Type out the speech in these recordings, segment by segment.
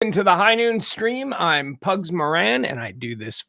Into the High Noon Stream. I'm Pugs Moran, and I do this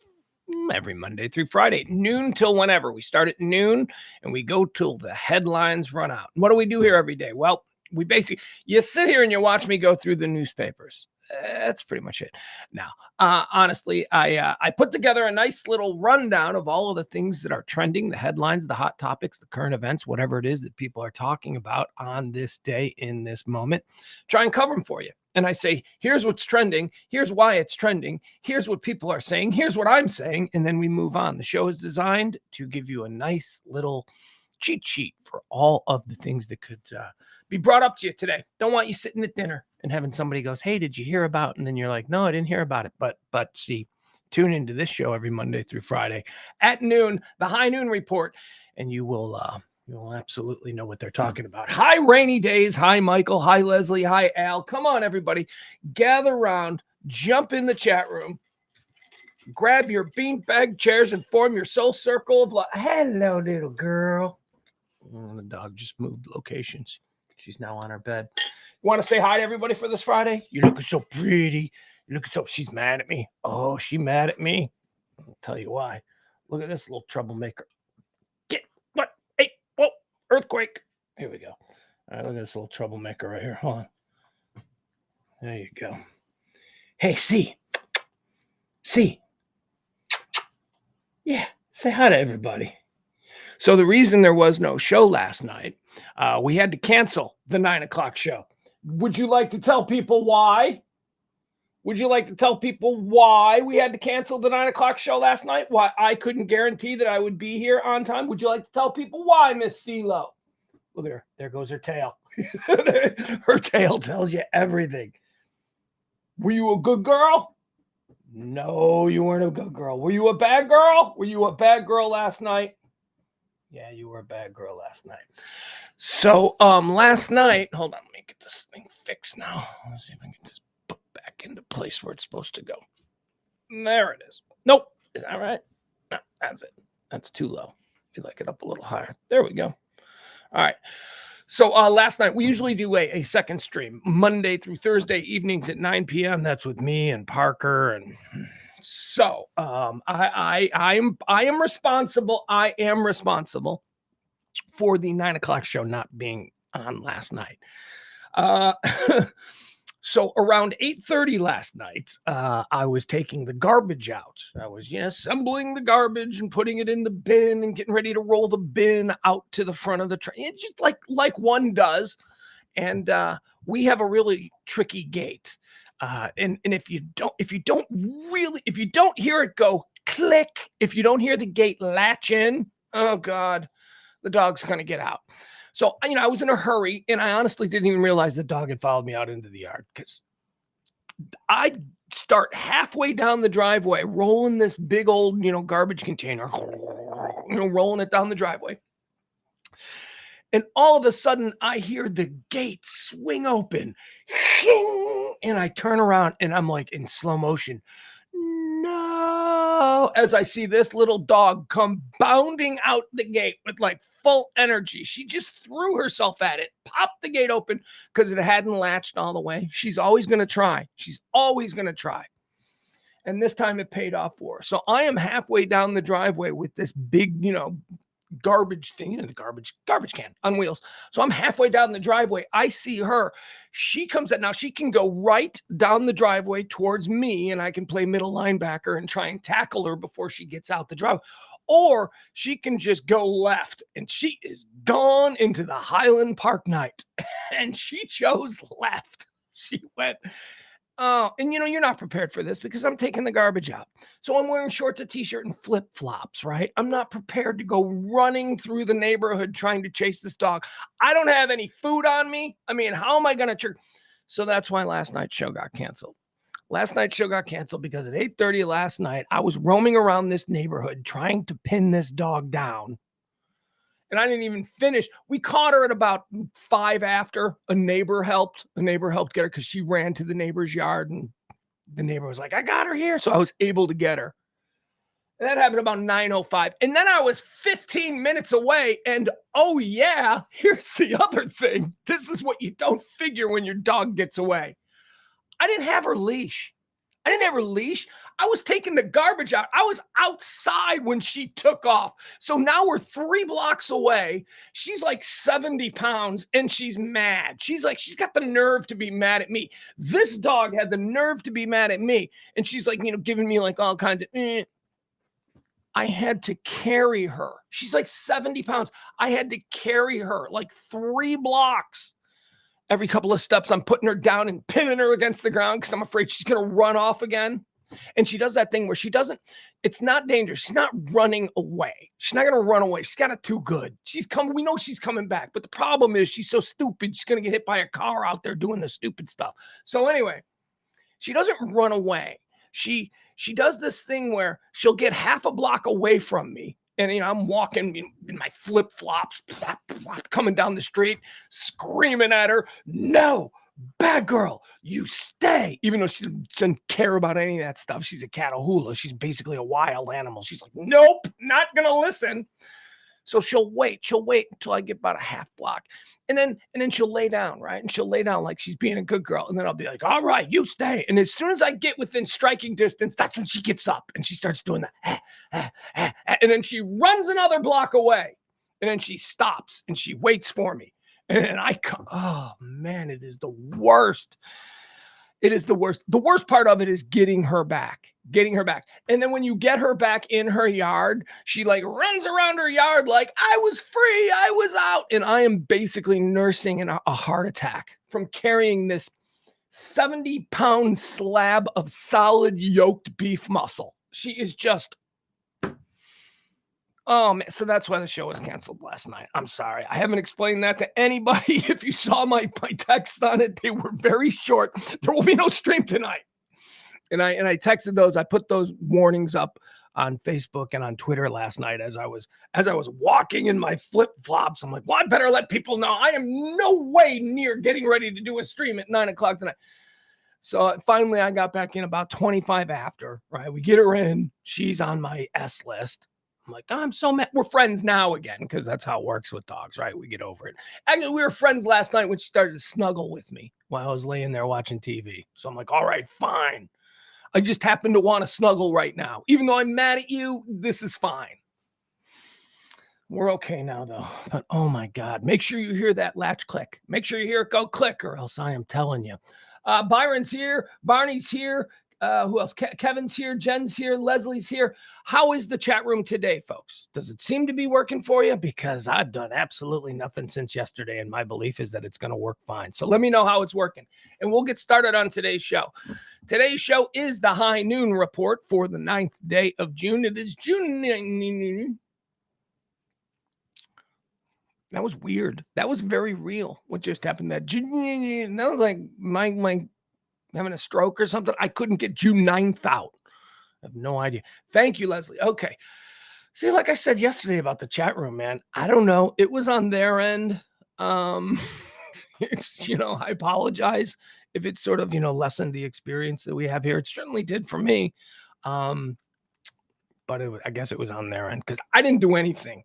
every Monday through Friday, noon till whenever. We start at noon, and we go till the headlines run out. What do we do here every day? Well, we basically, you sit here and you watch me go through the newspapers. That's pretty much it. Now, honestly, I put together a nice little rundown of all of the things that are trending, the headlines, the hot topics, the current events, whatever it is that people are talking about on this day in this moment. Try and cover them for you. And I say, here's what's trending. Here's why it's trending. Here's what people are saying. Here's what I'm saying. And then we move on. The show is designed to give you a nice little cheat sheet for all of the things that could be brought up to you today. Don't want you sitting at dinner and having somebody goes, hey, did you hear about? And then you're like, no, I didn't hear about it. But see, tune into this show every Monday through Friday at noon, the High Noon Report, and you will absolutely know what they're talking about. Hi, Rainy Days. Hi, Michael. Hi, Leslie. Hi, Al. Come on, everybody. Gather around. Jump in the chat room. Grab your beanbag chairs and form your soul circle of love. Hello, little girl. Oh, the dog just moved locations. She's now on her bed. You want to say hi to everybody for this Friday? You're looking so pretty. You're looking so... She's mad at me. Oh, she mad at me. I'll tell you why. Look at this little troublemaker. Earthquake. Here we go. All right, look at this little troublemaker right here. Hold on. There you go. Hey, C. Yeah, say hi to everybody. So the reason there was no show last night, we had to cancel the 9 o'clock show. Would you like to tell people why? Would you like to tell people why we had to cancel the 9 o'clock show last night? Why I couldn't guarantee that I would be here on time? Would you like to tell people why, Miss Stilo? Look at her. There goes her tail. Her tail tells you everything. Were you a good girl? No, you weren't a good girl. Were you a bad girl? Were you a bad girl last night? Yeah, you were a bad girl last night. So last night, hold on, let me get this thing fixed now. Let's see if I can get this put back into place where it's supposed to go. There it is. Nope. Is that right? No, that's it. That's too low. We like it up a little higher. There we go. All right. So last night, we usually do a second stream, Monday through Thursday evenings at 9 p.m. That's with me and Parker. And so I am responsible. I am responsible for the 9 o'clock show not being on last night. So around 8:30 last night, I was taking the garbage out. I was assembling the garbage and putting it in the bin and getting ready to roll the bin out to the front of the train, just like one does. And we have a really tricky gate. And if you don't hear it go click, if you don't hear the gate latch in, oh God, the dog's gonna get out. So, I was in a hurry, and I honestly didn't even realize the dog had followed me out into the yard, because I'd start halfway down the driveway, rolling this big old, garbage container, rolling it down the driveway. And all of a sudden, I hear the gate swing open, and I turn around, and I'm like in slow motion. No, as I see this little dog come bounding out the gate with like full energy. She just threw herself at it, popped the gate open because it hadn't latched all the way. She's always going to try. And this time it paid off for her. So I am halfway down the driveway with this big, garbage thing, the garbage can on wheels. So I'm halfway down the driveway. I see her. She comes out. Now she can go right down the driveway towards me, and I can play middle linebacker and try and tackle her before she gets out the driveway. Or she can just go left, and she is gone into the Highland Park night. And she chose left. She went... Oh, and you're not prepared for this because I'm taking the garbage out. So I'm wearing shorts, a t-shirt, and flip-flops, right? I'm not prepared to go running through the neighborhood trying to chase this dog. I don't have any food on me. I mean, how am I going to... So that's why last night's show got canceled. Last night's show got canceled because at 8:30 last night, I was roaming around this neighborhood trying to pin this dog down. And I didn't even finish. We caught her at about 5 after. A neighbor helped get her because she ran to the neighbor's yard, and the neighbor was like, I got her here. So I was able to get her. And that happened about 9:05. And then I was 15 minutes away. And oh yeah, here's the other thing. This is what you don't figure when your dog gets away. I didn't have her leash. I didn't have her leash. I was taking the garbage out. I was outside when she took off. So now we're 3 blocks away. She's like 70 pounds and she's mad. She's got the nerve to be mad at me. This dog had the nerve to be mad at me. And she's like, giving me like all kinds of, I had to carry her. She's like 70 pounds. I had to carry her like 3 blocks. Every couple of steps, I'm putting her down and pinning her against the ground because I'm afraid she's going to run off again. And she does that thing where it's not dangerous. She's not running away. She's not going to run away. She's got it too good. We know she's coming back. But the problem is she's so stupid. She's going to get hit by a car out there doing the stupid stuff. So anyway, she doesn't run away. She does this thing where she'll get half a block away from me. And, I'm walking in my flip-flops, coming down the street, screaming at her, no, bad girl, you stay. Even though she doesn't care about any of that stuff. She's a Catahoula. She's basically a wild animal. She's like, nope, not going to listen. So she'll wait until I get about a half block. And then she'll lay down, right? And she'll lay down like she's being a good girl. And then I'll be like, all right, you stay. And as soon as I get within striking distance, that's when she gets up and she starts doing that. And then she runs another block away. And then she stops and she waits for me. And then I come, oh man, it is the worst. It is the worst. The worst part of it is getting her back. And then when you get her back in her yard, she like runs around her yard like I was free, I was out. And I am basically nursing a heart attack from carrying this 70-pound slab of solid yoked beef muscle. She is just, oh man. So that's why the show was canceled last night. I'm sorry. I haven't explained that to anybody. If you saw my text on it, they were very short. There will be no stream tonight. And I texted those. I put those warnings up on Facebook and on Twitter last night as I was walking in my flip-flops. I'm like, well, I better let people know I am no way near getting ready to do a stream at 9:00 tonight. So finally I got back in about 25 after, right? We get her in. She's on my S list. I'm like, oh, I'm so mad. We're friends now again because that's how it works with dogs, right? We get over it. Actually, we were friends last night when she started to snuggle with me while I was laying there watching TV. So I'm like, all right, fine. I just happen to want to snuggle right now. Even though I'm mad at you, this is fine. We're okay now, though. But oh my God, make sure you hear that latch click. Make sure you hear it go click, or else I am telling you. Byron's here. Barney's here. Who else? Kevin's here. Jen's here. Leslie's here. How is the chat room today, folks? Does it seem to be working for you? Because I've done absolutely nothing since yesterday, and my belief is that it's going to work fine. So let me know how it's working, and we'll get started on today's show. Today's show is the High Noon Report for the 9th day of June. It is June. That was weird. That was very real. What just happened? That was like my having a stroke or something. I couldn't get June 9th out. I have no idea. Thank you, Leslie. Okay. See, like I said yesterday about the chat room, man, I don't know. It was on their end. It's, I apologize if it sort of, lessened the experience that we have here. It certainly did for me. But I guess it was on their end because I didn't do anything.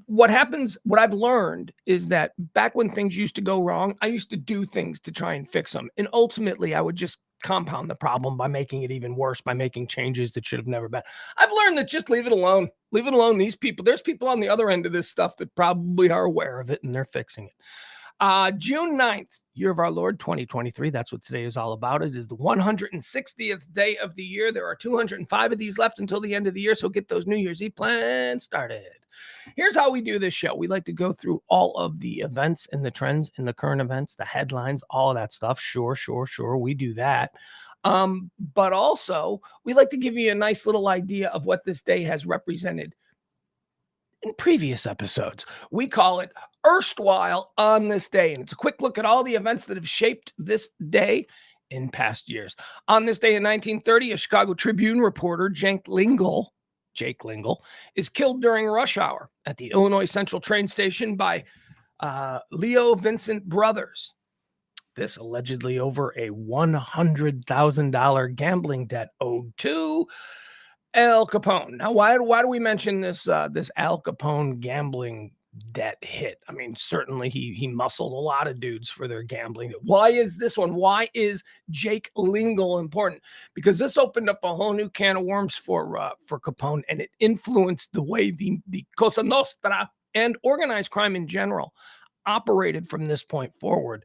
What I've learned is that back when things used to go wrong, I used to do things to try and fix them. And ultimately, I would just compound the problem by making it even worse, by making changes that should have never been. I've learned that just leave it alone. Leave it alone. There's people on the other end of this stuff that probably are aware of it and they're fixing it. June 9th, year of our Lord, 2023. That's what today is all about. It is the 160th day of the year. There are 205 of these left until the end of the year, so get those New Year's Eve plans started. Here's how we do this show. We like to go through all of the events and the trends and the current events, the headlines, all of that stuff. Sure. We do that. But also, we like to give you a nice little idea of what this day has represented in previous episodes. We call it Erstwhile on this day, and it's a quick look at all the events that have shaped this day in past years. On this day in 1930, a Chicago Tribune reporter, Jake Lingle, is killed during rush hour at the Illinois Central train station by Leo Vincent Brothers. This allegedly over a $100,000 gambling debt owed to Al Capone. Now, why do we mention this Al Capone gambling debt hit. I mean, certainly he muscled a lot of dudes for their gambling. Why is this one? Why is Jake Lingle important? Because this opened up a whole new can of worms for Capone, and it influenced the way the Cosa Nostra and organized crime in general operated from this point forward.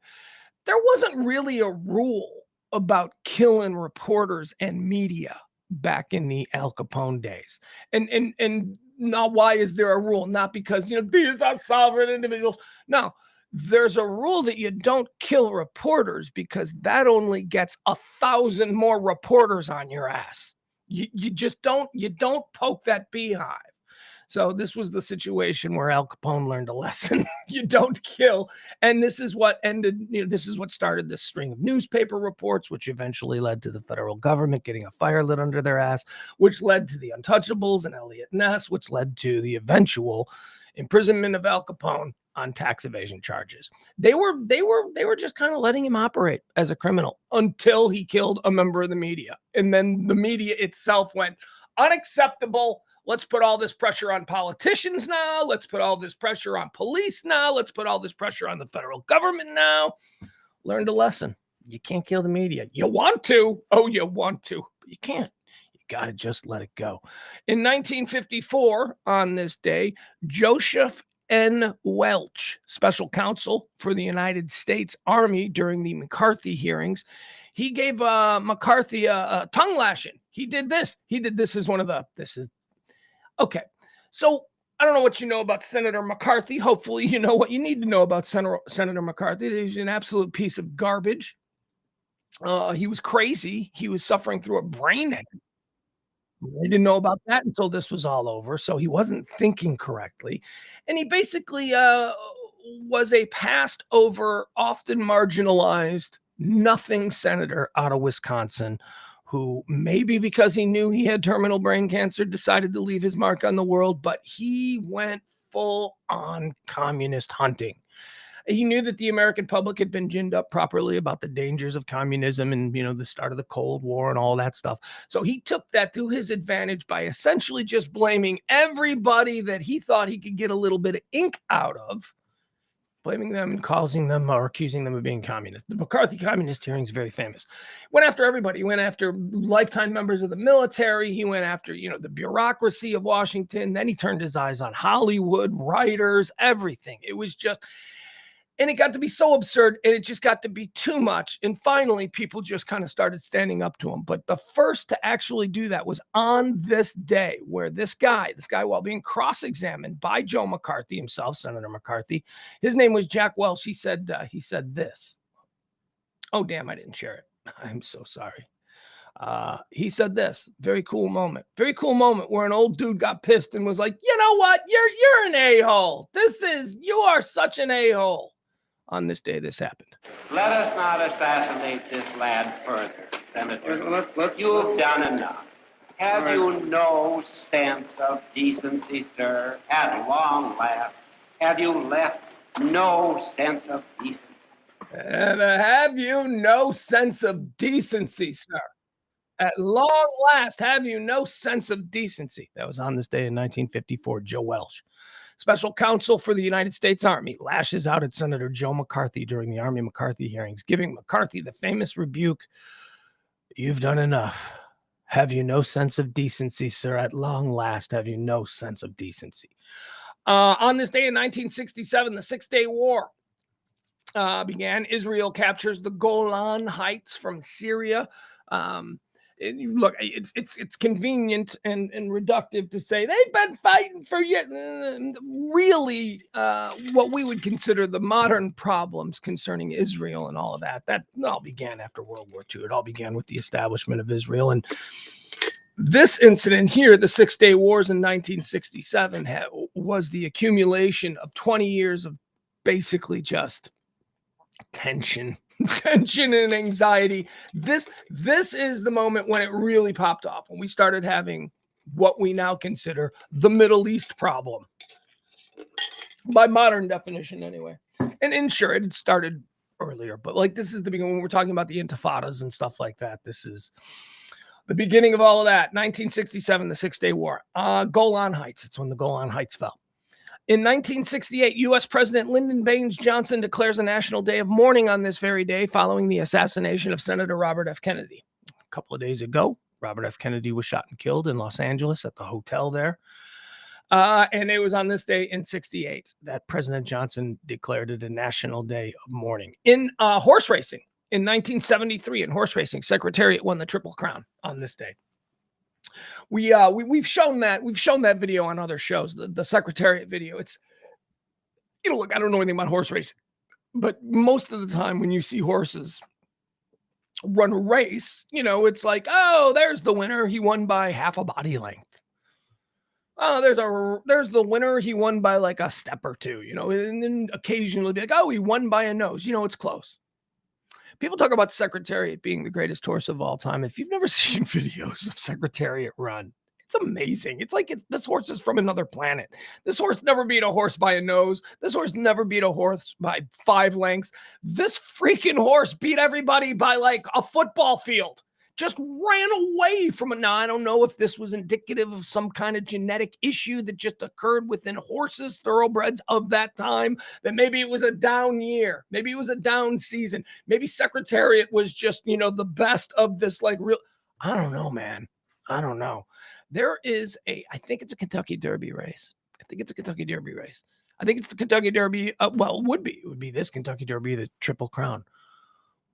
There wasn't really a rule about killing reporters and media back in the Al Capone days. And now why is there a rule? Not because, these are sovereign individuals. No, there's a rule that you don't kill reporters because that only gets 1,000 more reporters on your ass. You just don't poke that beehive. So this was the situation where Al Capone learned a lesson. You don't kill. And this is what ended, this is what started this string of newspaper reports, which eventually led to the federal government getting a fire lit under their ass, which led to the Untouchables and Elliot Ness, which led to the eventual imprisonment of Al Capone on tax evasion charges. They were just kind of letting him operate as a criminal until he killed a member of the media. And then the media itself went, unacceptable. Let's put all this pressure on politicians now. Let's put all this pressure on police now. Let's put all this pressure on the federal government now. Learned a lesson. You can't kill the media. You want to. Oh, you want to, but you can't. You got to just let it go. In 1954, on this day, Joseph N. Welch, special counsel for the United States Army during the McCarthy hearings, he gave McCarthy a tongue lashing. He did this. Okay, so I don't know what you know about Senator McCarthy. Hopefully you know what you need to know about Senator McCarthy. He's an absolute piece of garbage. He was crazy. He was suffering through a brain hemorrhage. We didn't know about that until this was all over, so he wasn't thinking correctly. And he basically was a passed over, often marginalized, nothing senator out of Wisconsin who maybe because he knew he had terminal brain cancer decided to leave his mark on the world, but he went full on communist hunting. He knew that the American public had been ginned up properly about the dangers of communism and, the start of the Cold War and all that stuff. So he took that to his advantage by essentially just blaming everybody that he thought he could get a little bit of ink out of, blaming them and causing them or accusing them of being communist. The McCarthy communist hearing is very famous. Went after everybody. He went after lifetime members of the military. He went after, the bureaucracy of Washington. Then he turned his eyes on Hollywood, writers, everything. It was just, and it got to be so absurd and it just got to be too much. And finally, people just kind of started standing up to him. But the first to actually do that was on this day where this guy, while being cross-examined by Joe McCarthy himself, Senator McCarthy, his name was Jack Welch. He said this. Oh, damn, I didn't share it. I'm so sorry. He said this, very cool moment where an old dude got pissed and was like, you know what? You're an a-hole. You are such an a-hole. On this day, this happened. Let us not assassinate this lad further, Senator. You've done enough. Have you no sense of decency, sir? At long last, have you left no sense of decency? Have you no sense of decency, sir? At long last, have you no sense of decency? That was on this day in 1954, Joe Welch. Special counsel for the United States Army lashes out at Senator Joe McCarthy during the Army McCarthy hearings, giving McCarthy the famous rebuke, "You've done enough. Have you no sense of decency, sir? At long last, have you no sense of decency?" On this day in 1967, the Six-Day War began. Israel captures the Golan Heights from Syria. Look, it's convenient and reductive to say they've been fighting for years. Really, what we would consider the modern problems concerning Israel and all of that all began after World War II. It all began with the establishment of Israel. And this incident here, the Six-Day Wars in 1967, was the accumulation of 20 years of basically just tension and anxiety. This is the moment when it really popped off, when we started having what we now consider the Middle East problem, by modern definition anyway. And sure, it started earlier, but like this is the beginning when we're talking about the intifadas and stuff like that. This is the beginning of all of that. 1967, the Six-Day War. Golan Heights. It's when the Golan Heights fell. In 1968, U.S. President Lyndon Baines Johnson declares a national day of mourning on this very day following the assassination of Senator Robert F. Kennedy. A couple of days ago, Robert F. Kennedy was shot and killed in Los Angeles at the hotel there. And it was on this day in 68 that President Johnson declared it a national day of mourning. In horse racing, in 1973, in horse racing, Secretariat won the Triple Crown on this day. We've shown that video on other shows, the Secretariat video. It's, look, I don't know anything about horse racing, but most of the time when you see horses run a race, it's like, oh, there's the winner. He won by half a body length. Oh, there's the winner. He won by like a step or two, and then occasionally be like, oh, he won by a nose. It's close. People talk about Secretariat being the greatest horse of all time. If you've never seen videos of Secretariat run, it's amazing. It's like this horse is from another planet. This horse never beat a horse by a nose. This horse never beat a horse by 5 lengths. This freaking horse beat everybody by like a football field. Just ran away from it. Now, I don't know if this was indicative of some kind of genetic issue that just occurred within horses, thoroughbreds of that time, that maybe it was a down year. Maybe it was a down season. Maybe Secretariat was just, the best of this, like real, I don't know, man. I don't know. There is I think it's a Kentucky Derby race. I think it's the Kentucky Derby. It would be this Kentucky Derby, the Triple Crown,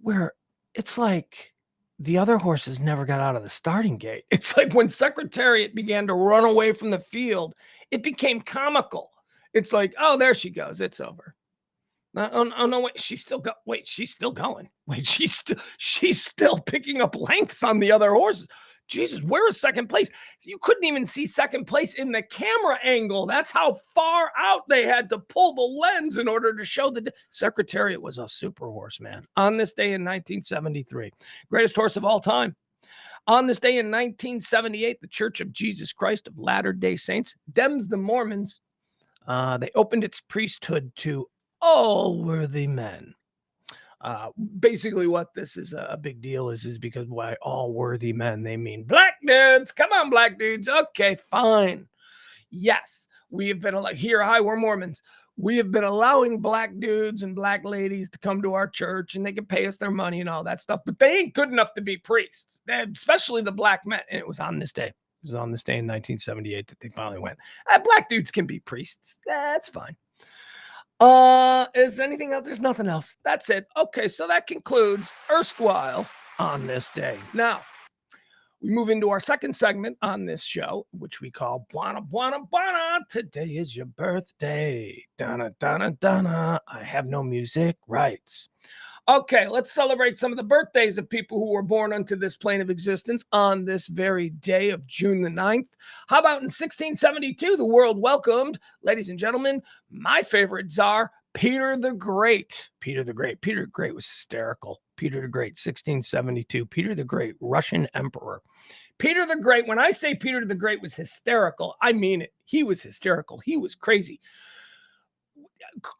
where it's like, the other horses never got out of the starting gate. It's like when Secretariat began to run away from the field, it became comical. It's like, oh, there she goes. It's over. Oh no, wait, she's still going. Wait, she's still picking up lengths on the other horses. Jesus, where is second place? So you couldn't even see second place in the camera angle. That's how far out they had to pull the lens in order to show the Secretariat was a super horse, man. On this day in 1973, greatest horse of all time. On this day in 1978, the Church of Jesus Christ of Latter-day Saints, Dems the Mormons, they opened its priesthood to all worthy men. Basically what this is a big deal is because by all worthy men, they mean black dudes. Come on, black dudes. Okay, fine. Yes, we have been we're Mormons. We have been allowing black dudes and black ladies to come to our church and they can pay us their money and all that stuff, but they ain't good enough to be priests, especially the black men. And it was on this day. It was on this day in 1978 that they finally went, black dudes can be priests. That's fine. Is anything else? There's nothing else. That's it. Okay, so that concludes erstwhile on this day. Now, we move into our second segment on this show, which we call Buana Buana Buana. Today is your birthday. Donna, Donna, Donna. I have no music rights. Okay, let's celebrate some of the birthdays of people who were born onto this plane of existence on this very day of June the 9th. How about in 1672, the world welcomed, ladies and gentlemen, my favorite czar, Peter the Great. Peter the Great was hysterical. Peter the Great, 1672. Peter the Great, Russian emperor. Peter the Great, when I say Peter the Great was hysterical, I mean it. He was hysterical. He was crazy.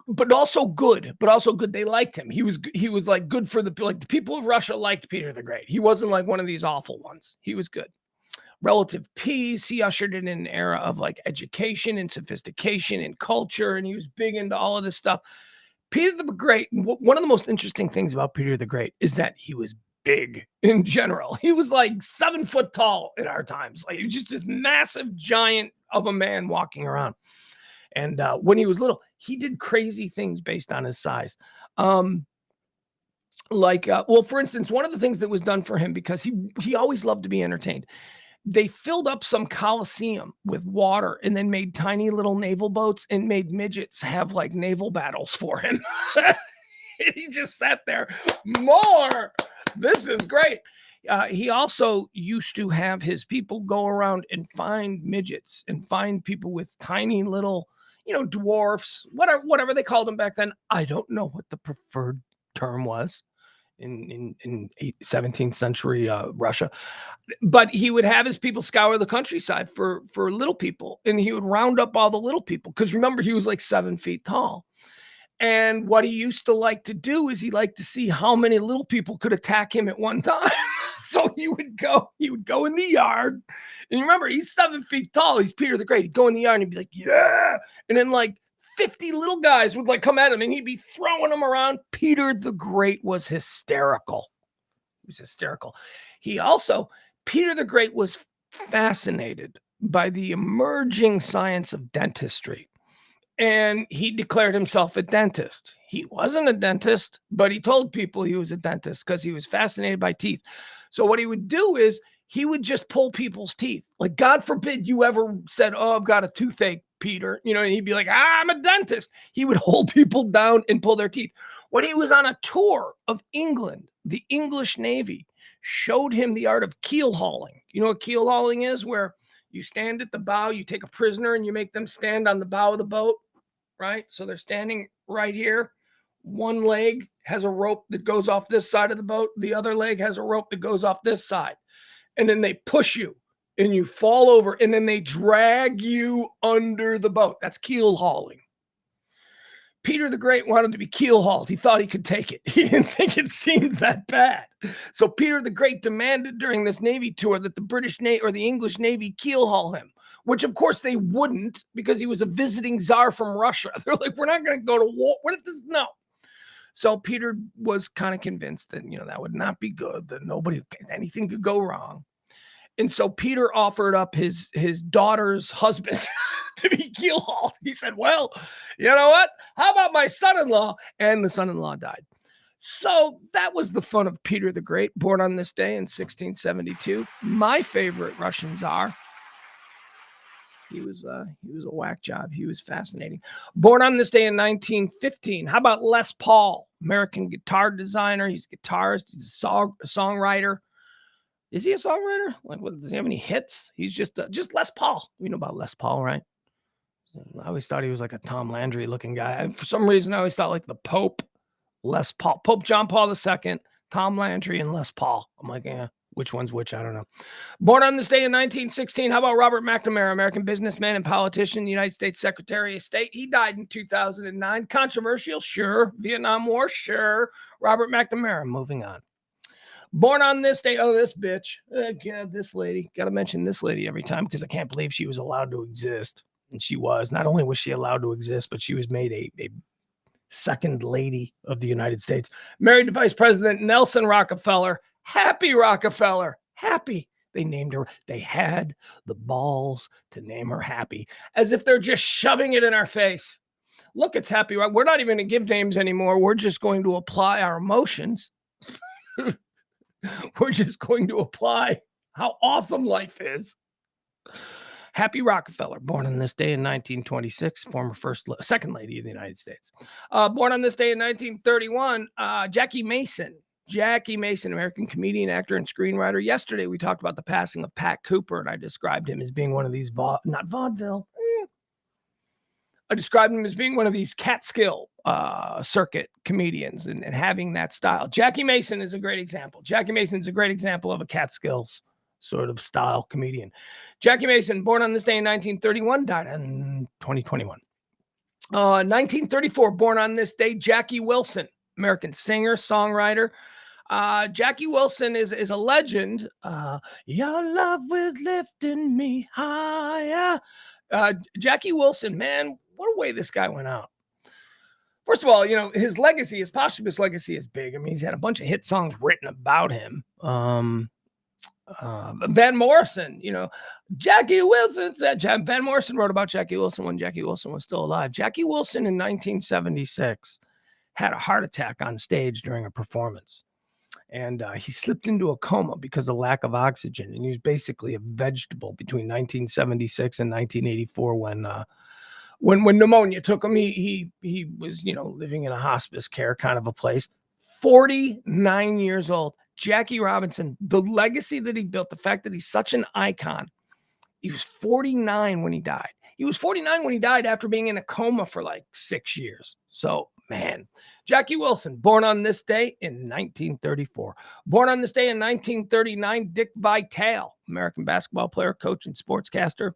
But also good. They liked him. He was like good for the people of Russia liked Peter the Great. He wasn't like one of these awful ones. He was good. Relative peace. He ushered in an era of like education and sophistication and culture, and he was big into all of this stuff. Peter the Great. One of the most interesting things about Peter the Great is that he was big in general. He was like 7 foot tall in our times. Like he was just this massive giant of a man walking around. And when he was little, he did crazy things based on his size. For instance, one of the things that was done for him, because he always loved to be entertained, they filled up some coliseum with water and then made tiny little naval boats and made midgets have like naval battles for him. He just sat there. More. This is great. He also used to have his people go around and find midgets and find people with tiny little, dwarfs, whatever they called them back then. I don't know what the preferred term was in 17th century Russia, but he would have his people scour the countryside for little people, and he would round up all the little people. Because remember, he was like 7 feet tall. And what he used to like to do is he liked to see how many little people could attack him at one time. So he would go in the yard. And remember, he's 7 feet tall. He's Peter the Great. He'd go in the yard and he'd be like, yeah. And then like 50 little guys would like come at him and he'd be throwing them around. Peter the Great was hysterical. He was hysterical. Peter the Great was fascinated by the emerging science of dentistry. And he declared himself a dentist. He wasn't a dentist, but he told people he was a dentist because he was fascinated by teeth. So what he would do is he would just pull people's teeth. Like, God forbid you ever said, oh, I've got a toothache, Peter. And he'd be like, I'm a dentist. He would hold people down and pull their teeth. When he was on a tour of England, the English Navy showed him the art of keel hauling. You know what keel hauling is? Where you stand at the bow, you take a prisoner and you make them stand on the bow of the boat. Right? So they're standing right here. One leg has a rope that goes off this side of the boat. The other leg has a rope that goes off this side. And then they push you and you fall over and then they drag you under the boat. That's keel hauling. Peter the Great wanted to be keel hauled. He thought he could take it. He didn't think it seemed that bad. So Peter the Great demanded during this Navy tour that the British Navy or the English Navy keel haul him, which of course they wouldn't because he was a visiting czar from Russia. They're like, we're not going to go to war. What is this? No. So Peter was kind of convinced that, that would not be good, that anything could go wrong. And so Peter offered up his daughter's husband to be keel hauled. He said, well, you know what? How about my son-in-law? And the son-in-law died. So that was the fun of Peter the Great, born on this day in 1672. My favorite Russian czar. He was a whack job. He was fascinating. Born on this day in 1915. How about Les Paul, American guitar designer? He's a guitarist. He's a songwriter. Is he a songwriter? Like, does he have any hits? He's just Les Paul. We know about Les Paul, right? I always thought he was like a Tom Landry looking guy. For some reason, I always thought like the Pope, Les Paul, Pope John Paul II, Tom Landry, and Les Paul. I'm like, which one's which? I don't know. Born on this day in 1916. How about Robert McNamara, American businessman and politician, United States Secretary of State? He died in 2009. Controversial? Sure. Vietnam War? Sure. Robert McNamara. Moving on. Born on this day. Oh, this bitch. God, this lady. Got to mention this lady every time because I can't believe she was allowed to exist. And she was. Not only was she allowed to exist, but she was made a second lady of the United States. Married to Vice President Nelson Rockefeller. Happy Rockefeller. Happy. They named her. They had the balls to name her Happy. As if they're just shoving it in our face. Look, it's Happy. We're not even going to give names anymore. We're just going to apply our emotions. We're just going to apply how awesome life is. Happy Rockefeller, born on this day in 1926, former second lady of the United States. Born on this day in 1931, Jackie Mason. Jackie Mason, American comedian, actor, and screenwriter. Yesterday, we talked about the passing of Pat Cooper, and I described him as being one of these, not vaudeville. I described him as being one of these Catskill circuit comedians and having that style. Jackie Mason is a great example. Jackie Mason is a great example of a Catskills sort of style comedian. Jackie Mason, born on this day in 1931, died in 2021. 1934, born on this day, Jackie Wilson, American singer, songwriter. Jackie Wilson is a legend. Your love was lifting me higher. Jackie Wilson, man, what a way this guy went out. First of all, his legacy, his posthumous legacy is big. I mean, he's had a bunch of hit songs written about him. Van Morrison, Jackie Wilson said, Van Morrison wrote about Jackie Wilson when Jackie Wilson was still alive. Jackie Wilson in 1976 had a heart attack on stage during a performance. And he slipped into a coma because of lack of oxygen. And he was basically a vegetable between 1976 and 1984 when pneumonia took him. He was, living in a hospice care kind of a place. 49 years old. Jackie Robinson, the legacy that he built, the fact that he's such an icon. He was 49 when he died. He was 49 when he died after being in a coma for like 6 years. So, man, Jackie Wilson, born on this day in 1934. Born on this day in 1939, Dick Vitale, American basketball player, coach, and sportscaster.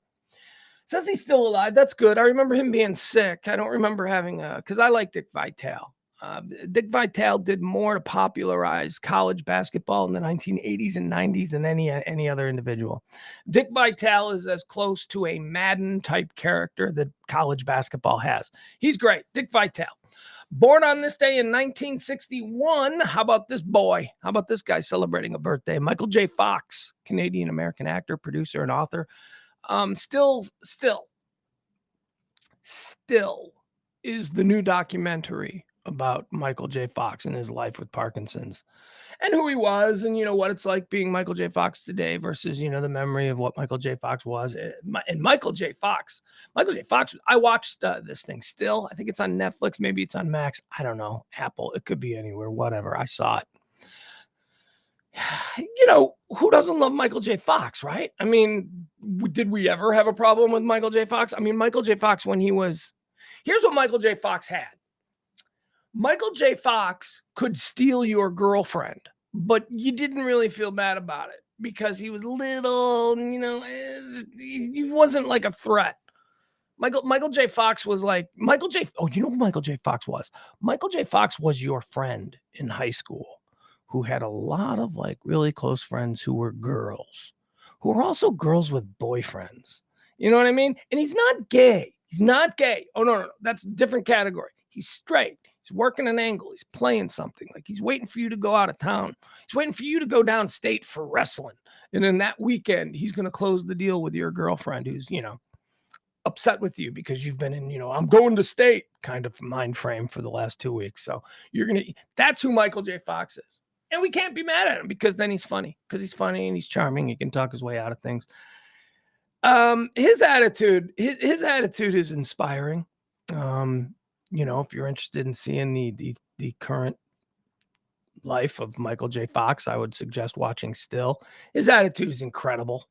Says he's still alive. That's good. I remember him being sick. I don't remember having because I like Dick Vitale. Dick Vitale did more to popularize college basketball in the 1980s and 90s than any other individual. Dick Vitale is as close to a Madden type character that college basketball has. He's great. Dick Vitale. Born on this day in 1961. How about this boy? How about this guy celebrating a birthday? Michael J. Fox, Canadian-American actor, producer, and author. Still is the new documentary about Michael J. Fox and his life with Parkinson's and who he was, and what it's like being Michael J. Fox today versus the memory of what Michael J. Fox was. And Michael J. Fox, I watched this thing still. I think it's on Netflix, maybe it's on Max, I don't know, Apple, it could be anywhere, whatever. I saw it. Who doesn't love Michael J. Fox, right? I mean, did we ever have a problem with Michael J. Fox? I mean, Michael J. Fox, here's what Michael J. Fox had. Michael J. Fox could steal your girlfriend, but you didn't really feel bad about it because he was little, he wasn't like a threat. Michael J. Fox was like, oh, you know who Michael J. Fox was? Michael J. Fox was your friend in high school who had a lot of like really close friends who were girls, who were also girls with boyfriends. You know what I mean? And he's not gay. He's not gay. Oh, no. That's a different category. He's straight. He's working an angle. He's playing something. Like he's waiting for you to go out of town. He's waiting for you to go downstate for wrestling. And then that weekend, he's going to close the deal with your girlfriend who's, upset with you because you've been in, I'm going to state kind of mind frame for the last 2 weeks. So that's who Michael J. Fox is. And we can't be mad at him because then he's funny. Because he's funny and he's charming. He can talk his way out of things. His attitude is inspiring. If you're interested in seeing the current life of Michael J. Fox, I would suggest watching Still. His attitude is incredible.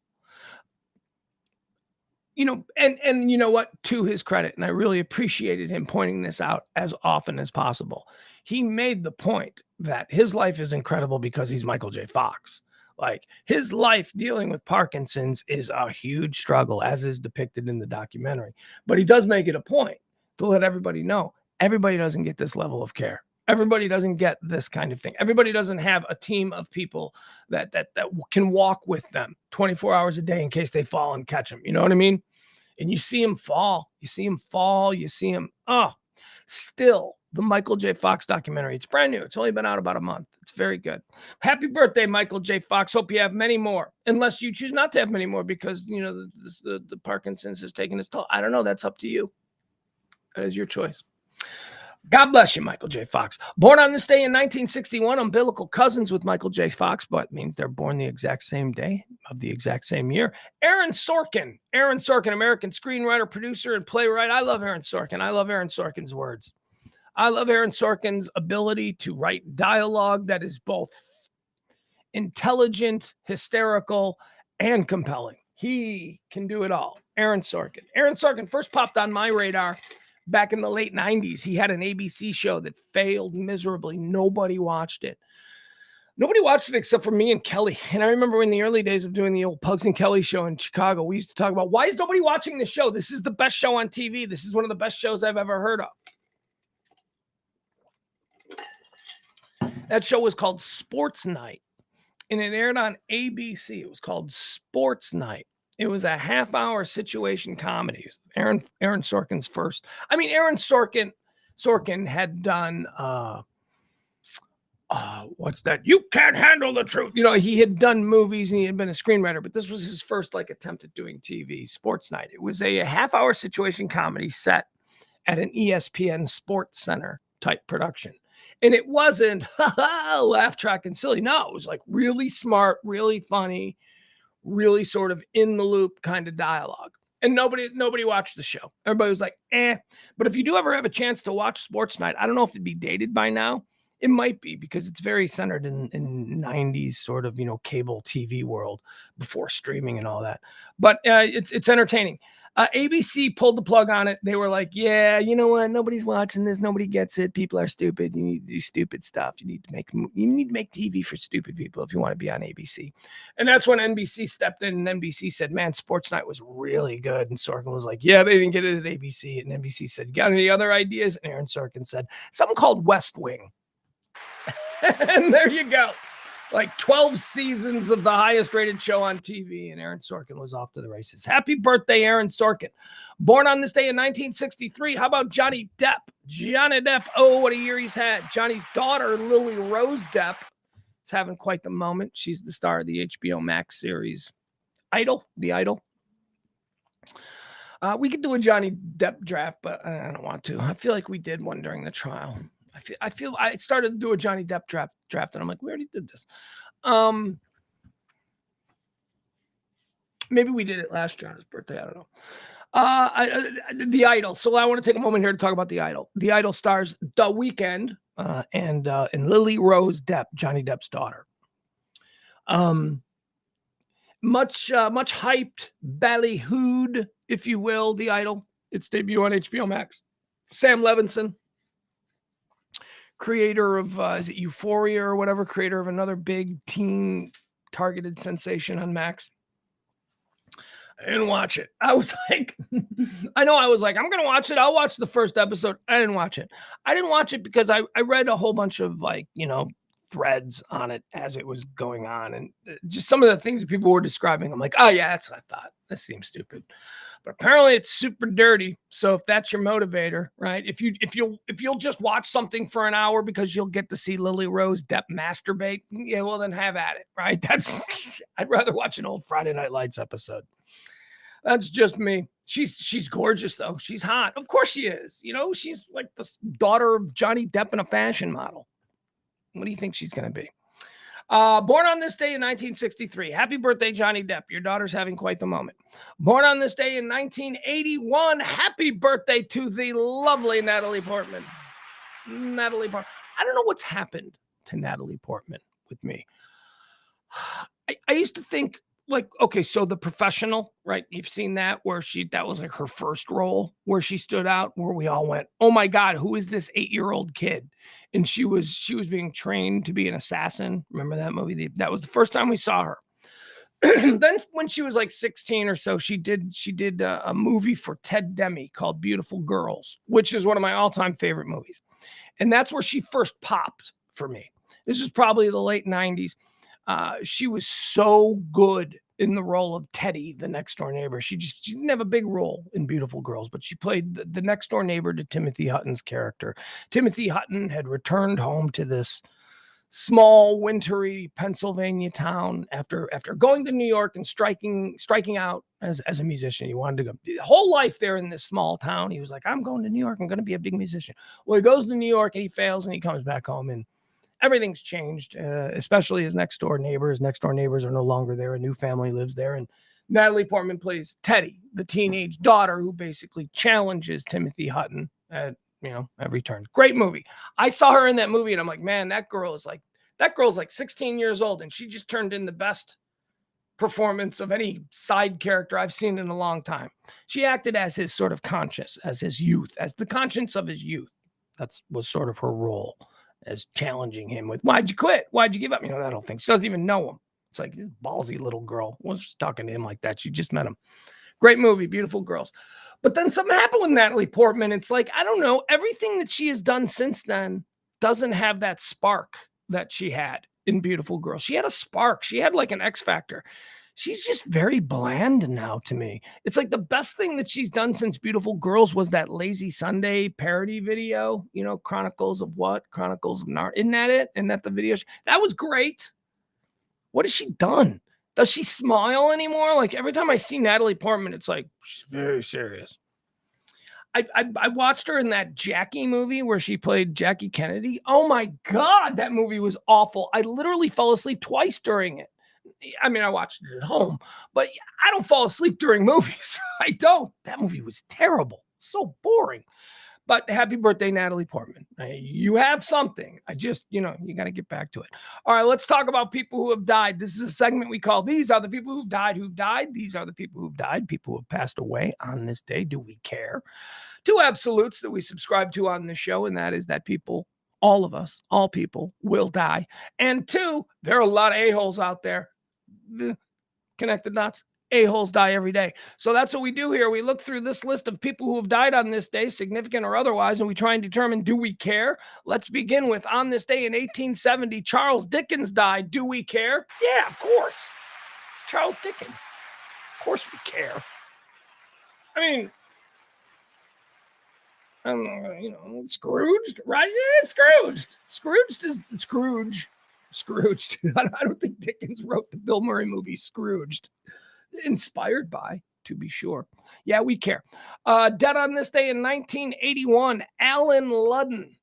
And you know what, to his credit, and I really appreciated him pointing this out as often as possible. He made the point that his life is incredible because he's Michael J. Fox. Like his life dealing with Parkinson's is a huge struggle, as is depicted in the documentary. But he does make it a point to let everybody know everybody doesn't get this level of care. Everybody doesn't get this kind of thing. Everybody doesn't have a team of people that can walk with them 24 hours a day in case they fall and catch them. You know what I mean? And you see him fall. You see him. Still, the Michael J. Fox documentary. It's brand new. It's only been out about a month. It's very good. Happy birthday, Michael J. Fox. Hope you have many more. Unless you choose not to have many more because, the Parkinson's has taken its toll. I don't know. That's up to you. That is your choice. God bless you, Michael J. Fox. Born on this day in 1961, umbilical cousins with Michael J. Fox, but means they're born the exact same day of the exact same year. Aaron Sorkin, American screenwriter, producer, and playwright. I love Aaron Sorkin. I love Aaron Sorkin's words. I love Aaron Sorkin's ability to write dialogue that is both intelligent, hysterical, and compelling. He can do it all. Aaron Sorkin. Aaron Sorkin first popped on my radar back in the late 90s. He had an ABC show that failed miserably. Nobody watched it. Nobody watched it except for me and Kelly. And I remember in the early days of doing the old Pugs and Kelly show in Chicago, we used to talk about, why is nobody watching this show? This is the best show on TV. This is one of the best shows I've ever heard of. That show was called Sports Night, and it aired on ABC. It was called Sports Night. It was a half-hour situation comedy. Aaron Sorkin's first. I mean, Aaron Sorkin had done what's that? You Can't Handle the Truth. He had done movies and he had been a screenwriter, but this was his first attempt at doing TV. Sports Night. It was a half-hour situation comedy set at an ESPN Sports Center type production. And it wasn't laugh track and silly. No, it was really smart, really funny, really sort of in the loop kind of dialogue. And nobody watched the show. Everybody was like, eh. But if you do ever have a chance to watch Sports Night, I don't know if it'd be dated by now. It might be because it's very centered in 90s sort of, cable TV world before streaming and all that. But it's entertaining. ABC pulled the plug on it. They were like, yeah, you know what? Nobody's watching this. Nobody gets it. People are stupid. You need to do stupid stuff. You need to make TV for stupid people if you want to be on ABC. And that's when NBC stepped in, and NBC said, man, Sports Night was really good. And Sorkin was like, yeah, they didn't get it at ABC. And NBC said, got any other ideas? And Aaron Sorkin said, something called West Wing. And there you go. Like 12 seasons of the highest rated show on TV, and Aaron Sorkin was off to the races. Happy birthday, Aaron Sorkin. Born on this day in 1963. How about Johnny Depp? Johnny Depp, oh, what a year he's had. Johnny's daughter, Lily Rose Depp, is having quite the moment. She's the star of the HBO Max series Idol, The Idol. We could do a Johnny Depp draft, but I don't want to. I feel like we did one during the trial. I started to do a Johnny Depp draft, and I'm like, we already did this. Maybe we did it last year on his birthday. I don't know. The Idol. So I want to take a moment here to talk about The Idol. The Idol stars The Weeknd and Lily Rose Depp, Johnny Depp's daughter. Much hyped, ballyhooed, if you will, The Idol. Its debut on HBO Max. Sam Levinson, creator of is it Euphoria or whatever, creator of another big teen targeted sensation on Max. I didn't watch it. I was like, I'm going to watch it. I'll watch the first episode. I didn't watch it. I didn't watch it because I read a whole bunch of threads on it as it was going on. And just some of the things that people were describing. I'm like, oh yeah, that's what I thought. That seems stupid. But apparently it's super dirty. So if that's your motivator, right? If you'll just watch something for an hour because you'll get to see Lily Rose Depp masturbate, yeah, well then have at it, right? I'd rather watch an old Friday Night Lights episode. That's just me. She's gorgeous though. She's hot. Of course she is. She's like the daughter of Johnny Depp and a fashion model. What do you think she's going to be? Born on this day in 1963. Happy birthday, Johnny Depp. Your daughter's having quite the moment. Born on this day in 1981. Happy birthday to the lovely Natalie Portman. Natalie Portman. I don't know what's happened to Natalie Portman with me. I used to think, like, okay, so The Professional, right? You've seen that where that was like her first role where she stood out, where we all went, oh my God, who is this 8-year-old kid? And she was being trained to be an assassin. Remember that movie? That was the first time we saw her. Then when she was like 16 or so, she did a movie for Ted Demme called Beautiful Girls, which is one of my all-time favorite movies. And that's where she first popped for me. This was probably the late 90s. She was so good in the role of Teddy, the next door neighbor. She didn't have a big role in Beautiful Girls, but she played the next door neighbor to Timothy Hutton's character. Timothy Hutton had returned home to this small, wintry Pennsylvania town after going to New York and striking out as a musician. He wanted to go the whole life there in this small town. He was like, I'm going to New York. I'm going to be a big musician. Well, he goes to New York and he fails and he comes back home and everything's changed, especially his next door neighbors. Next door neighbors are no longer there. A new family lives there. And Natalie Portman plays Teddy, the teenage daughter who basically challenges Timothy Hutton at every turn. Great movie. I saw her in that movie and I'm like, man, that girl's like 16 years old. And she just turned in the best performance of any side character I've seen in a long time. She acted as his sort of conscience, as his youth, as the conscience of his youth. That was sort of her role, as challenging him with, why'd you quit? Why'd you give up? That whole thing. She doesn't even know him. It's like this ballsy little girl was talking to him like that. She just met him. Great movie, Beautiful Girls. But then something happened with Natalie Portman. It's like, I don't know, everything that she has done since then doesn't have that spark that she had in Beautiful Girls. She had a spark. She had like an X factor. She's just very bland now to me. It's like the best thing that she's done since Beautiful Girls was that Lazy Sunday parody video, Chronicles of what? Chronicles of Narnia. Isn't that it? Isn't that the video? That was great. What has she done? Does she smile anymore? Like every time I see Natalie Portman, it's like, she's very serious. I watched her in that Jackie movie where she played Jackie Kennedy. Oh my God, that movie was awful. I literally fell asleep twice during it. I mean, I watched it at home, but I don't fall asleep during movies. I don't. That movie was terrible. So boring. But happy birthday, Natalie Portman. You have something. You got to get back to it. All right, let's talk about people who have died. This is a segment we call These Are the People Who've Died. These are the people who've died, people who have passed away on this day. Do we care? Two absolutes that we subscribe to on this show, and that is that people, all of us, all people will die. And two, there are a lot of a-holes out there. Connect the dots. A-holes die every day. So that's what we do here. We look through this list of people who have died on this day, significant or otherwise, and we try and determine, do we care? Let's begin with, on this day in 1870, Charles Dickens died. Do we care? Yeah, of course. It's Charles Dickens. Of course we care. I mean, I don't know, Scrooged, right? Yeah, Scrooged. Scrooged is Scrooge. Scrooged. I don't think Dickens wrote the Bill Murray movie Scrooged. Inspired by, to be sure. Yeah, we care. Dead on this day in 1981, Alan Ludden.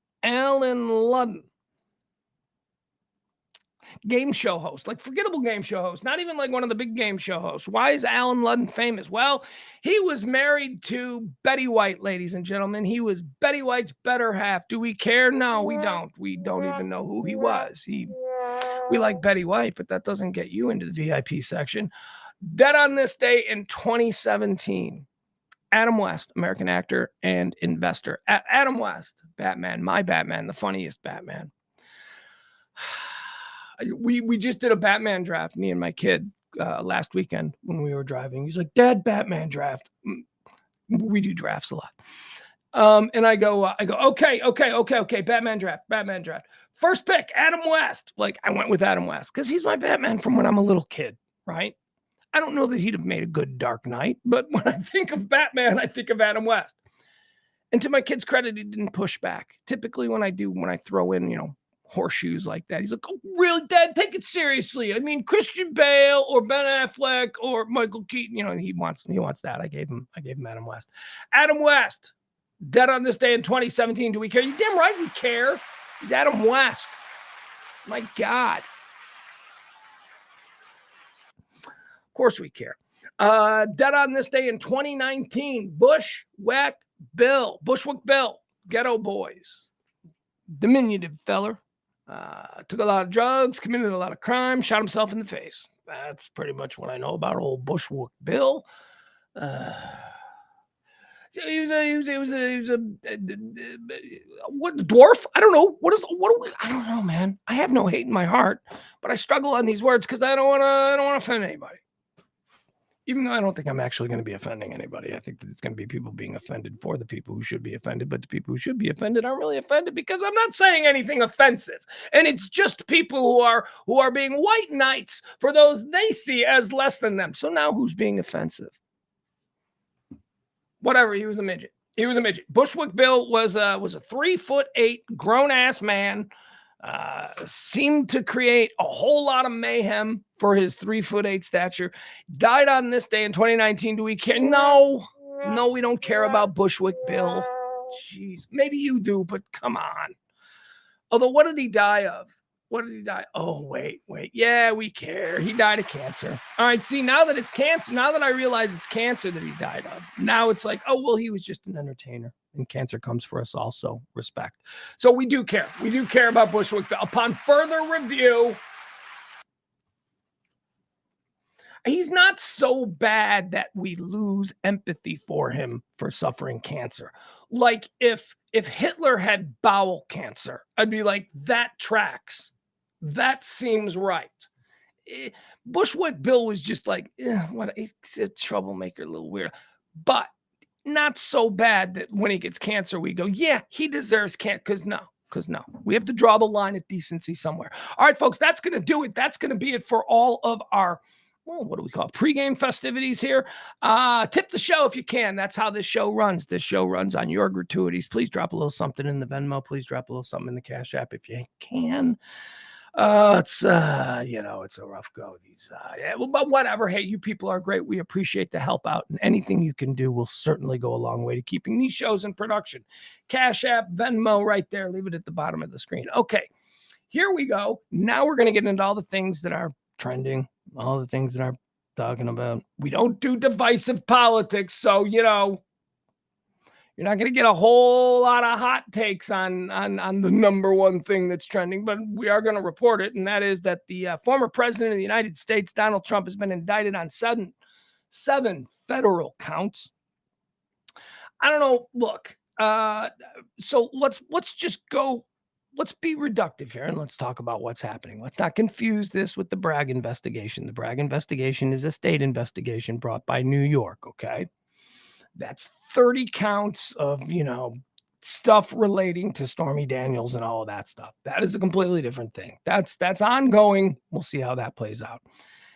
Game show host, like forgettable game show host, not even like one of the big game show hosts. Why is Alan Ludden famous? Well, he was married to Betty White, ladies and gentlemen. He was Betty White's better half. Do we care? No, we don't. We don't even know who he was. We like Betty White, but that doesn't get you into the VIP section. Dead on this day in 2017, Adam West, American actor and investor. Adam West, Batman, my Batman, the funniest Batman. We just did a Batman draft, me and my kid, last weekend when we were driving. He's like, Dad, Batman draft. We do drafts a lot. And I go, okay, Batman draft. First pick, Adam West. Like, I went with Adam West because he's my Batman from when I'm a little kid, right? I don't know that he'd have made a good Dark Knight, but when I think of Batman, I think of Adam West. And to my kid's credit, he didn't push back. Typically when I throw in, horseshoes like that, he's like, oh, really, Dad? Take it seriously. I mean, Christian Bale or Ben Affleck or Michael Keaton, he wants that. I gave him Adam West. Adam West, dead on this day in 2017. Do we care? You damn right we care. He's Adam West. My God. Of course we care. Dead on this day in 2019, Bushwick Bill, Ghetto Boys, diminutive feller, took a lot of drugs, committed a lot of crime, shot himself in the face. That's pretty much what I know about old Bushwick Bill. He was a what, dwarf? I don't know. I don't know, man. I have no hate in my heart, but I struggle on these words because I don't want to offend anybody. Even though I don't think I'm actually going to be offending anybody. I think that it's going to be people being offended for the people who should be offended, but the people who should be offended aren't really offended because I'm not saying anything offensive. And it's just people who are being white knights for those they see as less than them. So now who's being offensive? Whatever, he was a midget. Bushwick Bill was a 3'8" grown-ass man. Seemed to create a whole lot of mayhem for his 3'8" stature. Died on this day in 2019. Do we care? No, we don't care about Bushwick Bill. Jeez, maybe you do, but come on. Although, what did he die of? Oh, wait. Yeah, we care. He died of cancer. All right, see, now that it's cancer, now that I realize it's cancer that he died of, now it's like, oh, well, he was just an entertainer. And cancer comes for us also. Respect. So we do care. We do care about Bushwick Bill. Upon further review, he's not so bad that we lose empathy for him for suffering cancer. Like if Hitler had bowel cancer, I'd be like, that tracks. That seems right. Bushwick Bill was just like, he's a troublemaker, a little weird. But not so bad that when he gets cancer, we go, yeah, he deserves cancer. Because no, we have to draw the line of decency somewhere. All right, folks, that's going to do it. That's going to be it for all of our, what do we call it? Pregame festivities here. Tip the show if you can. That's how this show runs. This show runs on your gratuities. Please drop a little something in the Venmo. Please drop a little something in the Cash App if you can. It's a rough go. But whatever. Hey, you people are great. We appreciate the help out, and anything you can do will certainly go a long way to keeping these shows in production. Cash App, Venmo, right there. Leave it at the bottom of the screen. Okay, here we go. Now we're going to get into all the things that are trending, all the things that I'm talking about. We don't do divisive politics, so, you're You're not going to get a whole lot of hot takes on the number one thing that's trending, but we are going to report it, and that is that the former president of the United States, Donald Trump, has been indicted on seven federal counts. I don't know. Look, so let's just go. Let's be reductive here and let's talk about what's happening. Let's not confuse this with the Bragg investigation. The Bragg investigation is a state investigation brought by New York. Okay. That's 30 counts of, stuff relating to Stormy Daniels and all of that stuff. That is a completely different thing. That's ongoing. We'll see how that plays out.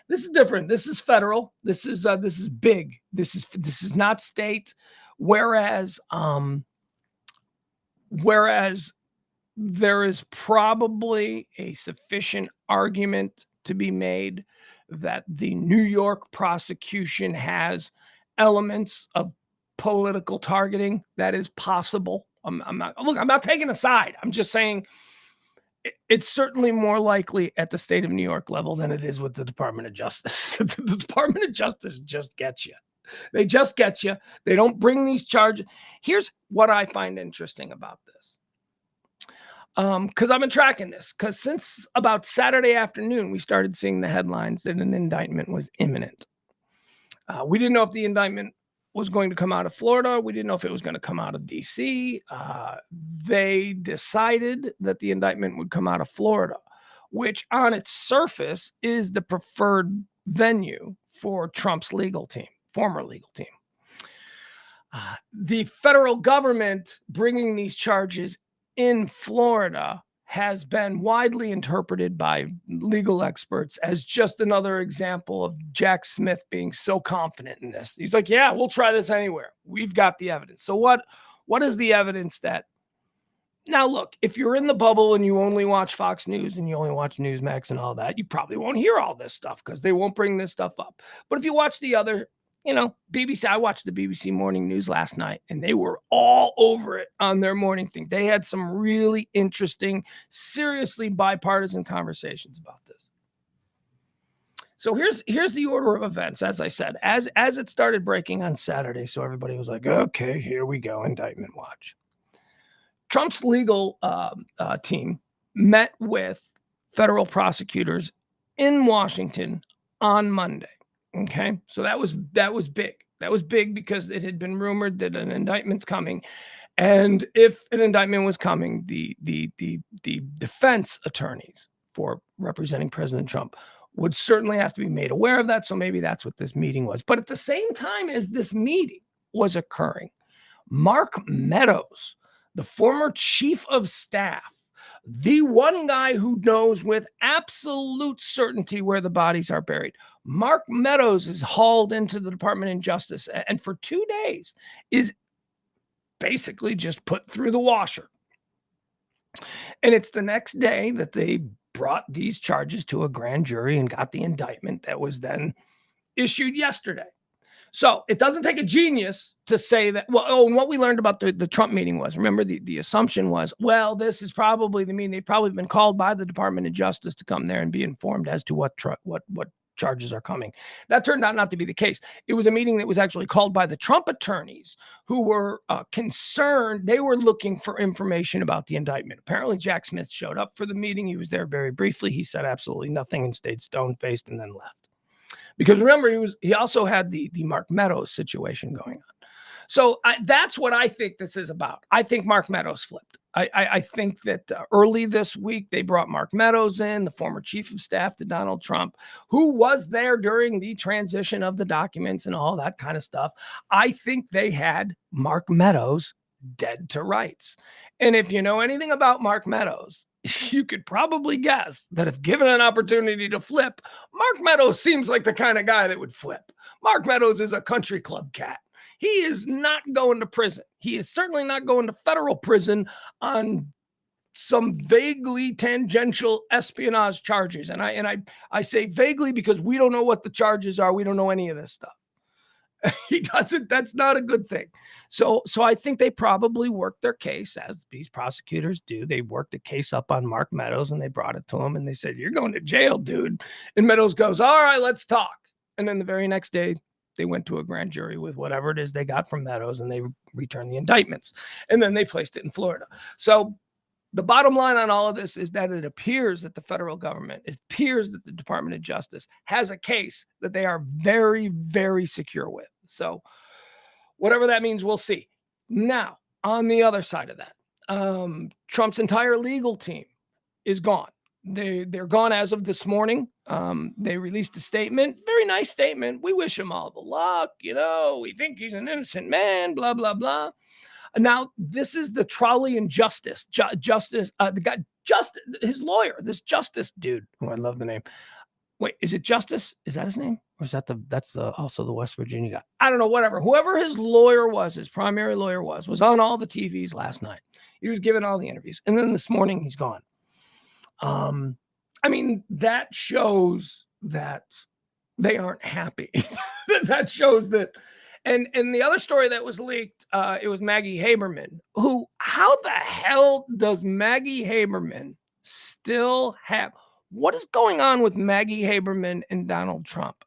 This is different. This is federal. This is big. This is not state. Whereas there is probably a sufficient argument to be made that the New York prosecution has elements of political targeting. That is possible. I'm not taking a side. I'm just saying it's certainly more likely at the state of New York level than it is with the Department of Justice. The Department of Justice just gets you. They just get you. They don't bring these charges. Here's what I find interesting about this. Because I've been tracking this, because since about Saturday afternoon, we started seeing the headlines that an indictment was imminent. We didn't know if the indictment was going to come out of Florida. We didn't know if it was going to come out of D.C. They decided that the indictment would come out of Florida, which on its surface is the preferred venue for Trump's former legal team. The federal government bringing these charges in Florida has been widely interpreted by legal experts as just another example of Jack Smith being so confident in this. He's like, yeah, we'll try this anywhere. We've got the evidence. So what is the evidence that... Now, look, if you're in the bubble and you only watch Fox News and you only watch Newsmax and all that, you probably won't hear all this stuff because they won't bring this stuff up. But if you watch the other... BBC, I watched the BBC Morning News last night, and they were all over it on their morning thing. They had some really interesting, seriously bipartisan conversations about this. So here's the order of events, as I said, as it started breaking on Saturday. So everybody was like, okay, here we go, indictment watch. Trump's legal team met with federal prosecutors in Washington on Monday. Okay, so that was big. That was big because it had been rumored that an indictment's coming, and if an indictment was coming, the defense attorneys for representing President Trump would certainly have to be made aware of that. So maybe that's what this meeting was. But at the same time as this meeting was occurring, Mark Meadows, the former chief of staff, the one guy who knows with absolute certainty where the bodies are buried, Mark Meadows is hauled into the Department of Justice and for 2 days is basically just put through the washer. And it's the next day that they brought these charges to a grand jury and got the indictment that was then issued yesterday. So it doesn't take a genius to say that, and what we learned about the Trump meeting was, remember, the assumption was, well, this is probably the meeting. They've probably been called by the Department of Justice to come there and be informed as to what charges are coming. That turned out not to be the case. It was a meeting that was actually called by the Trump attorneys who were concerned. They were looking for information about the indictment. Apparently, Jack Smith showed up for the meeting. He was there very briefly. He said absolutely nothing and stayed stone-faced and then left. Because remember, he also had the Mark Meadows situation going on. So that's what I think this is about. I think Mark Meadows flipped. I think that early this week, they brought Mark Meadows in, the former chief of staff to Donald Trump, who was there during the transition of the documents and all that kind of stuff. I think they had Mark Meadows dead to rights. And if you know anything about Mark Meadows, you could probably guess that if given an opportunity to flip, Mark Meadows seems like the kind of guy that would flip. Mark Meadows is a country club cat. He is not going to prison. He is certainly not going to federal prison on some vaguely tangential espionage charges. And I say vaguely because we don't know what the charges are. We don't know any of this stuff. He doesn't. That's not a good thing. So I think they probably worked their case, as these prosecutors do. They worked a case up on Mark Meadows and they brought it to him and they said, "You're going to jail, dude." And Meadows goes, "All right, let's talk." And then the very next day, They went to a grand jury with whatever it is they got from Meadows, and they returned the indictments. And then they placed it in Florida. So the bottom line on all of this is that it appears that the federal government, it appears that the Department of Justice has a case that they are very, very secure with. So whatever that means, we'll see. Now, on the other side of that, Trump's entire legal team is gone. They're gone as of this morning. They released a statement, very nice statement. We wish him all the luck. We think he's an innocent man, blah, blah, blah. Now, this is the Trolley and Justice, the guy, his lawyer, this Justice dude. Oh, I love the name. Wait, is it Justice? Is that his name? Or is that also the West Virginia guy? I don't know, whatever. Whoever his lawyer was, his primary lawyer was on all the TVs last night. He was giving all the interviews. And then this morning he's gone. That shows that they aren't happy. That shows that. And the other story that was leaked, it was Maggie Haberman, how the hell does Maggie Haberman still have, what is going on with Maggie Haberman and Donald Trump?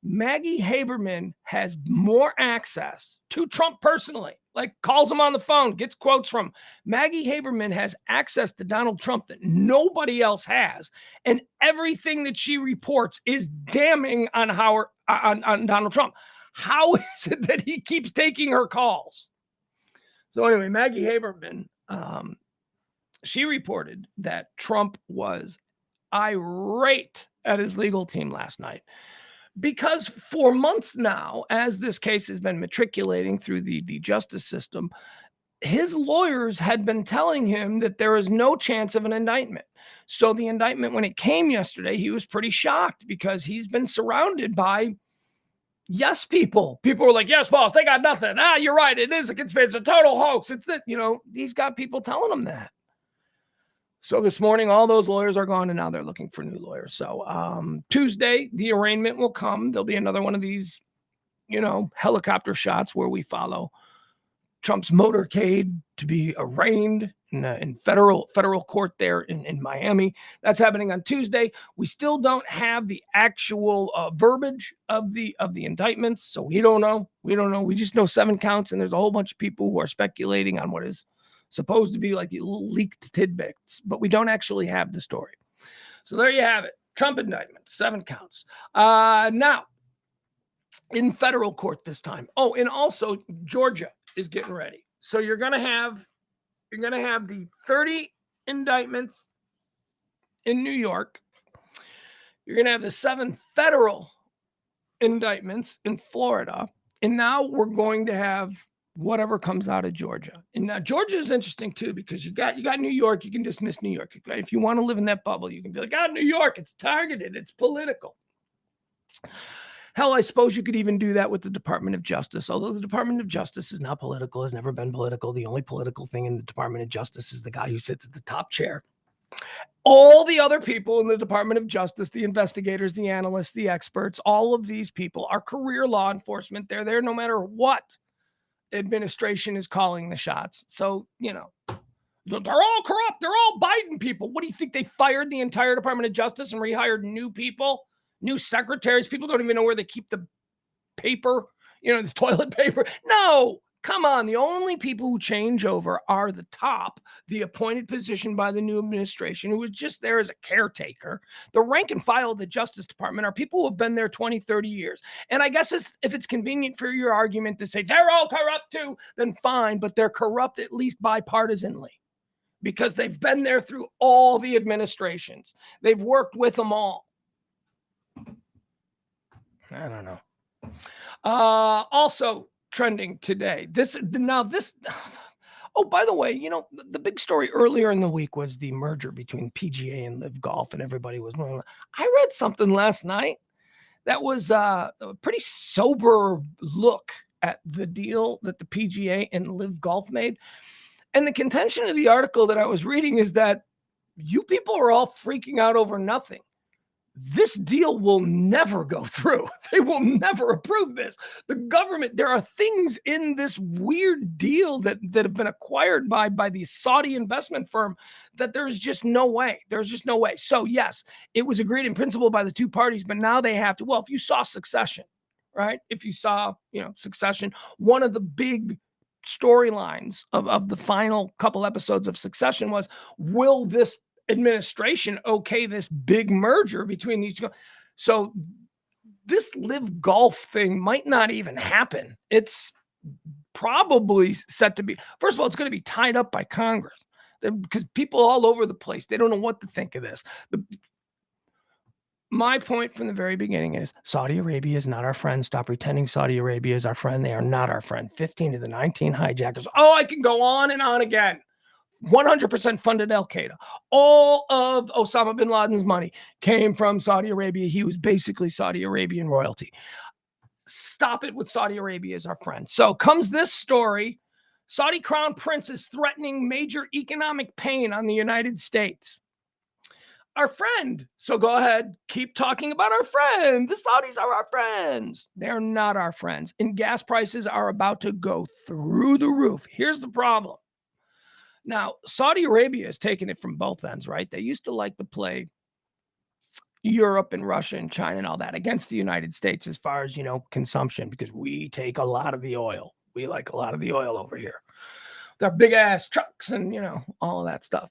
Maggie Haberman has more access to Trump personally, like calls him on the phone, gets quotes from. Maggie Haberman has access to Donald Trump that nobody else has. And everything that she reports is damning on Donald Trump. How is it that he keeps taking her calls? So anyway, Maggie Haberman, she reported that Trump was irate at his legal team last night because for months now, as this case has been matriculating through the justice system, his lawyers had been telling him that there is no chance of an indictment. So the indictment, when it came yesterday, he was pretty shocked because he's been surrounded by yes people. People were like, yes, boss, they got nothing. You're right. It is a conspiracy, it's a total hoax. It's that, he's got people telling him that. So this morning, all those lawyers are gone, and now they're looking for new lawyers. So Tuesday, the arraignment will come. There'll be another one of these, helicopter shots where we follow Trump's motorcade to be arraigned in federal court there in Miami. That's happening on Tuesday. We still don't have the actual verbiage of the indictments, so we don't know. We just know 7 counts, and there's a whole bunch of people who are speculating on what is supposed to be like leaked tidbits, but we don't actually have the story. So there you have it. Trump indictment, 7 counts. Now, in federal court this time. Oh, and also Georgia is getting ready. So you're going to have the 30 indictments in New York. You're going to have the 7 federal indictments in Florida. And now we're going to have whatever comes out of Georgia. And now Georgia is interesting too, because you got New York. You can dismiss New York. If you want to live in that bubble, you can be like, New York, it's targeted, it's political. Hell, I suppose you could even do that with the Department of Justice, although the Department of Justice is not political, has never been political. The only political thing in the Department of Justice is the guy who sits at the top chair. All the other people in the Department of Justice, the investigators, the analysts, the experts, all of these people are career law enforcement. They're there no matter what administration is calling the shots. So, they're all corrupt. They're all Biden people. What do you think? They fired the entire Department of Justice and rehired new people, new secretaries? People don't even know where they keep the paper, the toilet paper. No, come on. The only people who change over are the top, the appointed position by the new administration, who was just there as a caretaker. The rank and file of the Justice Department are people who have been there 20, 30 years. And I guess if it's convenient for your argument to say they're all corrupt too, then fine, but they're corrupt at least bipartisanly because they've been there through all the administrations. They've worked with them all. I don't know. Also trending today. Oh, by the way, the big story earlier in the week was the merger between PGA and Live Golf, and everybody was. I read something last night that was a pretty sober look at the deal that the PGA and Live Golf made. And the contention of the article that I was reading is that you people are all freaking out over nothing. This deal will never go through. They will never approve this. The government, there are things in this weird deal that have been acquired by the Saudi investment firm that there's just no way. There's just no way. So yes, it was agreed in principle by the two parties, but now they have to, if you saw Succession, right? If you saw, Succession, one of the big storylines of the final couple episodes of Succession was, will this administration okay this big merger between these two? So this live golf thing might not even happen. It's probably set to be, first of all, it's going to be tied up by Congress because people all over the place, they don't know what to think of this. My point from the very beginning is Saudi Arabia is not our friend. Stop pretending Saudi Arabia is our friend. They are not our friend. 15 of the 19 hijackers. Oh, I can go on and on again. 100% funded Al-Qaeda. All of Osama bin Laden's money came from Saudi Arabia. He was basically Saudi Arabian royalty. Stop it with Saudi Arabia as our friend. So comes this story. Saudi crown prince is threatening major economic pain on the United States. Our friend. So go ahead, keep talking about our friend. The Saudis are our friends. They're not our friends. And gas prices are about to go through the roof. Here's the problem. Now, Saudi Arabia is taking it from both ends, right? They used to like to play Europe and Russia and China and all that against the United States as far as, consumption, because we take a lot of the oil. We like a lot of the oil over here. They're big ass trucks and, all of that stuff.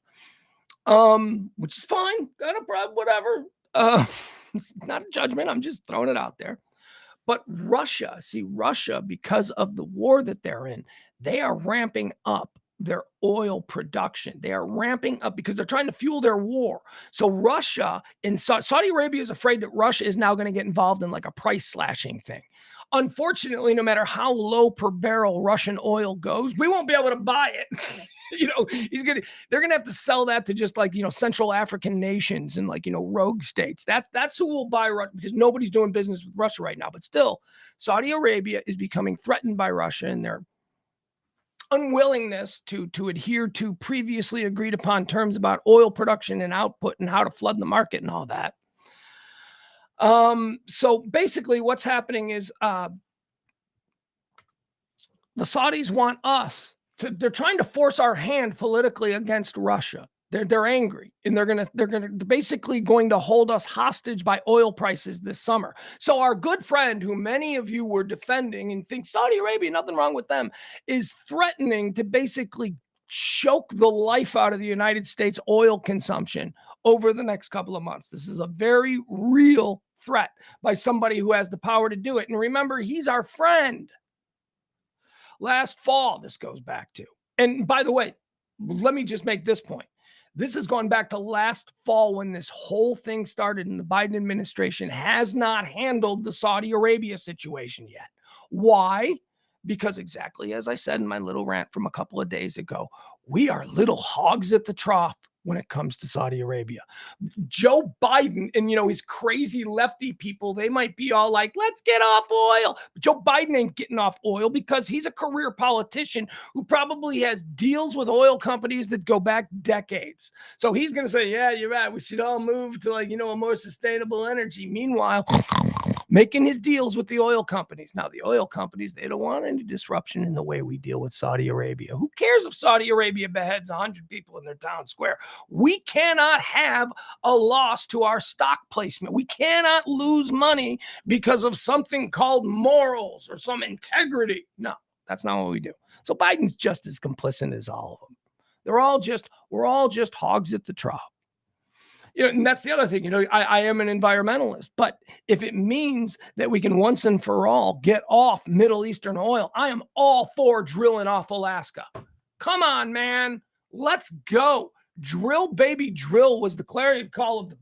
Which is fine. Got a problem, whatever. It's not a judgment. I'm just throwing it out there. But Russia, because of the war that they're in, they are ramping up their oil production. They are ramping up because they're trying to fuel their war. So Russia and Saudi Arabia is afraid that Russia is now going to get involved in like a price slashing thing. Unfortunately, no matter how low per barrel Russian oil goes, we won't be able to buy it. They're gonna have to sell that to just like, Central African nations and like, rogue states. That's who will buy Russia, because nobody's doing business with Russia right now. But still, Saudi Arabia is becoming threatened by Russia and their unwillingness to adhere to previously agreed upon terms about oil production and output and how to flood the market and all that. So basically what's happening is the Saudis want us to, they're trying to force our hand politically against Russia. They're angry, and they're basically going to hold us hostage by oil prices this summer. So our good friend, who many of you were defending and think Saudi Arabia, nothing wrong with them, is threatening to basically choke the life out of the United States oil consumption over the next couple of months. This is a very real threat by somebody who has the power to do it. And remember, he's our friend. Last fall, this goes back to. And by the way, let me just make this point. This is going back to last fall when this whole thing started, and the Biden administration has not handled the Saudi Arabia situation yet. Why? Because exactly as I said in my little rant from a couple of days ago, we are little hogs at the trough when it comes to Saudi Arabia. Joe Biden and, his crazy lefty people, they might be all like, let's get off oil. But Joe Biden ain't getting off oil because he's a career politician who probably has deals with oil companies that go back decades. So he's going to say, yeah, you're right. We should all move to a more sustainable energy. Meanwhile, making his deals with the oil companies. Now, the oil companies, they don't want any disruption in the way we deal with Saudi Arabia. Who cares if Saudi Arabia beheads 100 people in their town square? We cannot have a loss to our stock placement. We cannot lose money because of something called morals or some integrity. No, that's not what we do. So Biden's just as complicit as all of them. We're all just hogs at the trough. And that's the other thing, I am an environmentalist, but if it means that we can once and for all get off Middle Eastern oil, I am all for drilling off Alaska. Come on, man. Let's go. Drill, baby, drill was the clarion call of the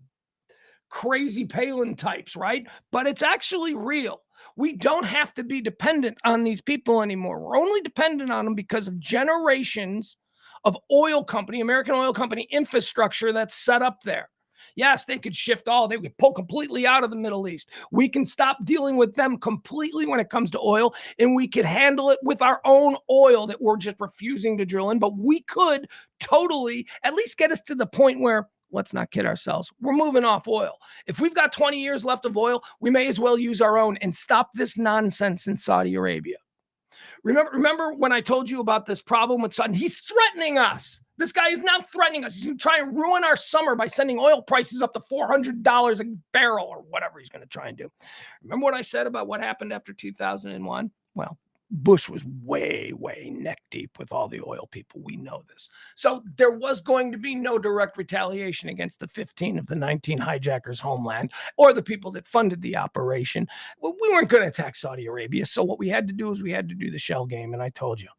crazy Palin types, right? But it's actually real. We don't have to be dependent on these people anymore. We're only dependent on them because of generations of American oil company infrastructure that's set up there. Yes, they could they could pull completely out of the Middle East. We can stop dealing with them completely when it comes to oil, and we could handle it with our own oil that we're just refusing to drill in. But we could totally at least get us to the point where, let's not kid ourselves, we're moving off oil. If we've got 20 years left of oil, we may as well use our own and stop this nonsense in Saudi Arabia. Remember when I told you about this problem with Sudden? He's threatening us. This guy is now threatening us. He's going to try and ruin our summer by sending oil prices up to $400 a barrel or whatever he's going to try and do. Remember what I said about what happened after 2001? Well, Bush was way, way neck deep with all the oil people. We know this. So there was going to be no direct retaliation against the 15 of the 19 hijackers' homeland or the people that funded the operation. Well, we weren't going to attack Saudi Arabia. So what we had to do is we had to do the shell game. And I told you.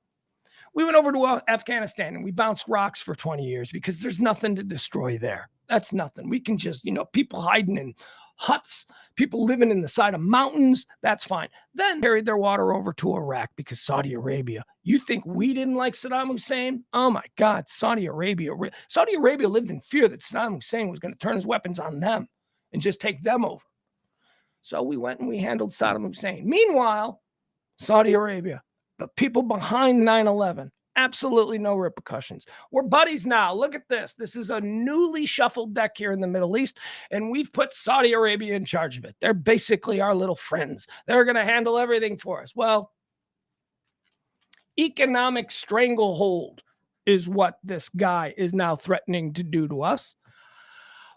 We went over to Afghanistan and we bounced rocks for 20 years because there's nothing to destroy there. That's nothing. We can just, people hiding in huts, people living in the side of mountains. That's fine. Then carried their water over to Iraq because Saudi Arabia. You think we didn't like Saddam Hussein? Oh my God, Saudi Arabia. Saudi Arabia lived in fear that Saddam Hussein was going to turn his weapons on them and just take them over. So we went and we handled Saddam Hussein. Meanwhile, Saudi Arabia, the people behind 9/11, absolutely no repercussions. We're buddies now. Look at this. This is a newly shuffled deck here in the Middle East, and we've put Saudi Arabia in charge of it. They're basically our little friends. They're going to handle everything for us. Well, economic stranglehold is what this guy is now threatening to do to us.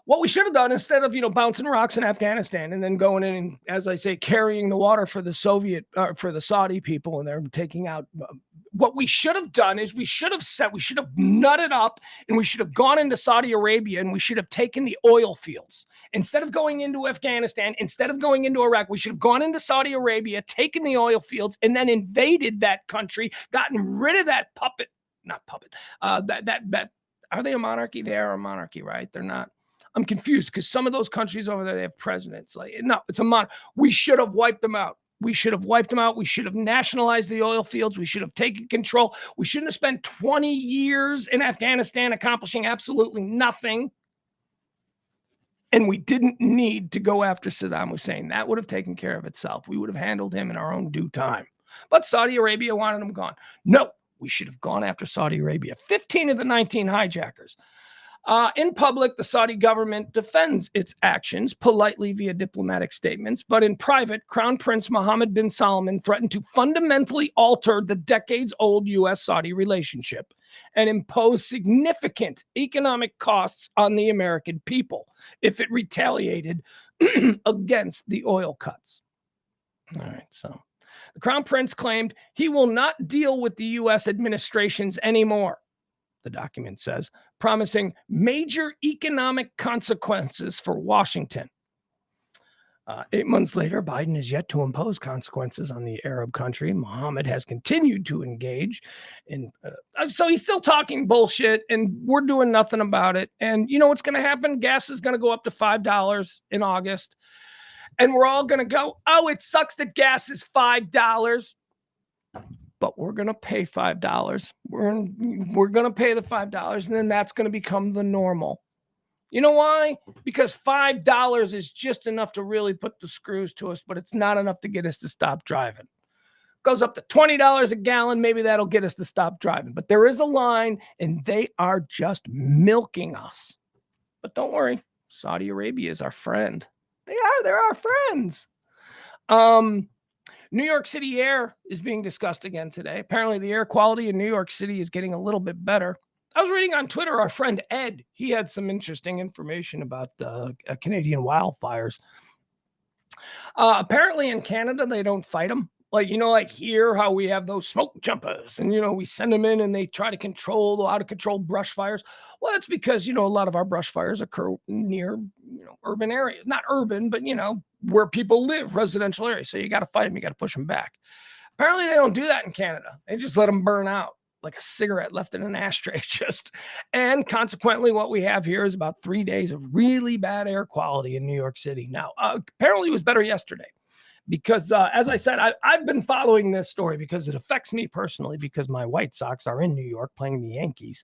What we should have done instead of, bouncing rocks in Afghanistan and then going in and, as I say, carrying the water for the Saudi people, and they're taking out. What we should have done is we should have nutted up and we should have gone into Saudi Arabia and we should have taken the oil fields. Instead of going into Afghanistan, instead of going into Iraq, we should have gone into Saudi Arabia, taken the oil fields, and then invaded that country, gotten rid of that that are they a monarchy? They are a monarchy, right? They're not. I'm confused because some of those countries over there, they have presidents. No, it's a monarchy. We should have wiped them out. We should have wiped them out. We should have nationalized the oil fields. We should have taken control. We shouldn't have spent 20 years in Afghanistan accomplishing absolutely nothing. And we didn't need to go after Saddam Hussein. That would have taken care of itself. We would have handled him in our own due time. But Saudi Arabia wanted him gone. No, we should have gone after Saudi Arabia. 15 of the 19 hijackers. In public, the Saudi government defends its actions politely via diplomatic statements, but in private, Crown Prince Mohammed bin Salman threatened to fundamentally alter the decades-old U.S.-Saudi relationship and impose significant economic costs on the American people if it retaliated against the oil cuts. All right, so the Crown Prince claimed he will not deal with the U.S. administrations anymore. The document says, promising major economic consequences for Washington. 8 months later, Biden is yet to impose consequences on the Arab country. Mohammed has continued to engage in, so he's still talking bullshit, and we're doing nothing about it. And you know what's going to happen? Gas is going to go up to $5 in August, and we're all going to go, oh, it sucks that gas is $5. But we're going to pay $5. We're going to pay the $5, and then that's going to become the normal. You know why? Because $5 is just enough to really put the screws to us, but it's not enough to get us to stop driving. Goes up to $20 a gallon. Maybe that'll get us to stop driving. But there is a line, and they are just milking us. But don't worry. Saudi Arabia is our friend. They're our friends. New York City air is being discussed again today. Apparently, the air quality in New York City is getting a little bit better. I was reading on Twitter, our friend Ed, he had some interesting information about Canadian wildfires. Apparently, in Canada, they don't fight them. Like here, how we have those smoke jumpers and, we send them in and they try to control the out of control brush fires. Well, that's because, a lot of our brush fires occur near, urban areas, not urban, but, where people live, residential areas. So you got to fight them. You got to push them back. Apparently they don't do that in Canada. They just let them burn out like a cigarette left in an ashtray. And consequently, what we have here is about 3 days of really bad air quality in New York City. Now, apparently it was better yesterday. Because, as I said, I've been following this story because it affects me personally because my White Sox are in New York playing the Yankees.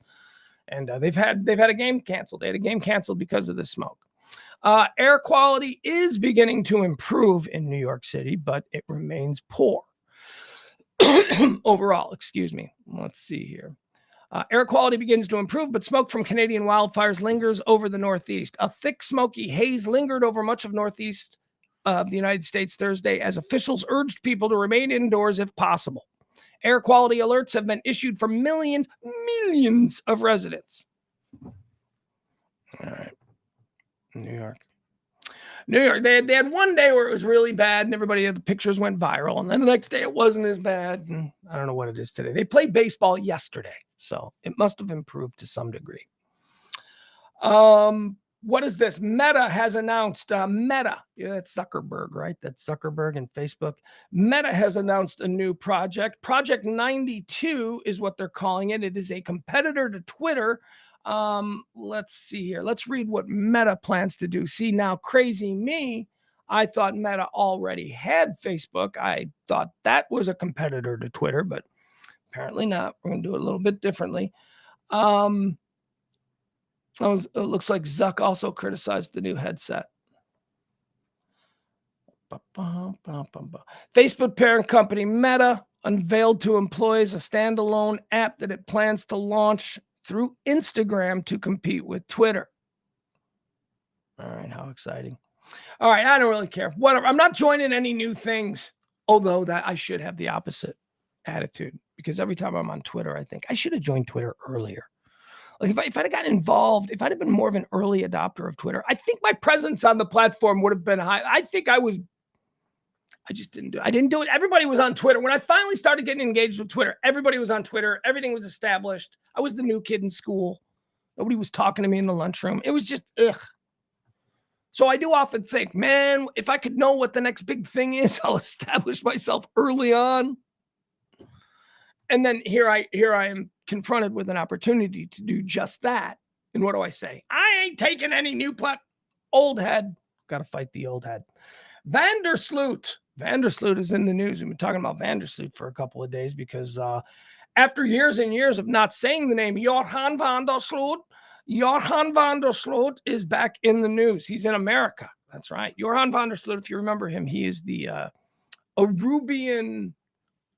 And they've had a game canceled. They had a game canceled because of the smoke. Air quality is beginning to improve in New York City, but it remains poor. Overall, excuse me. Let's see here. Air quality begins to improve, but smoke from Canadian wildfires lingers over the Northeast. A thick, smoky haze lingered over much of Northeast of the United States Thursday as officials urged people to remain indoors if possible. Air quality alerts have been issued for millions of residents. All right. New York. They had one day where it was really bad and the pictures went viral. And then the next day it wasn't as bad. And I don't know what it is today. They played baseball yesterday, so it must have improved to some degree. What is this? Meta has announced, Meta, that's Zuckerberg, right? That's Zuckerberg and Facebook. Meta has announced a new project. Project 92 is what they're calling it. It is a competitor to Twitter. Let's see here. Let's read what Meta plans to do. See, now crazy me, I thought Meta already had Facebook. I thought that was a competitor to Twitter, but apparently not. We're going to do it a little bit differently. It looks like Zuck also criticized the new headset. Facebook parent company Meta unveiled to employees a standalone app that it plans to launch through Instagram to compete with Twitter. All right, how exciting. All right, I don't really care. Whatever. I'm not joining any new things, although that I should have the opposite attitude, because every time I'm on Twitter, I think I should have joined Twitter earlier. Like if I'd have gotten involved, if I'd have been more of an early adopter of Twitter, I think my presence on the platform would have been high. I just didn't do it. I didn't do it. Everybody was on Twitter. When I finally started getting engaged with Twitter, everybody was on Twitter. Everything was established. I was the new kid in school. Nobody was talking to me in the lunchroom. It was just, ugh. So I do often think, man, if I could know what the next big thing is, I'll establish myself early on. And then here I am confronted with an opportunity to do just that. And what do I say? I ain't taking any new old head. Got to fight the old head. Vandersloot is in the news. We've been talking about Vandersloot for a couple of days because after years and years of not saying the name, Johan Vandersloot is back in the news. He's in America. That's right. Johan Vandersloot, if you remember him, he is the Arubian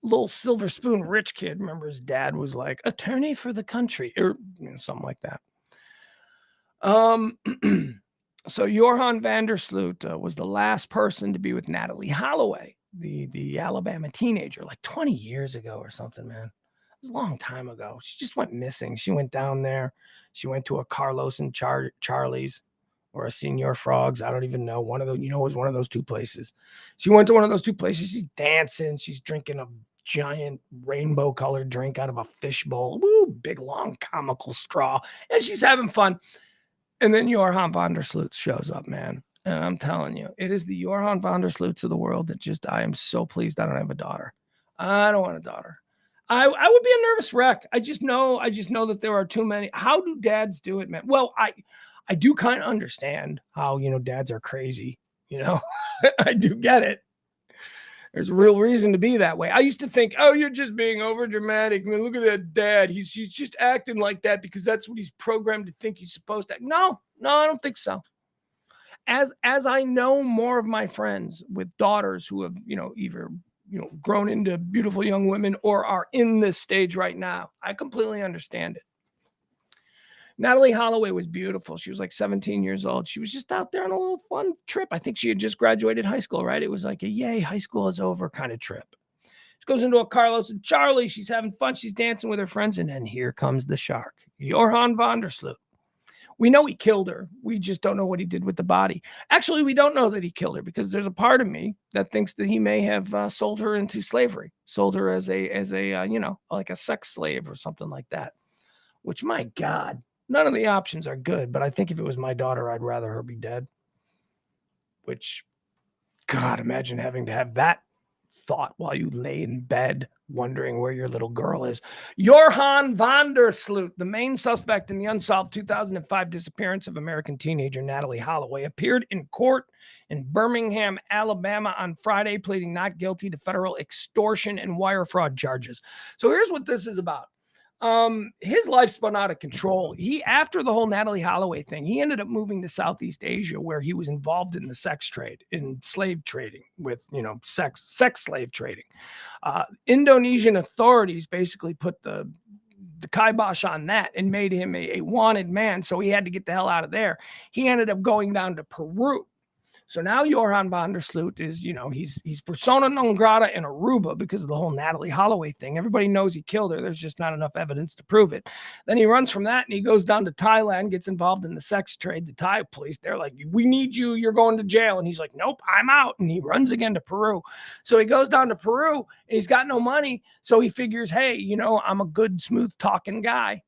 little silver spoon rich kid. Remember his dad was like attorney for the country or something like that. So Johan Vandersloot was the last person to be with Natalie Holloway, the Alabama teenager, like 20 years ago or something, man. It was a long time ago. She just went missing. She went down there. She went to a Carlos and Charlie's or a Senior Frogs. I don't even know. One of those, it was one of those two places. She went to one of those two places. She's dancing. She's drinking a giant rainbow colored drink out of a fishbowl. Woo, big, long, comical straw. And she's having fun. And then Johan Vandersloot shows up, man. And I'm telling you, it is the Johan Vandersloots of the world that I am so pleased I don't have a daughter. I don't want a daughter. I would be a nervous wreck. I just know that there are too many. How do dads do it, man? Well, I do kind of understand how, dads are crazy, I do get it. There's a real reason to be that way. I used to think, oh, you're just being over dramatic. I mean, look at that dad. He's just acting like that because that's what he's programmed to think he's supposed to. No, I don't think so. As I know more of my friends with daughters who have, either, grown into beautiful young women or are in this stage right now, I completely understand it. Natalie Holloway was beautiful. She was like 17 years old. She was just out there on a little fun trip. I think she had just graduated high school, right? It was like a yay, high school is over kind of trip. She goes into a Carlos and Charlie. She's having fun. She's dancing with her friends. And then here comes the shark, Johan Vandersloot. We know he killed her. We just don't know what he did with the body. Actually, we don't know that he killed her because there's a part of me that thinks that he may have sold her into slavery, sold her as a like a sex slave or something like that, which, my God, none of the options are good. But I think if it was my daughter, I'd rather her be dead, which, God, imagine having to have that thought while you lay in bed wondering where your little girl is. Johan Vandersloot, the main suspect in the unsolved 2005 disappearance of American teenager Natalie Holloway, appeared in court in Birmingham, Alabama on Friday, pleading not guilty to federal extortion and wire fraud charges. So here's what this is about. His life spun out of control. After the whole Natalie Holloway thing, he ended up moving to Southeast Asia, where he was involved in the sex trade, in slave trading with, sex slave trading. Indonesian authorities basically put the kibosh on that and made him a wanted man. So he had to get the hell out of there. He ended up going down to Peru. So now Johann van der Sloot is, he's persona non grata in Aruba because of the whole Natalie Holloway thing. Everybody knows he killed her. There's just not enough evidence to prove it. Then he runs from that and he goes down to Thailand, gets involved in the sex trade. The Thai police, they're like, we need you. You're going to jail. And he's like, nope, I'm out. And he runs again to Peru. So he goes down to Peru and he's got no money. So he figures, hey, I'm a good, smooth talking guy.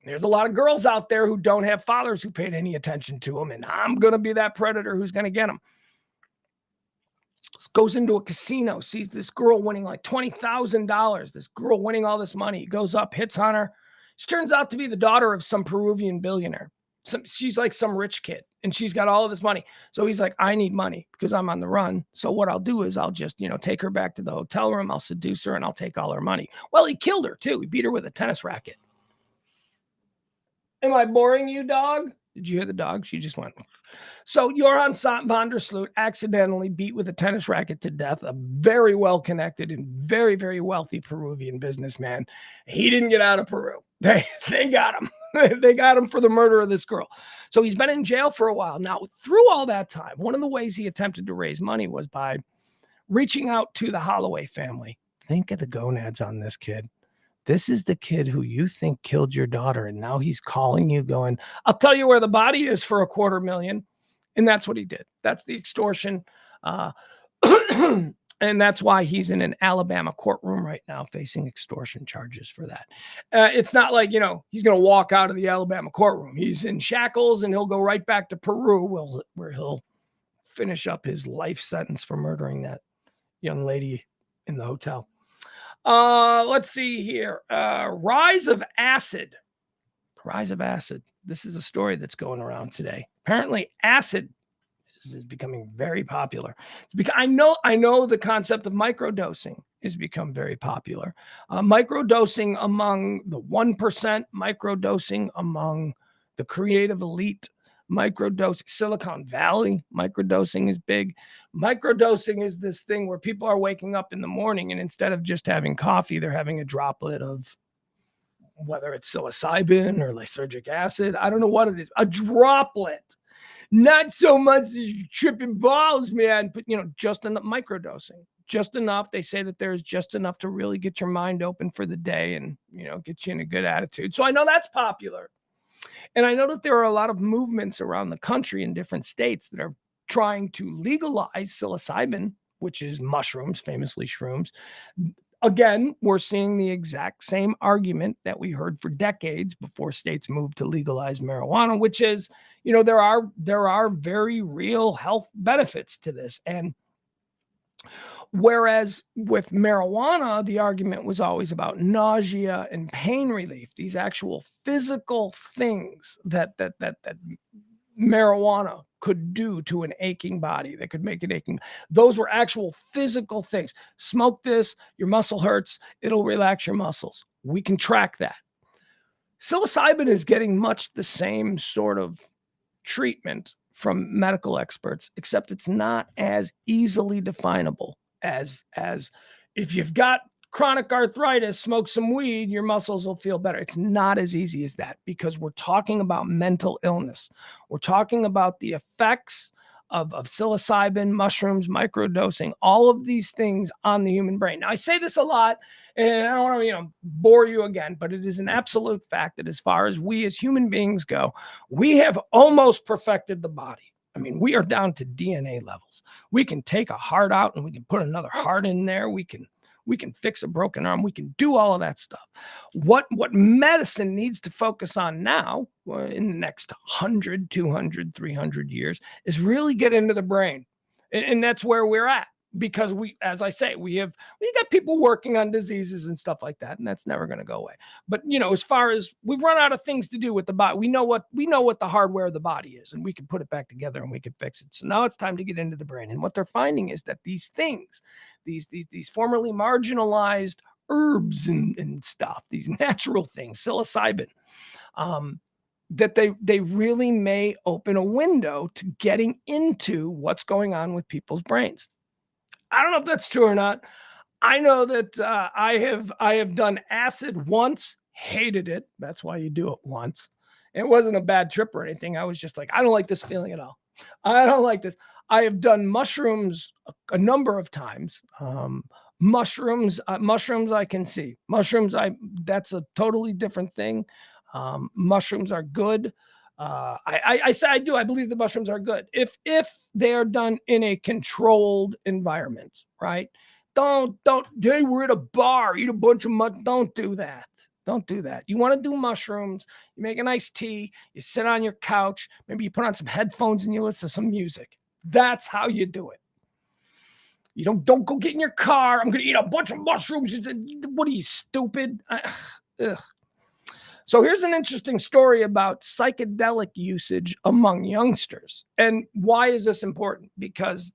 There's a lot of girls out there who don't have fathers who paid any attention to them, and I'm going to be that predator who's going to get them. Goes into a casino, sees this girl winning like $20,000. This girl winning all this money. He goes up, hits on her. She turns out to be the daughter of some Peruvian billionaire. She's like some rich kid, and she's got all of this money. So he's like, I need money because I'm on the run. So what I'll do is I'll just, take her back to the hotel room. I'll seduce her, and I'll take all her money. Well, he killed her, too. He beat her with a tennis racket. Am I boring you, dog? Did you hear the dog? She just went. So Johann van der Sloot accidentally beat with a tennis racket to death a very well-connected and very, very wealthy Peruvian businessman. He didn't get out of Peru. They got him. They got him for the murder of this girl. So he's been in jail for a while. Now, through all that time, one of the ways he attempted to raise money was by reaching out to the Holloway family. Think of the gonads on this kid. This is the kid who you think killed your daughter, and now he's calling you going, I'll tell you where the body is for $250,000. And that's what he did. That's the extortion. And that's why he's in an Alabama courtroom right now facing extortion charges for that. It's not like, he's going to walk out of the Alabama courtroom. He's in shackles, and he'll go right back to Peru where he'll finish up his life sentence for murdering that young lady in the hotel. Let's see here. Rise of acid. Rise of acid. This is a story that's going around today. Apparently, acid is becoming very popular. I know the concept of microdosing has become very popular. Microdosing among the 1%, microdosing among the creative elite, microdosing, Silicon Valley, microdosing is big. Microdosing is this thing where people are waking up in the morning and instead of just having coffee, they're having a droplet of whether it's psilocybin or lysergic acid. I don't know what it is. A droplet. Not so much as you're tripping balls, man, but just enough microdosing. Just enough. They say that there's just enough to really get your mind open for the day and, get you in a good attitude. So I know that's popular. And I know that there are a lot of movements around the country in different states that are trying to legalize psilocybin, which is mushrooms, famously shrooms. Again, we're seeing the exact same argument that we heard for decades before states moved to legalize marijuana, which is, there are very real health benefits to this. And whereas with marijuana, the argument was always about nausea and pain relief, these actual physical things that marijuana could do to an aching body, that could make it aching. Those were actual physical things. Smoke this, your muscle hurts, it'll relax your muscles. We can track that. Psilocybin is getting much the same sort of treatment from medical experts, except it's not as easily definable as if you've got chronic arthritis, smoke some weed, your muscles will feel better. It's not as easy as that because we're talking about mental illness. We're talking about the effects of psilocybin, mushrooms, microdosing, all of these things on the human brain. Now, I say this a lot, and I don't want to, bore you again, but it is an absolute fact that as far as we as human beings go, we have almost perfected the body. I mean, we are down to DNA levels. We can take a heart out and we can put another heart in there. We can fix a broken arm. We can do all of that stuff. What medicine needs to focus on now in the next 100, 200, 300 years is really get into the brain. And that's where we're at because as I say, we got people working on diseases and stuff like that, and that's never going to go away. But, as far as we've run out of things to do with the body, we know what the hardware of the body is, and we can put it back together and we can fix it. So now it's time to get into the brain. And what they're finding is that these things, these formerly marginalized herbs and stuff, these natural things, psilocybin, that they really may open a window to getting into what's going on with people's brains. I don't know if that's true or not. I know that I have done acid once, hated it. That's why you do it once. It wasn't a bad trip or anything. I was just like, I don't like this feeling at all. I don't like this. I have done mushrooms a number of times. Mushrooms I can see. That's a totally different thing. Mushrooms are good. I say I do. I believe the mushrooms are good if they are done in a controlled environment, right? Don't. Hey, we're at a bar, eat a bunch of Don't do that. Don't do that. You want to do mushrooms. You make a nice tea. You sit on your couch. Maybe you put on some headphones and you listen to some music. That's how you do it. You don't go get in your car. I'm going to eat a bunch of mushrooms. What are you, stupid? Ugh. So here's an interesting story about psychedelic usage among youngsters. And why is this important? Because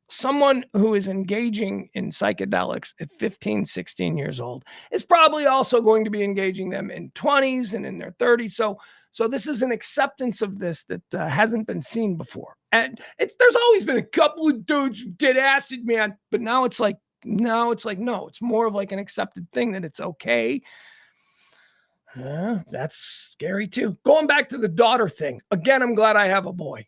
someone who is engaging in psychedelics at 15, 16 years old is probably also going to be engaging them in 20s and in their 30s. So this is an acceptance of this that hasn't been seen before. And there's always been a couple of dudes who did acid, man. But now it's like, no, it's more of like an accepted thing that it's okay. Yeah, that's scary too. Going back to the daughter thing. Again, I'm glad I have a boy,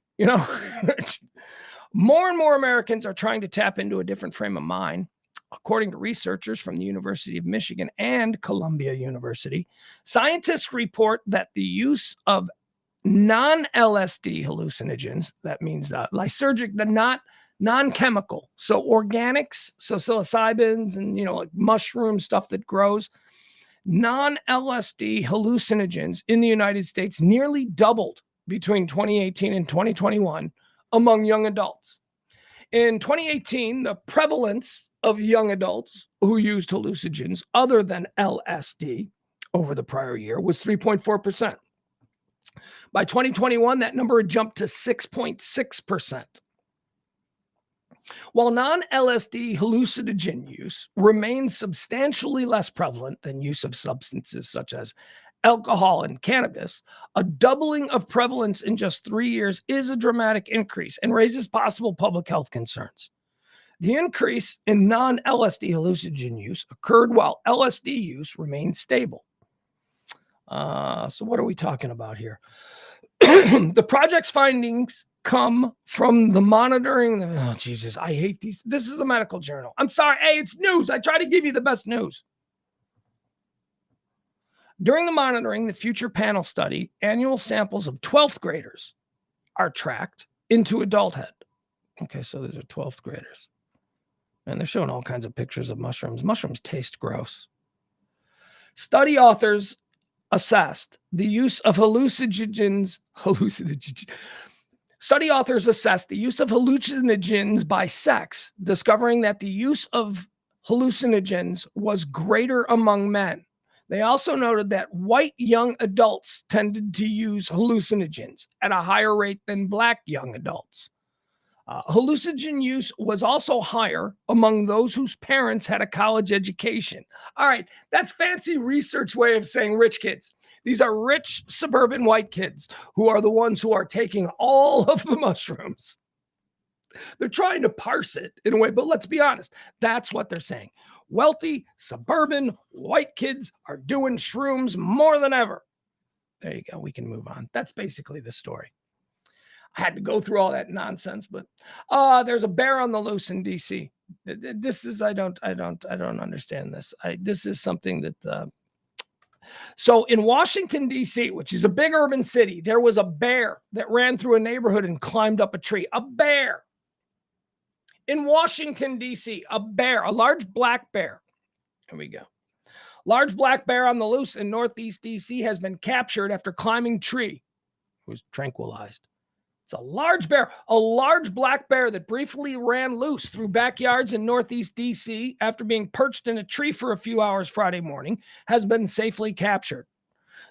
More and more Americans are trying to tap into a different frame of mind. According to researchers from the University of Michigan and Columbia University, scientists report that the use of non-LSD hallucinogens, that means lysergic, not non-chemical, so organics, so psilocybins and like mushroom stuff that grows, non-LSD hallucinogens in the United States nearly doubled between 2018 and 2021 among young adults. In 2018, the prevalence of young adults who used hallucinogens other than LSD over the prior year was 3.4%. By 2021, that number had jumped to 6.6%. While non-LSD hallucinogen use remains substantially less prevalent than use of substances such as alcohol and cannabis, a doubling of prevalence in just 3 years is a dramatic increase and raises possible public health concerns. The increase in non-LSD hallucinogen use occurred while LSD use remained stable. So what are we talking about here? The project's findings come from the monitoring. Oh, Jesus, I hate these. This is a medical journal. I'm sorry. Hey, it's news. I try to give you the best news. During the monitoring, the future panel study, annual samples of 12th graders are tracked into adulthood. Okay, so these are 12th graders. And they're showing all kinds of pictures of mushrooms. Mushrooms taste gross. Study authors assessed the use of hallucinogens. Study authors assessed the use of hallucinogens by sex, discovering that the use of hallucinogens was greater among men. They also noted that white young adults tended to use hallucinogens at a higher rate than black young adults. Hallucinogen use was also higher among those whose parents had a college education. All right, that's fancy research way of saying rich kids. These are rich suburban white kids who are the ones who are taking all of the mushrooms. They're trying to parse it in a way, but let's be honest. That's what they're saying. Wealthy, suburban, white kids are doing shrooms more than ever. There you go. We can move on. That's basically the story. I had to go through all that nonsense, but there's a bear on the loose in DC. This is I don't understand this. This is something that. So in Washington, D.C., which is a big urban city, there was a bear that ran through a neighborhood and climbed up a tree. A bear. In Washington, D.C., a bear, a large black bear. Here we go. Large black bear on the loose in Northeast D.C. has been captured after climbing tree. It was tranquilized. It's a large bear, a large black bear that briefly ran loose through backyards in Northeast D.C. after being perched in a tree for a few hours Friday morning, has been safely captured.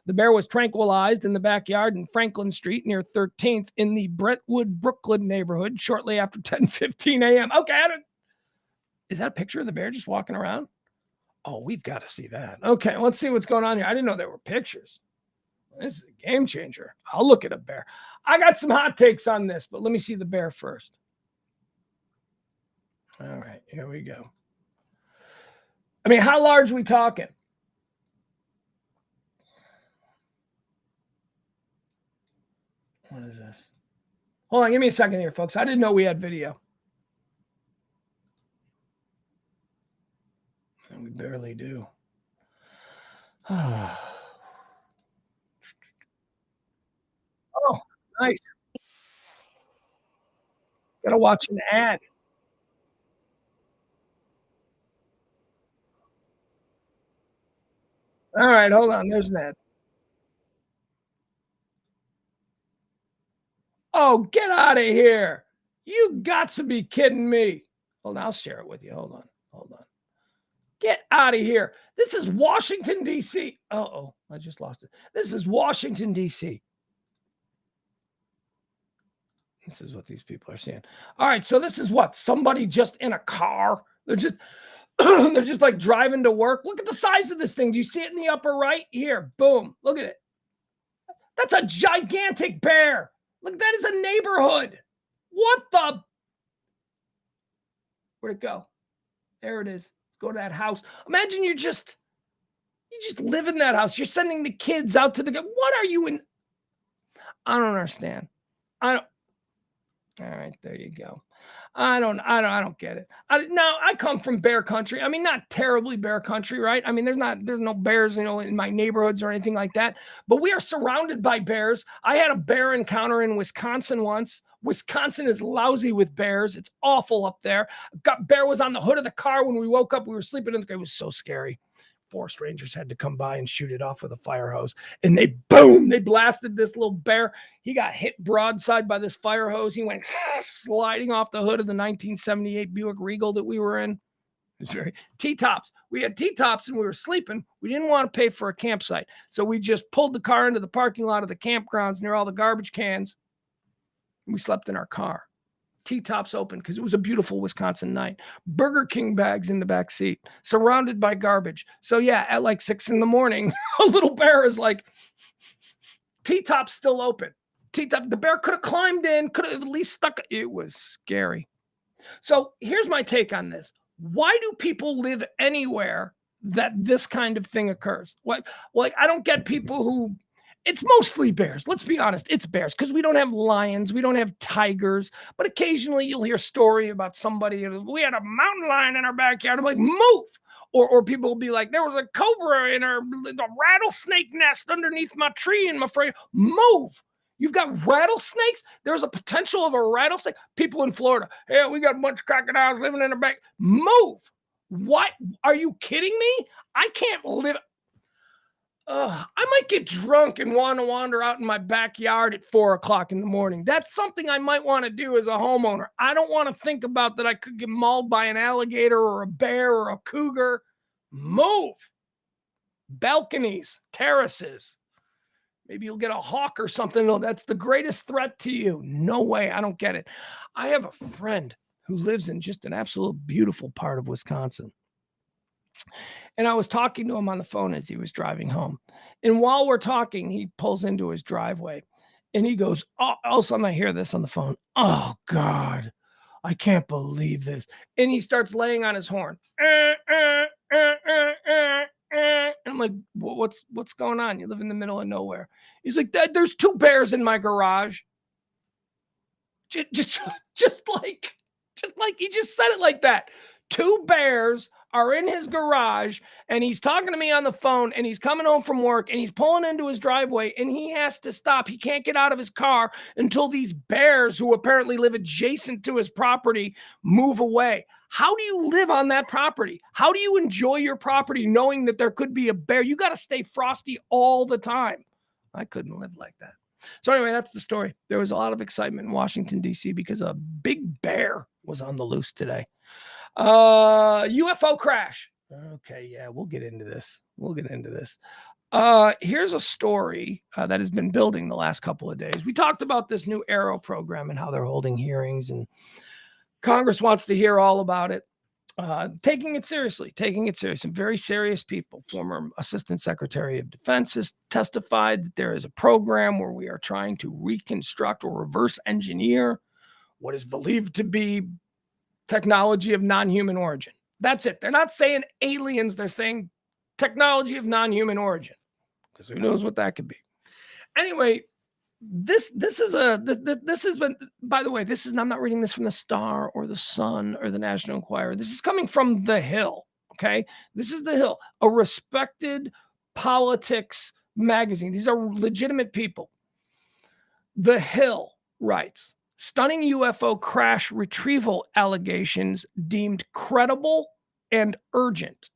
The bear was tranquilized in the backyard in Franklin Street near 13th in the Brentwood, Brooklyn neighborhood shortly after 10:15 a.m. Okay, is that a picture of the bear just walking around? Oh, we've got to see that. Okay, let's see what's going on here. I didn't know there were pictures. This is a game changer. I'll look at a bear. I got some hot takes on this, but let me see the bear first. All right, here we go. I mean, how large are we talking? What is this? Hold on, give me a second here, folks. I didn't know we had video. And we barely do. Oh, nice. Gotta watch an ad. All right, hold on. There's an ad. Oh, get out of here. You got to be kidding me. Hold on, I'll share it with you. Hold on. Get out of here. This is Washington, D.C. Uh-oh, I just lost it. This is Washington, D.C. This is what these people are saying. All right, so this is what? Somebody just in a car. They're just they're just like driving to work. Look at the size of this thing. Do you see it in the upper right? Here, boom. Look at it. That's a gigantic bear. Look, that is a neighborhood. What the? Where'd it go? There it is. Let's go to that house. Imagine you just live in that house. You're sending the kids out to the. What are you in? I don't understand. I don't. All right, there you go. I don't get it. Now I come from bear country. I mean, not terribly bear country, right? I mean, there's no bears, in my neighborhoods or anything like that. But we are surrounded by bears. I had a bear encounter in Wisconsin once. Wisconsin is lousy with bears. It's awful up there. Bear was on the hood of the car when we woke up. We were sleeping in the car. It was so scary. Forest rangers had to come by and shoot it off with a fire hose. And they blasted this little bear. He got hit broadside by this fire hose. He went sliding off the hood of the 1978 Buick Regal that we were in. It was very T-tops. We had T-tops and we were sleeping. We didn't want to pay for a campsite. So we just pulled the car into the parking lot of the campgrounds near all the garbage cans. And we slept in our car. T-tops open because it was a beautiful Wisconsin night. Burger King bags in the back seat, surrounded by garbage. So yeah, at like 6 a.m, a little bear is like, T-tops still open. T-top, the bear could have climbed in, could have at least stuck. It was scary. So here's my take on this. Why do people live anywhere that this kind of thing occurs? Like I don't get people who. It's mostly bears. Let's be honest. It's bears because we don't have lions. We don't have tigers. But occasionally you'll hear a story about somebody. We had a mountain lion in our backyard. I'm like, move. Or people will be like, there was a cobra in the rattlesnake nest underneath my tree and my frame. Move. You've got rattlesnakes. There's a potential of a rattlesnake. People in Florida. Hey, we got a bunch of crocodiles living in the back. Move. What? Are you kidding me? I can't live. I might get drunk and want to wander out in my backyard at 4:00 in the morning. That's something I might want to do as a homeowner. I don't want to think about that I could get mauled by an alligator or a bear or a cougar. Move. Balconies, terraces. Maybe you'll get a hawk or something. No, that's the greatest threat to you. No way. I don't get it. I have a friend who lives in just an absolute beautiful part of Wisconsin. And I was talking to him on the phone as he was driving home. And while we're talking, he pulls into his driveway and he goes, all of a sudden I hear this on the phone. Oh God, I can't believe this. And he starts laying on his horn. And I'm like, what's going on? You live in the middle of nowhere. He's like, there's 2 bears in my garage. Just like he just said it like that. 2 bears are in his garage and he's talking to me on the phone and he's coming home from work and he's pulling into his driveway and he has to stop. He can't get out of his car until these bears, who apparently live adjacent to his property, move away. How do you live on that property? How do you enjoy your property knowing that there could be a bear? You got to stay frosty all the time. I couldn't live like that. So anyway, that's the story. There was a lot of excitement in Washington, D.C. because a big bear was on the loose today. UFO crash. Okay, yeah, we'll get into this. Here's a story that has been building the last couple of days. We talked about this new Arrow program and how they're holding hearings, and Congress wants to hear all about it. Taking it seriously. Some very serious people. Former Assistant Secretary of Defense has testified that there is a program where we are trying to reconstruct or reverse engineer what is believed to be technology of non-human origin. That's it. They're not saying aliens. They're saying technology of non-human origin, because who knows what that could be. Anyway, this has been, by the way, I'm not reading this from the Star or the Sun or the National Enquirer. This is coming from The Hill. Okay, this is The Hill, a respected politics magazine. These are legitimate people. The Hill writes, stunning UFO crash retrieval allegations deemed credible and urgent.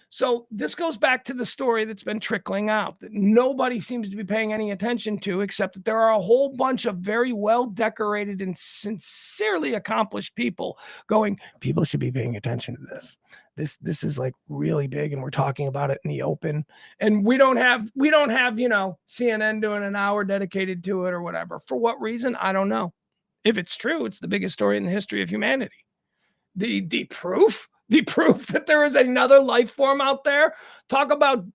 So this goes back to the story that's been trickling out that nobody seems to be paying any attention to, except that there are a whole bunch of very well decorated and sincerely accomplished people going, people should be paying attention to this. This is like really big, and we're talking about it in the open. And we don't have, CNN doing an hour dedicated to it or whatever. For what reason? I don't know. If it's true, it's the biggest story in the history of humanity. The proof that there is another life form out there. Talk about,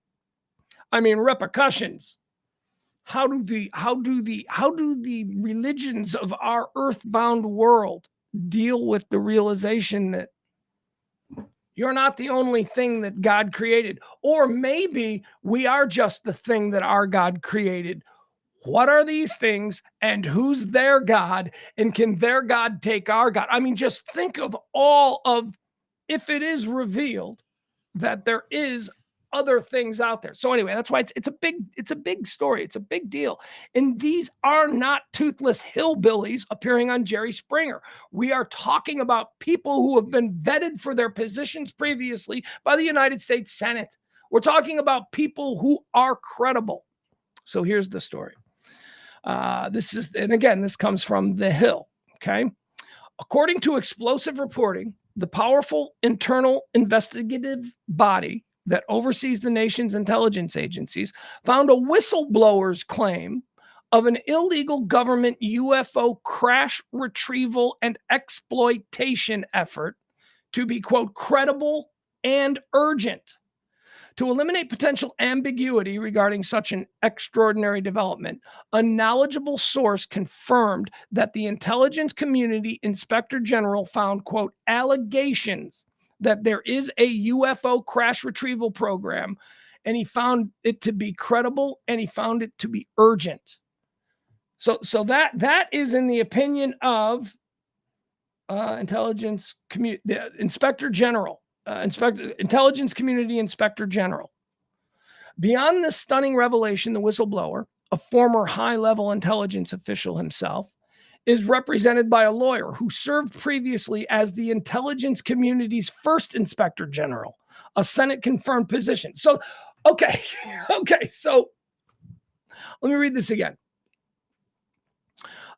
repercussions. How do the religions of our earthbound world deal with the realization that you're not the only thing that God created? Or maybe we are just the thing that our God created. What are these things, and who's their God, and can their God take our God? Just think of all of, if it is revealed that there is other things out there. So anyway, that's why it's a big story. It's a big deal. And these are not toothless hillbillies appearing on Jerry Springer. We are talking about people who have been vetted for their positions previously by the United States Senate. We're talking about people who are credible. So here's the story. This comes from The Hill. Okay. According to explosive reporting, the powerful internal investigative body that oversees the nation's intelligence agencies found a whistleblower's claim of an illegal government UFO crash retrieval and exploitation effort to be, quote, credible and urgent. To eliminate potential ambiguity regarding such an extraordinary development, a knowledgeable source confirmed that the intelligence community inspector general found, quote, allegations that there is a UFO crash retrieval program, and he found it to be credible, and he found it to be urgent. So that is in the opinion of intelligence community inspector general. Intelligence Community Inspector General. Beyond this stunning revelation, the whistleblower, a former high-level intelligence official himself, is represented by a lawyer who served previously as the intelligence community's first Inspector General, a Senate-confirmed position. So, okay, so let me read this again.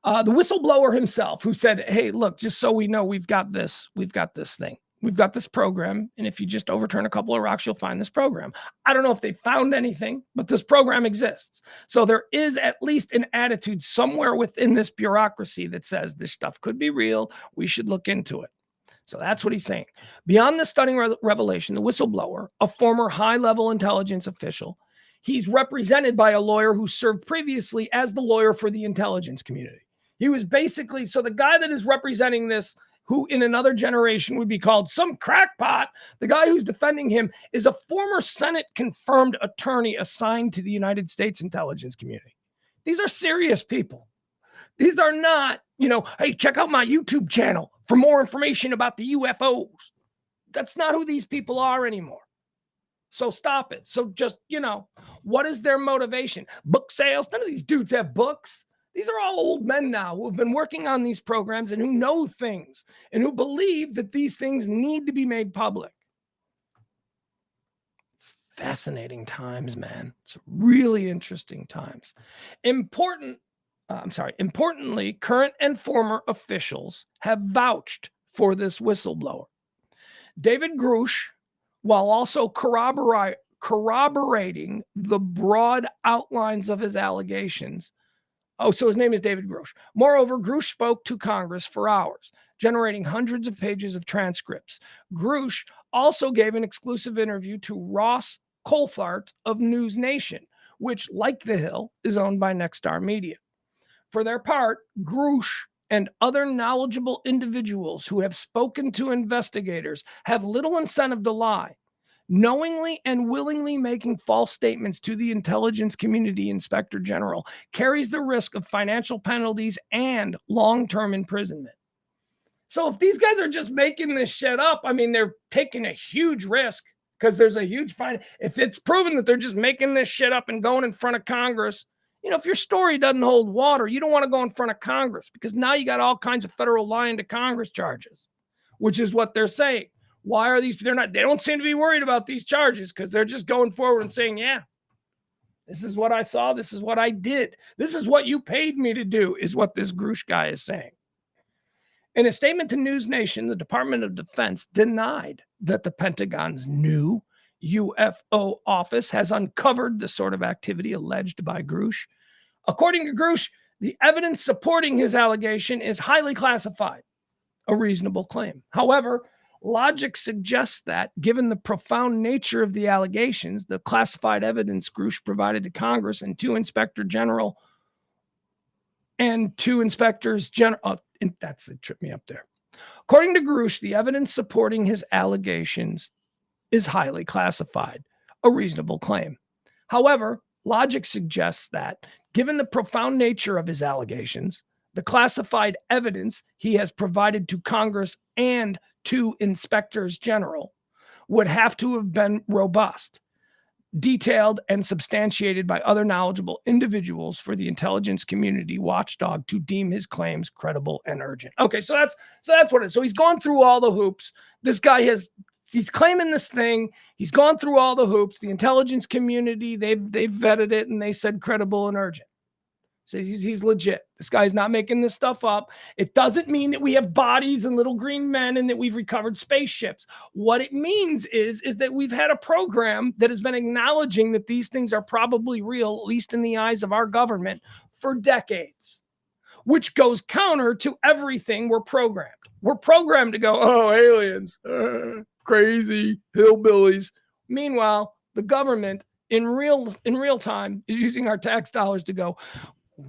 The whistleblower himself, who said, hey, look, just so we know, we've got this thing. We've got this program, and if you just overturn a couple of rocks, you'll find this program. I don't know if they found anything, but this program exists. So there is at least an attitude somewhere within this bureaucracy that says this stuff could be real. We should look into it. So that's what he's saying. Beyond the stunning revelation, the whistleblower, a former high-level intelligence official, he's represented by a lawyer who served previously as the lawyer for the intelligence community. He was basically, so the guy that is representing this, who in another generation would be called some crackpot, the guy who's defending him is a former Senate-confirmed attorney assigned to the United States intelligence community. These are serious people. These are not, hey, check out my YouTube channel for more information about the UFOs. That's not who these people are anymore. So stop it. So just, what is their motivation? Book sales? None of these dudes have books. These are all old men now who have been working on these programs and who know things and who believe that these things need to be made public. It's fascinating times, man. It's really interesting times. Importantly, current and former officials have vouched for this whistleblower. David Grush, while also corroborating the broad outlines of his allegations. Oh, so his name is David Grush. Moreover, Grush spoke to Congress for hours, generating hundreds of pages of transcripts. Grush also gave an exclusive interview to Ross Coulthart of News Nation, which, like The Hill, is owned by Nexstar Media. For their part, Grush and other knowledgeable individuals who have spoken to investigators have little incentive to lie. knowingly and willingly making false statements to the intelligence community inspector general carries the risk of financial penalties and long-term imprisonment. So if these guys are just making this shit up, I mean, they're taking a huge risk because there's a huge fine. If it's proven that they're just making this shit up and going in front of Congress, if your story doesn't hold water, you don't want to go in front of Congress because now you got all kinds of federal lying to Congress charges, which is what they're saying. Why are these? They don't seem to be worried about these charges because they're just going forward and saying, yeah, this is what I saw. This is what I did. This is what you paid me to do, is what this Grush guy is saying. In a statement to News Nation, the Department of Defense denied that the Pentagon's new UFO office has uncovered the sort of activity alleged by Grush. According to Grush, the evidence supporting his allegation is highly classified, a reasonable claim. However, logic suggests that, given the profound nature of the allegations, the classified evidence Grush provided to Congress and two inspectors general, that's the trip me up there. According to Grush, the evidence supporting his allegations is highly classified, a reasonable claim. However, logic suggests that, given the profound nature of his allegations, the classified evidence he has provided to Congress and to inspectors general would have to have been robust, detailed, and substantiated by other knowledgeable individuals for the intelligence community watchdog to deem his claims credible and urgent. Okay, so that's what it is. So he's gone through all the hoops. This guy he's claiming this thing. He's gone through all the hoops. The intelligence community, they've vetted it and they said credible and urgent. So he's legit. This guy's not making this stuff up. It doesn't mean that we have bodies and little green men and that we've recovered spaceships. What it means is that we've had a program that has been acknowledging that these things are probably real, at least in the eyes of our government, for decades, which goes counter to everything we're programmed. We're programmed to go, oh, aliens, crazy hillbillies. Meanwhile, the government in real time is using our tax dollars to go,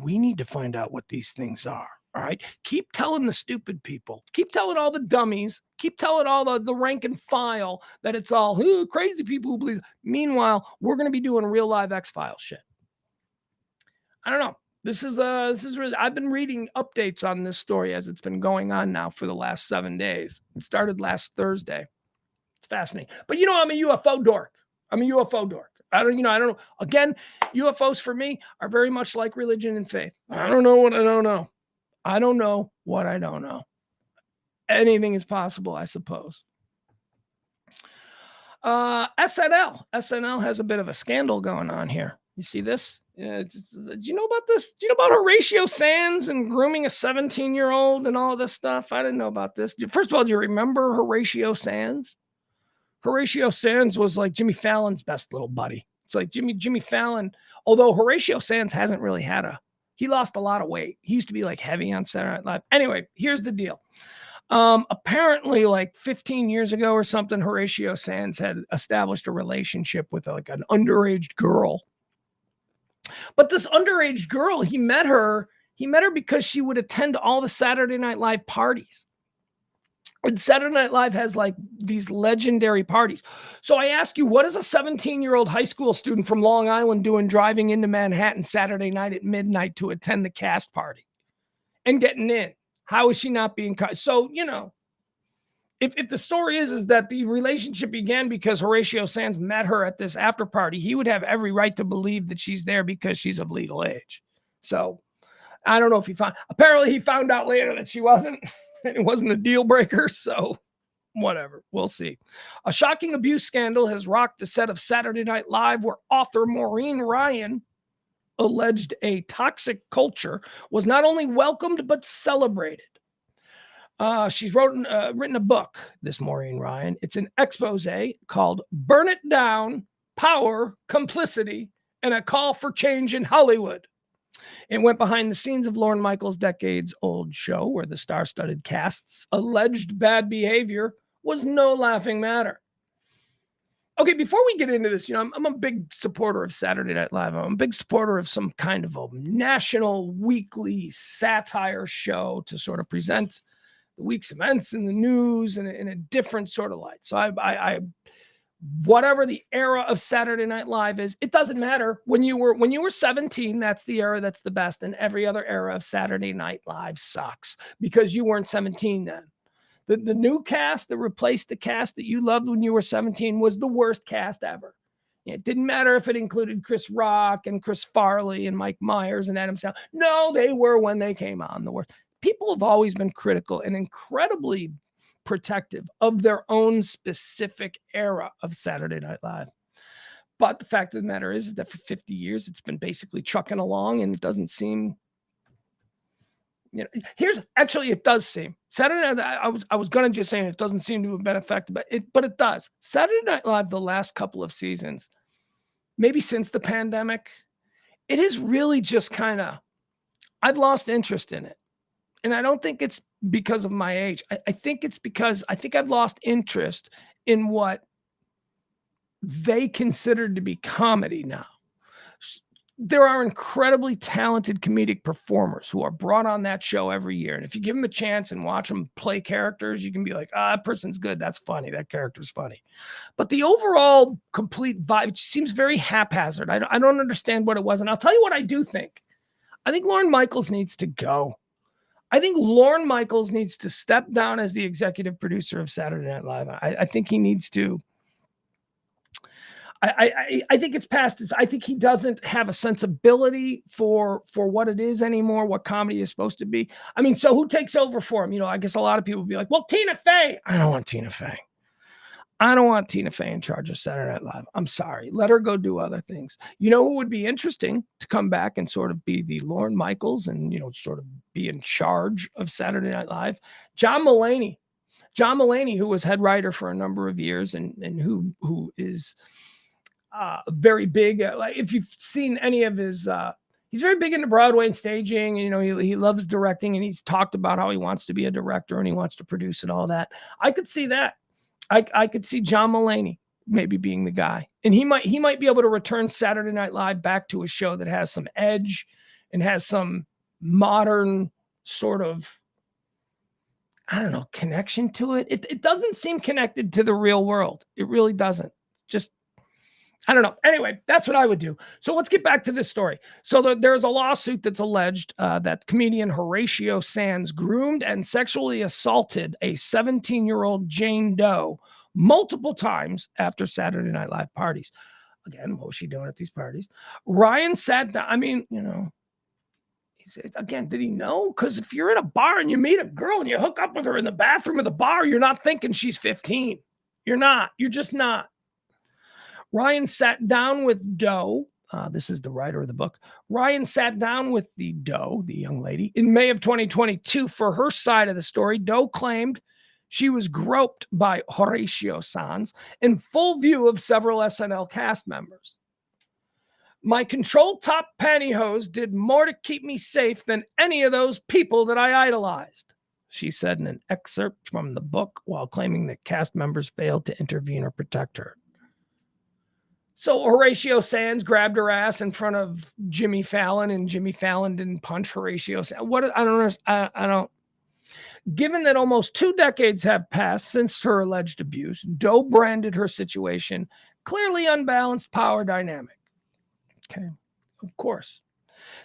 we need to find out what these things are. All right. Keep telling the stupid people, keep telling all the dummies, keep telling all the rank and file that it's all crazy people who believe. Meanwhile, we're going to be doing real live X-Files shit. I don't know. This is really, I've been reading updates on this story as it's been going on now for the last 7 days. It started last Thursday. It's fascinating. But I'm a UFO dork. I don't know. Again, UFOs for me are very much like religion and faith. I don't know what I don't know. I don't know what I don't know. Anything is possible, I suppose. SNL has a bit of a scandal going on here. You see this? Do you know about this? Do you know about Horatio Sands and grooming a 17-year-old and all this stuff? I didn't know about this. First of all, do you remember Horatio Sands? Horatio Sands was like Jimmy Fallon's best little buddy. It's like Jimmy Fallon, although Horatio Sands hasn't really he lost a lot of weight. He used to be like heavy on Saturday Night Live. Anyway, here's the deal. Apparently like 15 years ago or something, Horatio Sands had established a relationship with like an underage girl. But this underage girl, he met her because she would attend all the Saturday Night Live parties. And Saturday Night Live has like these legendary parties. So I ask you, what is a 17-year-old high school student from Long Island doing driving into Manhattan Saturday night at midnight to attend the cast party and getting in? How is she not being caught? So, if the story is that the relationship began because Horatio Sands met her at this after party, he would have every right to believe that she's there because she's of legal age. So I don't know if apparently he found out later that she wasn't. It wasn't a deal breaker, so whatever. We'll see. A shocking abuse scandal has rocked the set of Saturday Night Live, where author Maureen Ryan alleged a toxic culture was not only welcomed but celebrated. She's written a book, this Maureen Ryan. It's an expose called Burn It Down, Power, Complicity, and a Call for Change in Hollywood. It went behind the scenes of Lorne Michaels' decades-old show, where the star-studded cast's alleged bad behavior was no laughing matter. Okay, before we get into this, I'm a big supporter of Saturday Night Live. I'm a big supporter of some kind of a national weekly satire show to sort of present the week's events in the news in a different sort of light. So I whatever the era of Saturday Night Live is, it doesn't matter. When you were 17, that's the era that's the best, and every other era of Saturday Night Live sucks because you weren't 17 then. The new cast that replaced the cast that you loved when you were 17 was the worst cast ever. It didn't matter if it included Chris Rock and Chris Farley and Mike Myers and Adam Sandler. No, they were, when they came on, the worst. People have always been critical and incredibly protective of their own specific era of Saturday Night Live. But the fact of the matter is that for 50 years, it's been basically trucking along, and it doesn't seem, it does seem. Saturday Night, I was going to just say it doesn't seem to have been affected, but it does. Saturday Night Live, the last couple of seasons, maybe since the pandemic, it is really just kind of, I've lost interest in it. And I don't think it's because of my age. I think it's because I think I've lost interest in what they consider to be comedy now. There are incredibly talented comedic performers who are brought on that show every year. And if you give them a chance and watch them play characters, you can be like, that person's good. That's funny. That character's funny. But the overall complete vibe seems very haphazard. I don't understand what it was. And I'll tell you what I do think. I think Lorne Michaels needs to go. I think Lorne Michaels needs to step down as the executive producer of Saturday Night Live. I think he needs to. I think it's past his. I think he doesn't have a sensibility for what it is anymore, what comedy is supposed to be. I mean, so who takes over for him? I guess a lot of people will be like, well, Tina Fey. I don't want Tina Fey. I don't want Tina Fey in charge of Saturday Night Live. I'm sorry. Let her go do other things. You know who would be interesting to come back and sort of be the Lorne Michaels and, sort of be in charge of Saturday Night Live? John Mulaney. John Mulaney, who was head writer for a number of years and who is very big. If you've seen any of his, he's very big into Broadway and staging. And, he loves directing, and he's talked about how he wants to be a director and he wants to produce and all that. I could see that. I could see John Mulaney maybe being the guy, and he might be able to return Saturday Night Live back to a show that has some edge and has some modern sort of, I don't know, connection to it. It doesn't seem connected to the real world. It really doesn't. Just, I don't know. Anyway, that's what I would do. So let's get back to this story. So there's a lawsuit that's alleged that comedian Horatio Sanz groomed and sexually assaulted a 17-year-old Jane Doe multiple times after Saturday Night Live parties. Again, what was she doing at these parties? Ryan sat down. I mean, again, did he know? Because if you're in a bar and you meet a girl and you hook up with her in the bathroom of the bar, you're not thinking she's 15. You're not. You're just not. Ryan sat down with Doe. This is the writer of the book. Ryan sat down with the Doe, the young lady, in May of 2022 for her side of the story. Doe claimed she was groped by Horatio Sanz in full view of several SNL cast members. My controlled top pantyhose did more to keep me safe than any of those people that I idolized, she said in an excerpt from the book, while claiming that cast members failed to intervene or protect her. So Horatio Sanz grabbed her ass in front of Jimmy Fallon, and Jimmy Fallon didn't punch Horatio Sanz. I don't. Given that almost 2 decades have passed since her alleged abuse, Doe branded her situation clearly unbalanced power dynamic. Okay, of course.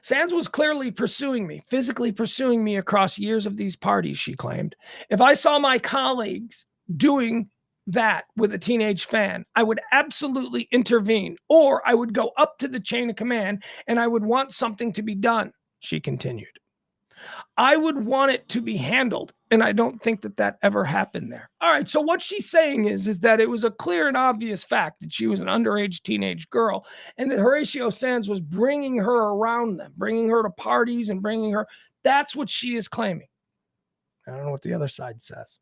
Sanz was clearly pursuing me, physically pursuing me across years of these parties, she claimed. If I saw my colleagues doing that with a teenage fan, I would absolutely intervene, or I would go up to the chain of command and I would want something to be done, she continued. I would want it to be handled, and I don't think that ever happened there. All right, so what she's saying is that it was a clear and obvious fact that she was an underage teenage girl, and that Horatio Sanz was bringing her around them, bringing her to parties and bringing her. That's what she is claiming. I don't know what the other side says.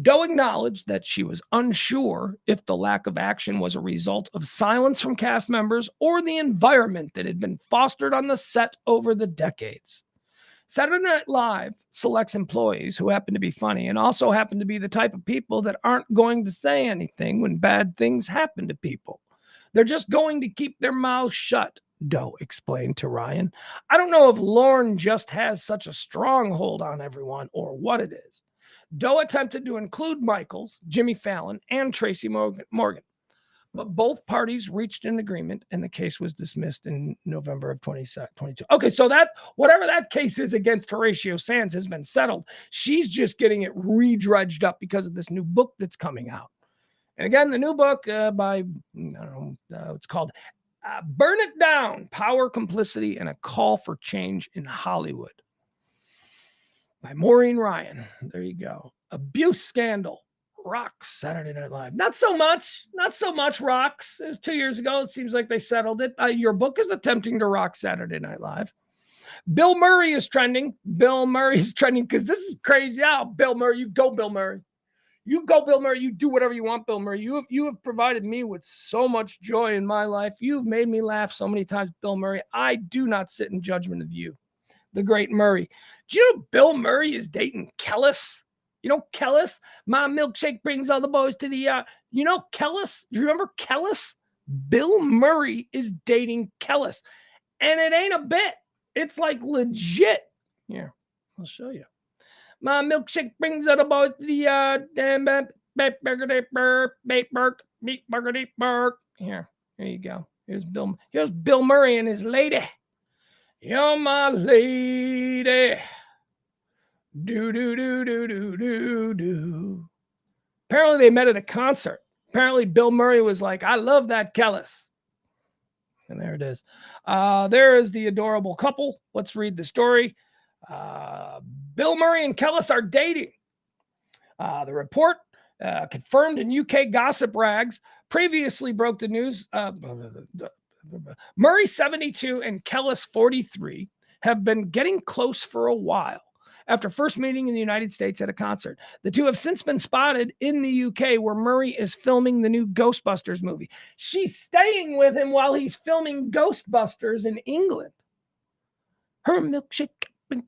Doe acknowledged that she was unsure if the lack of action was a result of silence from cast members or the environment that had been fostered on the set over the decades. Saturday Night Live selects employees who happen to be funny and also happen to be the type of people that aren't going to say anything when bad things happen to people. They're just going to keep their mouths shut, Doe explained to Ryan. I don't know if Lorne just has such a strong hold on everyone or what it is. Doe attempted to include Michaels, Jimmy Fallon, and Tracy Morgan. But both parties reached an agreement, and the case was dismissed in November of 2022. Okay, so that whatever that case is against Horatio Sands has been settled. She's just getting it redredged up because of this new book that's coming out. And again, the new book by, I don't know, it's called Burn It Down, Power, Complicity, and a Call for Change in Hollywood by Maureen Ryan. There you go. Abuse scandal rocks Saturday Night Live. Not so much rocks. It was 2 years ago. It seems like they settled it. Your book is attempting to rock Saturday Night Live. Bill Murray is trending. Because this is crazy. Oh, Bill Murray, you go, Bill Murray. You go, Bill Murray. You do whatever you want, Bill Murray. You have provided me with so much joy in my life. You've made me laugh so many times, Bill Murray. I do not sit in judgment of you, the great Murray. Do you know Bill Murray is dating Kellis? You know Kellis? My milkshake brings all the boys to the you know Kellis? Do you remember Kellis? Bill Murray is dating Kellis. And it ain't a bit. It's like legit. Here, I'll show you. My milkshake brings all the boys to the Here you go. Here's Bill Murray and his lady. You're my lady. Do. Apparently they met at a concert. Apparently Bill Murray was like, I love that Kellis. And there it is. There is the adorable couple. Let's read the story. Bill Murray and Kellis are dating. The report, confirmed in UK gossip rags, previously broke the news. Murray, 72, and Kellis, 43, have been getting close for a while after first meeting in the United States at a concert. The two have since been spotted in the UK, where Murray is filming the new Ghostbusters movie. She's staying with him while he's filming Ghostbusters in England. Her milkshake. She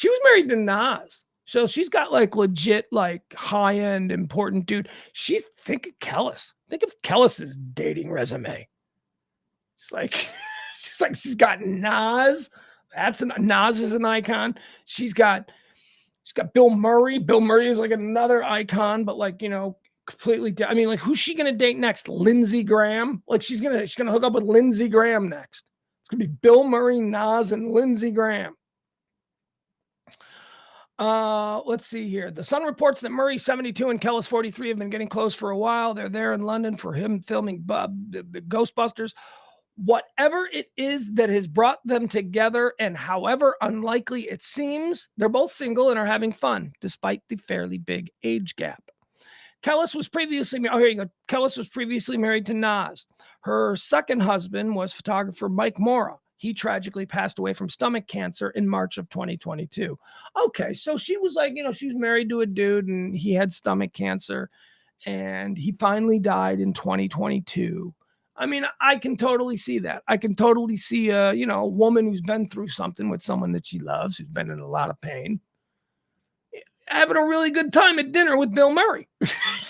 was married to Nas. So she's got like legit, like high-end important dude. Think of Kellis. Think of Kellis's dating resume. She's got Nas. Nas is an icon. She's got Bill Murray. Bill Murray is like another icon, but like, you know, completely. I mean, like, who's she gonna date next? Lindsey Graham. Like, she's gonna hook up with Lindsey Graham next. It's gonna be Bill Murray, Nas, and Lindsey Graham. Let's see here. The Sun reports that Murray, 72, and Kellis, 43, have been getting close for a while. They're there in London for him filming the Ghostbusters. Whatever it is that has brought them together, and however unlikely it seems, they're both single and are having fun, despite the fairly big age gap. Kellis was previously married to Nas. Her second husband was photographer Mike Moran. He tragically passed away from stomach cancer in March of 2022. Okay, so she was like, you know, she was married to a dude and he had stomach cancer and he finally died in 2022. I mean, I can totally see that. I can totally see a woman who's been through something with someone that she loves, who's been in a lot of pain, having a really good time at dinner with Bill Murray.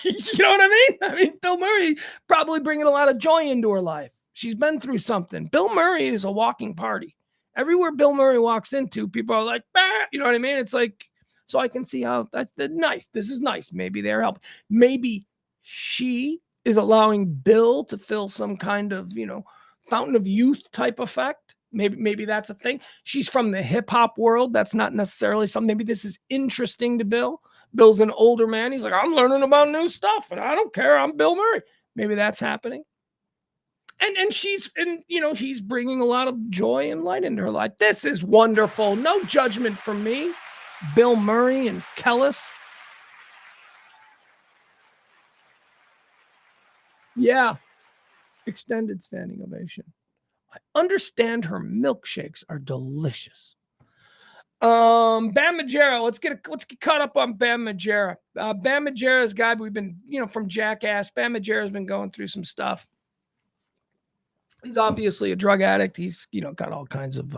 You know what I mean? I mean, Bill Murray probably bringing a lot of joy into her life. She's been through something. Bill Murray is a walking party. Everywhere Bill Murray walks into, people are like, bah! You know what I mean? It's like, so I can see how that's nice. This is nice. Maybe they're helping. Maybe she is allowing Bill to fill some kind of, fountain of youth type effect. Maybe that's a thing. She's from the hip hop world. That's not necessarily something. Maybe this is interesting to Bill. Bill's an older man. He's like, I'm learning about new stuff and I don't care. I'm Bill Murray. Maybe that's happening. And he's bringing a lot of joy and light into her life. This is wonderful. No judgment from me. Bill Murray and Kellis. Yeah. Extended standing ovation. I understand her milkshakes are delicious. Bam Margera. Let's get caught up on Bam Margera. Bam Margera's guy, we've been, from Jackass. Bam Margera's been going through some stuff. He's obviously a drug addict. He's, got all kinds of,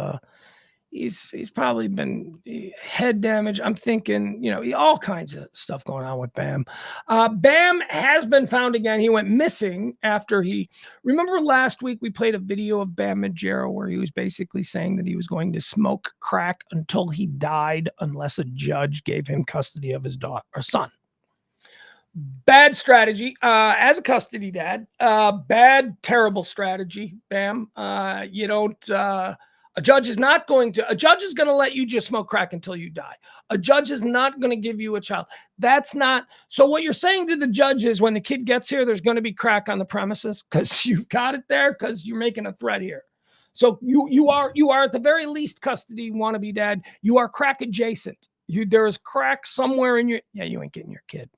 he's probably been head damage. I'm thinking, all kinds of stuff going on with Bam. Bam has been found again. He went missing after remember last week we played a video of Bam Margera where he was basically saying that he was going to smoke crack until he died unless a judge gave him custody of his son. Bad strategy. As a custody dad, bad, terrible strategy, Bam. You don't, a judge is going to let you just smoke crack until you die. A judge is not going to give you a child. That's not. So what you're saying to the judge is when the kid gets here, there's going to be crack on the premises because you've got it there because you're making a threat here. So you are at the very least custody wannabe dad. You are crack adjacent. There is crack somewhere in you ain't getting your kid.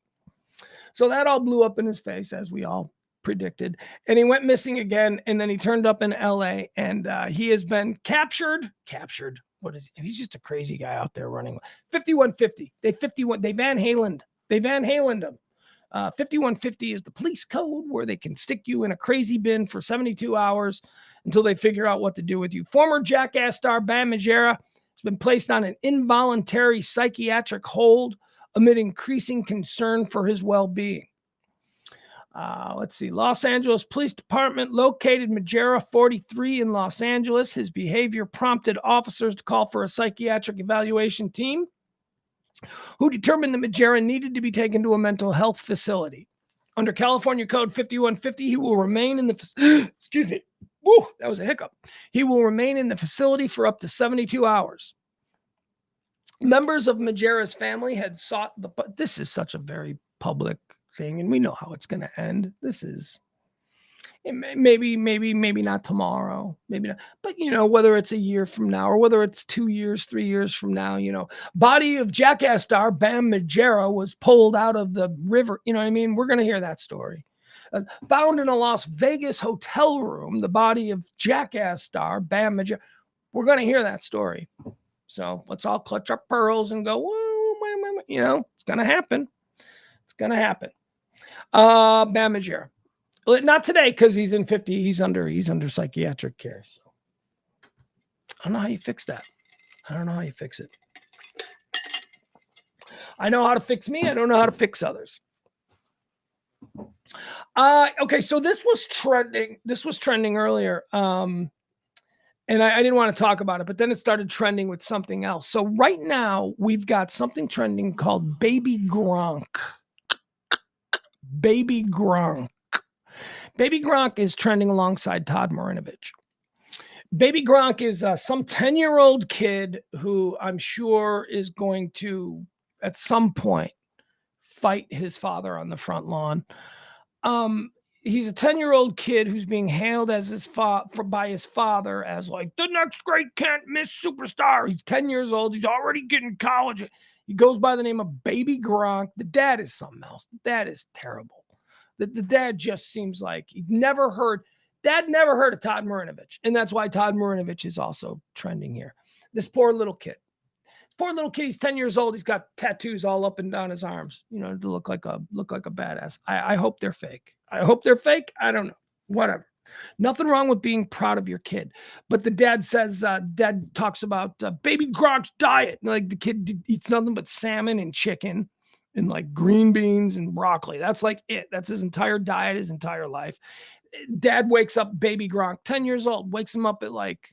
So that all blew up in his face, as we all predicted. And he went missing again. And then he turned up in LA and he has been captured. What is he? He's just a crazy guy out there running 5150. They Van Halened him. 5150 is the police code where they can stick you in a crazy bin for 72 hours until they figure out what to do with you. Former Jackass star Bam Margera has been placed on an involuntary psychiatric hold amid increasing concern for his well-being. Let's see. Los Angeles Police Department located Margera, 43, in Los Angeles. His behavior prompted officers to call for a psychiatric evaluation team who determined that Margera needed to be taken to a mental health facility. Under California Code 5150, he will remain in the excuse me. Woo, that was a hiccup. He will remain in the facility for up to 72 hours. Members of Margera's family had sought this is such a very public thing, and we know how it's going to end. This is maybe not tomorrow, maybe not, but whether it's a year from now or whether it's 2 years, 3 years from now, body of Jackass star Bam Margera was pulled out of the river. You know what I mean? We're going to hear that story. Found in a Las Vegas hotel room, the body of Jackass star Bam Margera. We're going to hear that story. So let's all clutch our pearls and go, whoa, it's going to happen. It's going to happen. Bam Margera. Not today because he's in 50. He's under psychiatric care. So I don't know how you fix that. I don't know how you fix it. I know how to fix me. I don't know how to fix others. Okay, so this was trending. This was trending earlier. And I didn't want to talk about it, but then it started trending with something else. So right now we've got something trending called Baby Gronk. Baby Gronk. Baby Gronk is trending alongside Todd Marinovich. Baby Gronk is some 10-year-old kid who I'm sure is going to, at some point, fight his father on the front lawn. He's a 10-year-old kid who's being hailed as by his father as like the next great can't miss superstar. He's 10 years old. He's already getting college. He goes by the name of Baby Gronk. The dad is something else. The dad is terrible. The dad just seems like Dad never heard of Todd Marinovich. And that's why Todd Marinovich is also trending here. This poor little kid. He's 10 years old. He's got tattoos all up and down his arms, to look like a badass. I hope they're fake. I don't know. Whatever. Nothing wrong with being proud of your kid. But the dad says, Dad talks about Baby Gronk's diet. Like the kid eats nothing but salmon and chicken and like green beans and broccoli. That's like it. That's his entire diet, his entire life. Dad wakes up Baby Gronk, 10 years old, wakes him up at like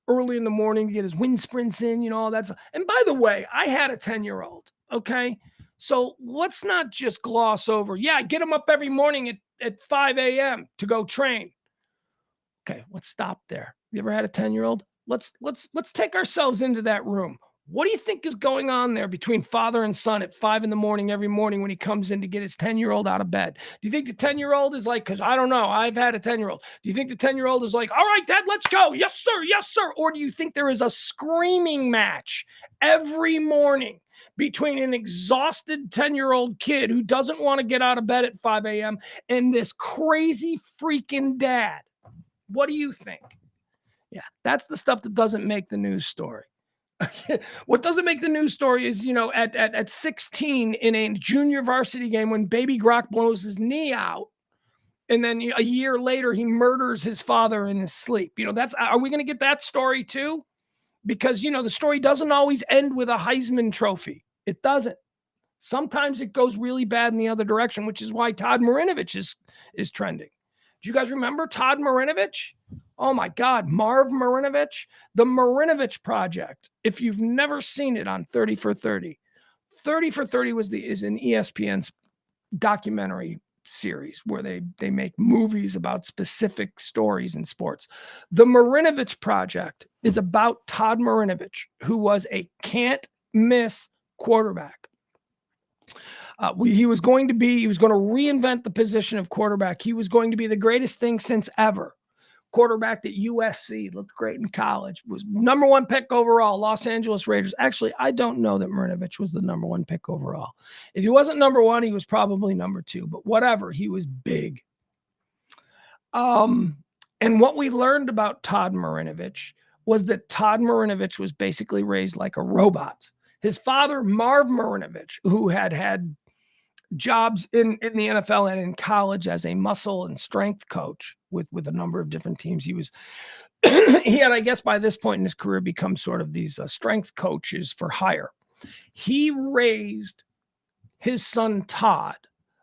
early in the morning to get his wind sprints in, all that stuff. And by the way, I had a 10-year-old. Okay. So let's not just gloss over. Yeah, I get him up every morning at 5 a.m. to go train. Okay, let's stop there. You ever had a 10-year-old? Let's take ourselves into that room. What do you think is going on there between father and son at 5 a.m. every morning when he comes in to get his 10-year-old out of bed? Do you think the 10-year-old is like, because I don't know, I've had a 10-year-old. Do you think the 10-year-old is like, all right, Dad, let's go. Yes, sir. Yes, sir. Or do you think there is a screaming match every morning between an exhausted 10-year-old kid who doesn't want to get out of bed at 5 a.m. and this crazy freaking dad? What do you think? Yeah, that's the stuff that doesn't make the news story. What doesn't make the news story is, at 16 in a junior varsity game when Baby Gronk blows his knee out, and then a year later he murders his father in his sleep. Are we going to get that story too? Because, the story doesn't always end with a Heisman Trophy. It doesn't. Sometimes it goes really bad in the other direction, which is why Todd Marinovich is trending. Do you guys remember Todd Marinovich? Oh my God, Marv Marinovich, the Marinovich Project. If you've never seen it on 30 for 30, 30 for 30 is an ESPN documentary series where they make movies about specific stories in sports. The Marinovich Project is about Todd Marinovich, who was a can't miss quarterback. He was going to reinvent the position of quarterback. He was going to be the greatest thing since ever. Quarterback at USC, looked great in college, was number 1 pick overall, Los Angeles Raiders. Actually, I don't know that Marinovich was the number 1 pick overall. If he wasn't number 1, he was probably number 2, but whatever, he was big. And what we learned about Todd Marinovich was that Todd Marinovich was basically raised like a robot. His father, Marv Marinovich, who had jobs in the NFL and in college as a muscle and strength coach with a number of different teams. He had, I guess, by this point in his career, become sort of these strength coaches for hire. He raised his son Todd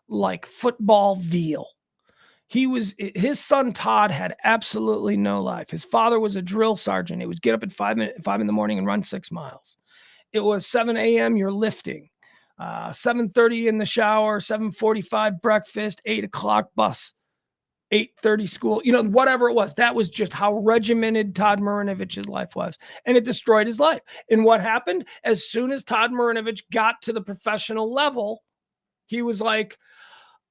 like football veal. His son Todd had absolutely no life. His father was a drill sergeant. It was get up at 5 in the morning and run 6 miles. It was 7 a.m. you're lifting. 7:30 in the shower, 7:45 breakfast, 8 o'clock bus, 8:30 school, whatever it was. That was just how regimented Todd Marinovich's life was. And it destroyed his life. And what happened? As soon as Todd Marinovich got to the professional level, he was like,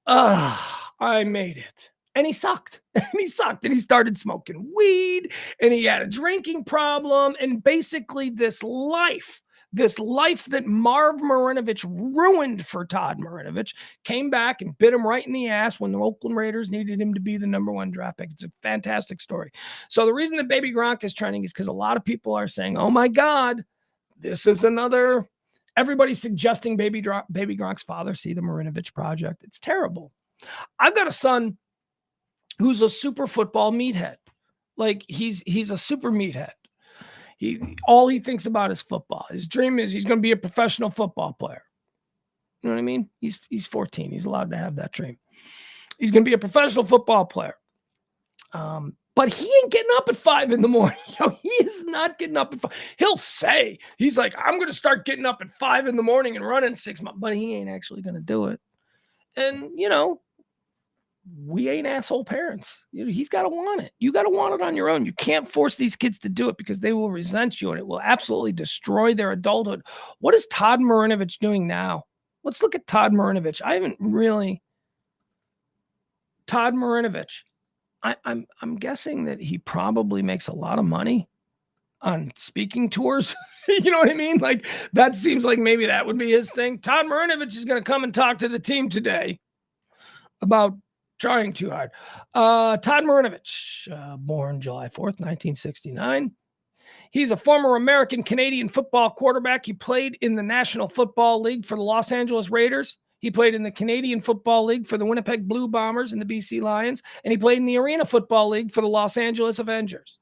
I made it. And he sucked. And he started smoking weed, and he had a drinking problem. And basically this life that Marv Marinovich ruined for Todd Marinovich came back and bit him right in the ass when the Oakland Raiders needed him to be the number 1 draft pick. It's a fantastic story. So the reason that Baby Gronk is trending is because a lot of people are saying, oh my God, this is another, everybody's suggesting Baby Gronk's father see the Marinovich Project. It's terrible. I've got a son who's a super football meathead. Like he's a super meathead. All he thinks about is football. His dream is he's going to be a professional football player. You know what I mean? He's 14. He's allowed to have that dream. He's going to be a professional football player. But he ain't getting up at 5 in the morning. He is not getting up at 5. He'll say, he's like, I'm going to start getting up at 5 in the morning and running 6 months, but he ain't actually going to do it. And, we ain't asshole parents. He's got to want it. You got to want it on your own. You can't force these kids to do it because they will resent you and it will absolutely destroy their adulthood. What is Todd Marinovich doing now? Let's look at Todd Marinovich. Todd Marinovich. I'm guessing that he probably makes a lot of money on speaking tours. You know what I mean? Like that seems like maybe that would be his thing. Todd Marinovich is going to come and talk to the team today about trying too hard. Todd Marinovich, born July 4th, 1969. He's a former American-Canadian football quarterback. He played in the National Football League for the Los Angeles Raiders. He played in the Canadian Football League for the Winnipeg Blue Bombers and the BC Lions. And he played in the Arena Football League for the Los Angeles Avengers.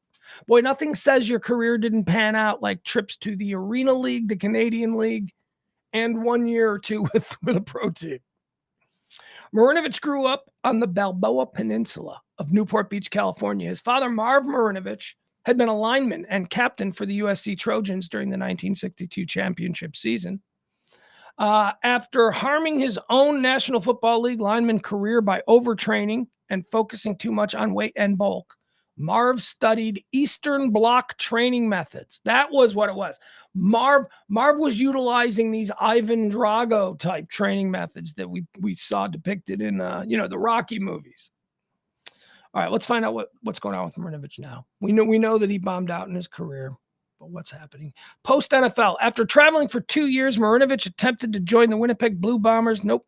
Boy, nothing says your career didn't pan out like trips to the Arena League, the Canadian League, and 1 year or two with a pro team. Marinovich grew up on the Balboa Peninsula of Newport Beach, California. His father, Marv Marinovich, had been a lineman and captain for the USC Trojans during the 1962 championship season. After harming his own National Football League lineman career by overtraining and focusing too much on weight and bulk, Marv studied Eastern Bloc training methods. That was what it was. Marv was utilizing these Ivan Drago type training methods that we saw depicted in the Rocky movies. All right, let's find out what's going on with Marinovich now. We know that he bombed out in his career, but what's happening? Post NFL. After traveling for 2 years, Marinovich attempted to join the Winnipeg Blue Bombers. Nope.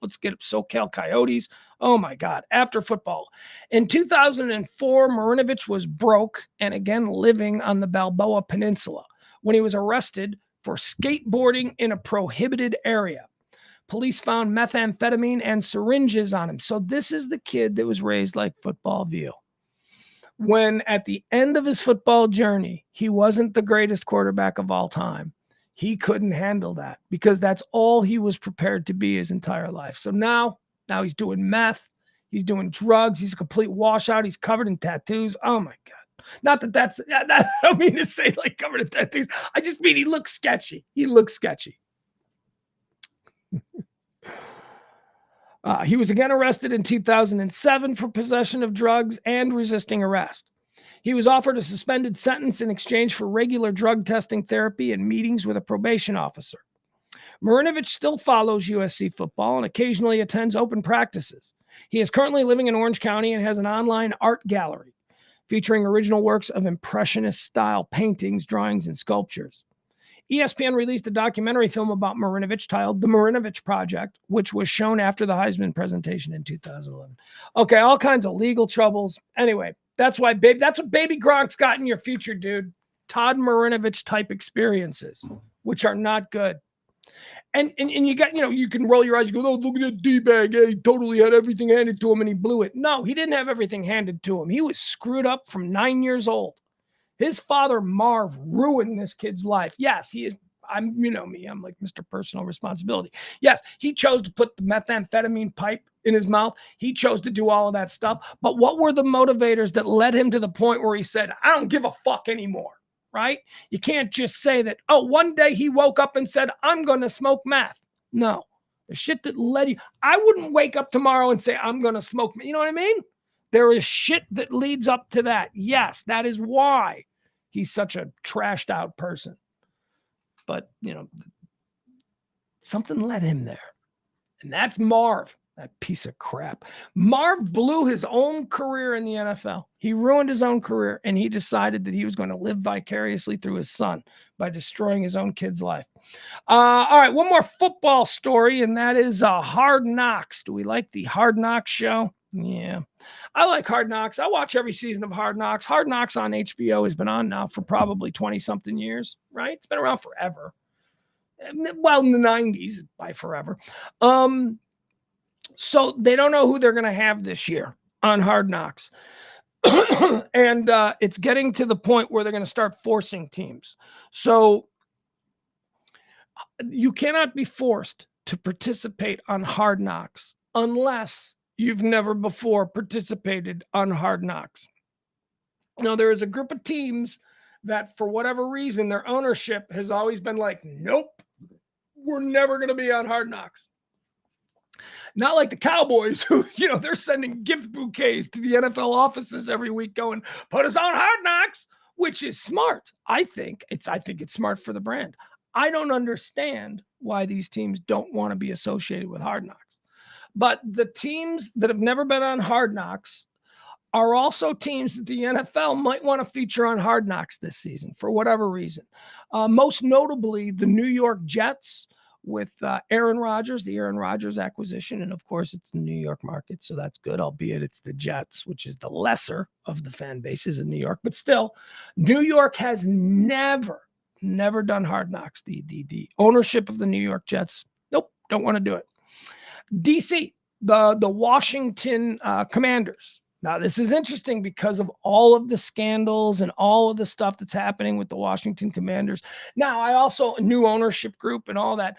Let's get SoCal Coyotes. Oh my God. After football. In 2004, Marinovich was broke and again living on the Balboa Peninsula when he was arrested for skateboarding in a prohibited area. Police found methamphetamine and syringes on him. So this is the kid that was raised like football veal. When at the end of his football journey, he wasn't the greatest quarterback of all time. He couldn't handle that because that's all he was prepared to be his entire life. So now he's doing meth. He's doing drugs. He's a complete washout. He's covered in tattoos. Oh my God. Not that I don't mean to say like covered in tattoos. I just mean he looks sketchy. He was again arrested in 2007 for possession of drugs and resisting arrest. He was offered a suspended sentence in exchange for regular drug testing therapy and meetings with a probation officer. Marinovic still follows USC football and occasionally attends open practices. He is currently living in Orange County and has an online art gallery featuring original works of Impressionist-style paintings, drawings, and sculptures. ESPN released a documentary film about Marinovic titled The Marinovic Project, which was shown after the Heisman presentation in 2011. Okay, all kinds of legal troubles. Anyway, that's what Baby Gronk's got in your future, dude. Todd Marinovich type experiences, which are not good. And you got, you can roll your eyes, you go, oh, look at that D-bag. Yeah, he totally had everything handed to him and he blew it. No, he didn't have everything handed to him. He was screwed up from 9 years old. His father, Marv, ruined this kid's life. Yes, he is. You know me, I'm like Mr. Personal Responsibility. Yes, he chose to put the methamphetamine pipe in his mouth. He chose to do all of that stuff. But what were the motivators that led him to the point where he said, I don't give a fuck anymore, right? You can't just say that, oh, one day he woke up and said, I'm going to smoke meth. No, the shit that led you. I wouldn't wake up tomorrow and say, I'm going to smoke. You know what I mean? There is shit that leads up to that. Yes, that is why he's such a trashed out person. But, something led him there. And that's Marv, that piece of crap. Marv blew his own career in the NFL. He ruined his own career, and he decided that he was going to live vicariously through his son by destroying his own kid's life. All right, one more football story, and that is Hard Knocks. Do we like the Hard Knocks show? Yeah, I like Hard Knocks. I watch every season of Hard Knocks. Hard Knocks on HBO has been on now for probably 20-something years, right? It's been around forever. Well, in the 90s, by forever. So they don't know who they're going to have this year on Hard Knocks. And it's getting to the point where they're going to start forcing teams. So you cannot be forced to participate on Hard Knocks unless you've never before participated on Hard Knocks. Now, there is a group of teams that, for whatever reason, their ownership has always been like, nope, we're never going to be on Hard Knocks. Not like the Cowboys who, they're sending gift bouquets to the NFL offices every week going, put us on Hard Knocks, which is smart. I think it's smart for the brand. I don't understand why these teams don't want to be associated with Hard Knocks. But the teams that have never been on Hard Knocks are also teams that the NFL might want to feature on Hard Knocks this season for whatever reason. Most notably, the New York Jets with Aaron Rodgers, the Aaron Rodgers acquisition. And of course, it's the New York market, so that's good, albeit it's the Jets, which is the lesser of the fan bases in New York. But still, New York has never done Hard Knocks. The ownership of the New York Jets, nope, don't want to do it. DC, the Washington Commanders. Now, this is interesting because of all of the scandals and all of the stuff that's happening with the Washington Commanders. Now, I also new ownership group and all that,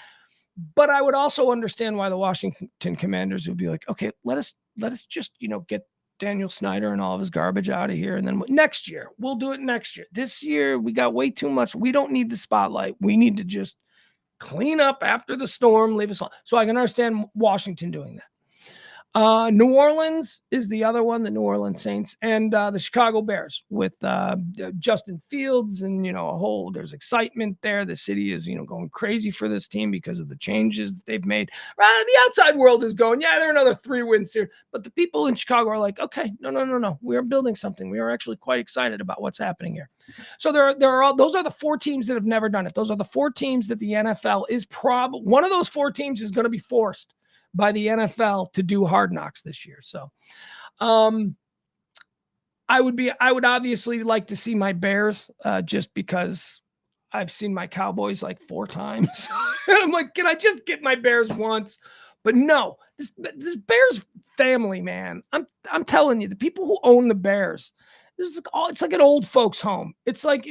but I would also understand why the Washington Commanders would be like, okay, let us just, get Daniel Snyder and all of his garbage out of here. And then next year, we'll do it next year. This year, we got way too much. We don't need the spotlight. We need to just clean up after the storm, leave us alone. So I can understand Washington doing that. New Orleans is the other one, the New Orleans Saints, and the Chicago Bears with Justin Fields, and there's excitement there. The city is going crazy for this team because of the changes that they've made. The outside world is going, yeah, they're another 3 wins here, but the people in Chicago are like, okay, no, we are building something. We are actually quite excited about what's happening here. So those are the 4 teams that have never done it. Those are the 4 teams that the NFL is probably one of those 4 teams is going to be forced by the NFL to do Hard Knocks this year. So I would obviously like to see my Bears just because I've seen my Cowboys like 4 times. I'm like, can I just get my Bears once? But no, this Bears family, man, I'm telling you, the people who own the Bears, it's like an old folks home. It's like,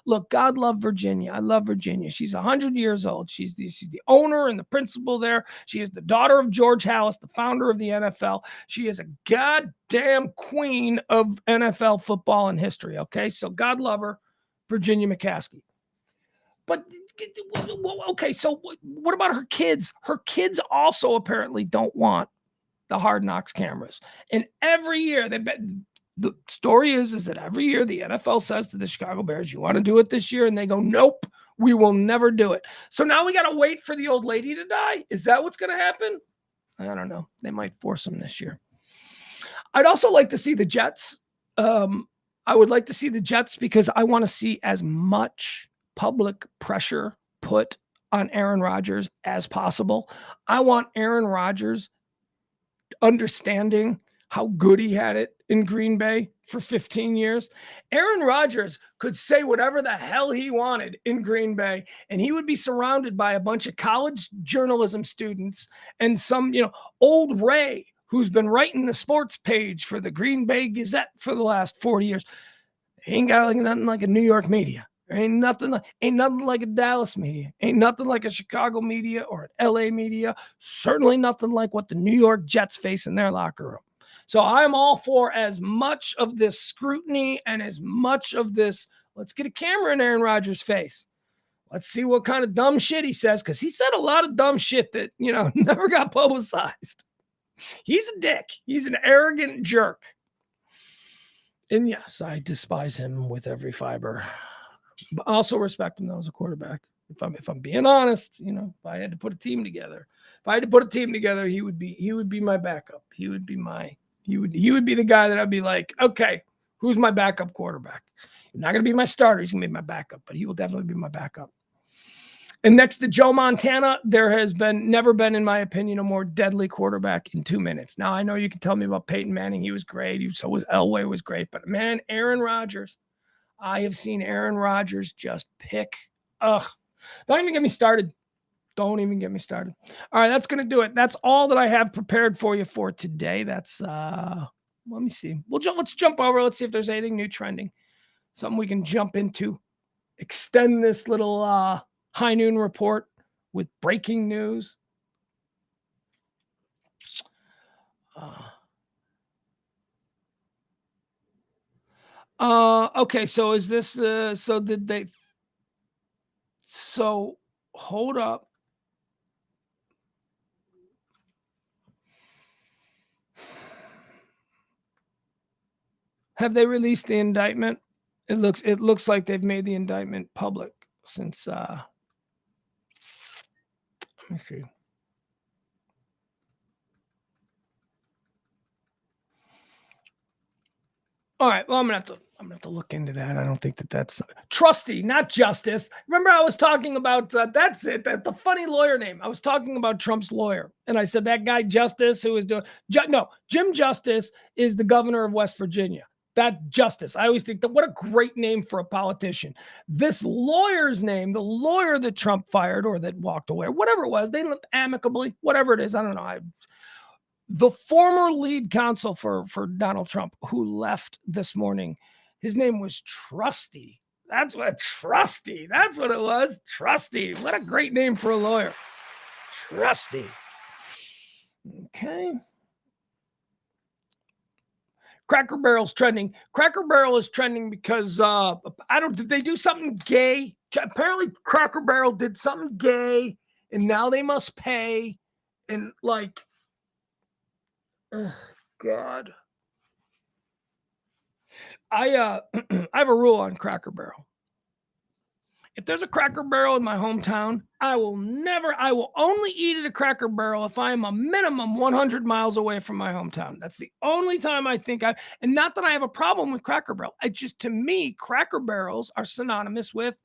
look, God love Virginia. I love Virginia. She's 100 years old. She's the owner and the principal there. She is the daughter of George Halas, the founder of the NFL. She is a goddamn queen of NFL football and history. Okay, so God love her, Virginia McCaskey. But okay, so what about her kids? Her kids also apparently don't want the Hard Knocks cameras. And every year, the story is that every year the NFL says to the Chicago Bears, you want to do it this year? And they go, nope, we will never do it. So now we got to wait for the old lady to die. Is that what's going to happen? I don't know. They might force them this year. I'd also like to see the Jets. I would like to see the Jets because I want to see as much public pressure put on Aaron Rodgers as possible. I want Aaron Rodgers understanding how good he had it in Green Bay for 15 years. Aaron Rodgers could say whatever the hell he wanted in Green Bay, and he would be surrounded by a bunch of college journalism students and some, old Ray, who's been writing the sports page for the Green Bay Gazette for the last 40 years. He ain't got nothing like a New York media. Ain't nothing like a Dallas media. Ain't nothing like a Chicago media or an LA media. Certainly nothing like what the New York Jets face in their locker room. So I'm all for as much of this scrutiny and as much of this, let's get a camera in Aaron Rodgers' face. Let's see what kind of dumb shit he says, because he said a lot of dumb shit that, never got publicized. He's a dick. He's an arrogant jerk. And yes, I despise him with every fiber. But I also respect him though as a quarterback. If I'm being honest, if I had to put a team together, he would be my backup. He would be the guy that I'd be like, okay, who's my backup quarterback? He's not going to be my starter. He's going to be my backup, but he will definitely be my backup. And next to Joe Montana, there has never been, in my opinion, a more deadly quarterback in 2 minutes. Now, I know you can tell me about Peyton Manning. He was great. So was Elway was great. But, man, Aaron Rodgers, I have seen Aaron Rodgers just pick. Don't even get me started. Don't even get me started. All right, that's going to do it. That's all that I have prepared for you for today. That's, let me see. Let's jump over. Let's see if there's anything new trending. Something we can jump into. Extend this little high noon report with breaking news. Okay, so is this hold up. Have they released the indictment? It looks like they've made the indictment public since let me see. All right. Well, I'm gonna have to look into that. I don't think that's Trusty, not Justice. Remember, I was talking about that's it. The funny lawyer name. I was talking about Trump's lawyer, and I said that guy Justice, who is doing Jim Justice is the governor of West Virginia. That Justice. I always think that what a great name for a politician. This lawyer's name, the lawyer that Trump fired or that walked away, or whatever it was, they lived amicably, whatever it is. I don't know. The former lead counsel for Donald Trump, who left this morning, his name was Trusty. That's what it was. Trusty. What a great name for a lawyer. Trusty. Okay. Cracker Barrel's trending. Cracker Barrel is trending because did they do something gay? Apparently Cracker Barrel did something gay and now they must pay. And oh God. I have a rule on Cracker Barrel. If there's a Cracker Barrel in my hometown, I will only eat at a Cracker Barrel if I am a minimum 100 miles away from my hometown. That's the only time I think and not that I have a problem with Cracker Barrel. It's just, to me, Cracker Barrels are synonymous with,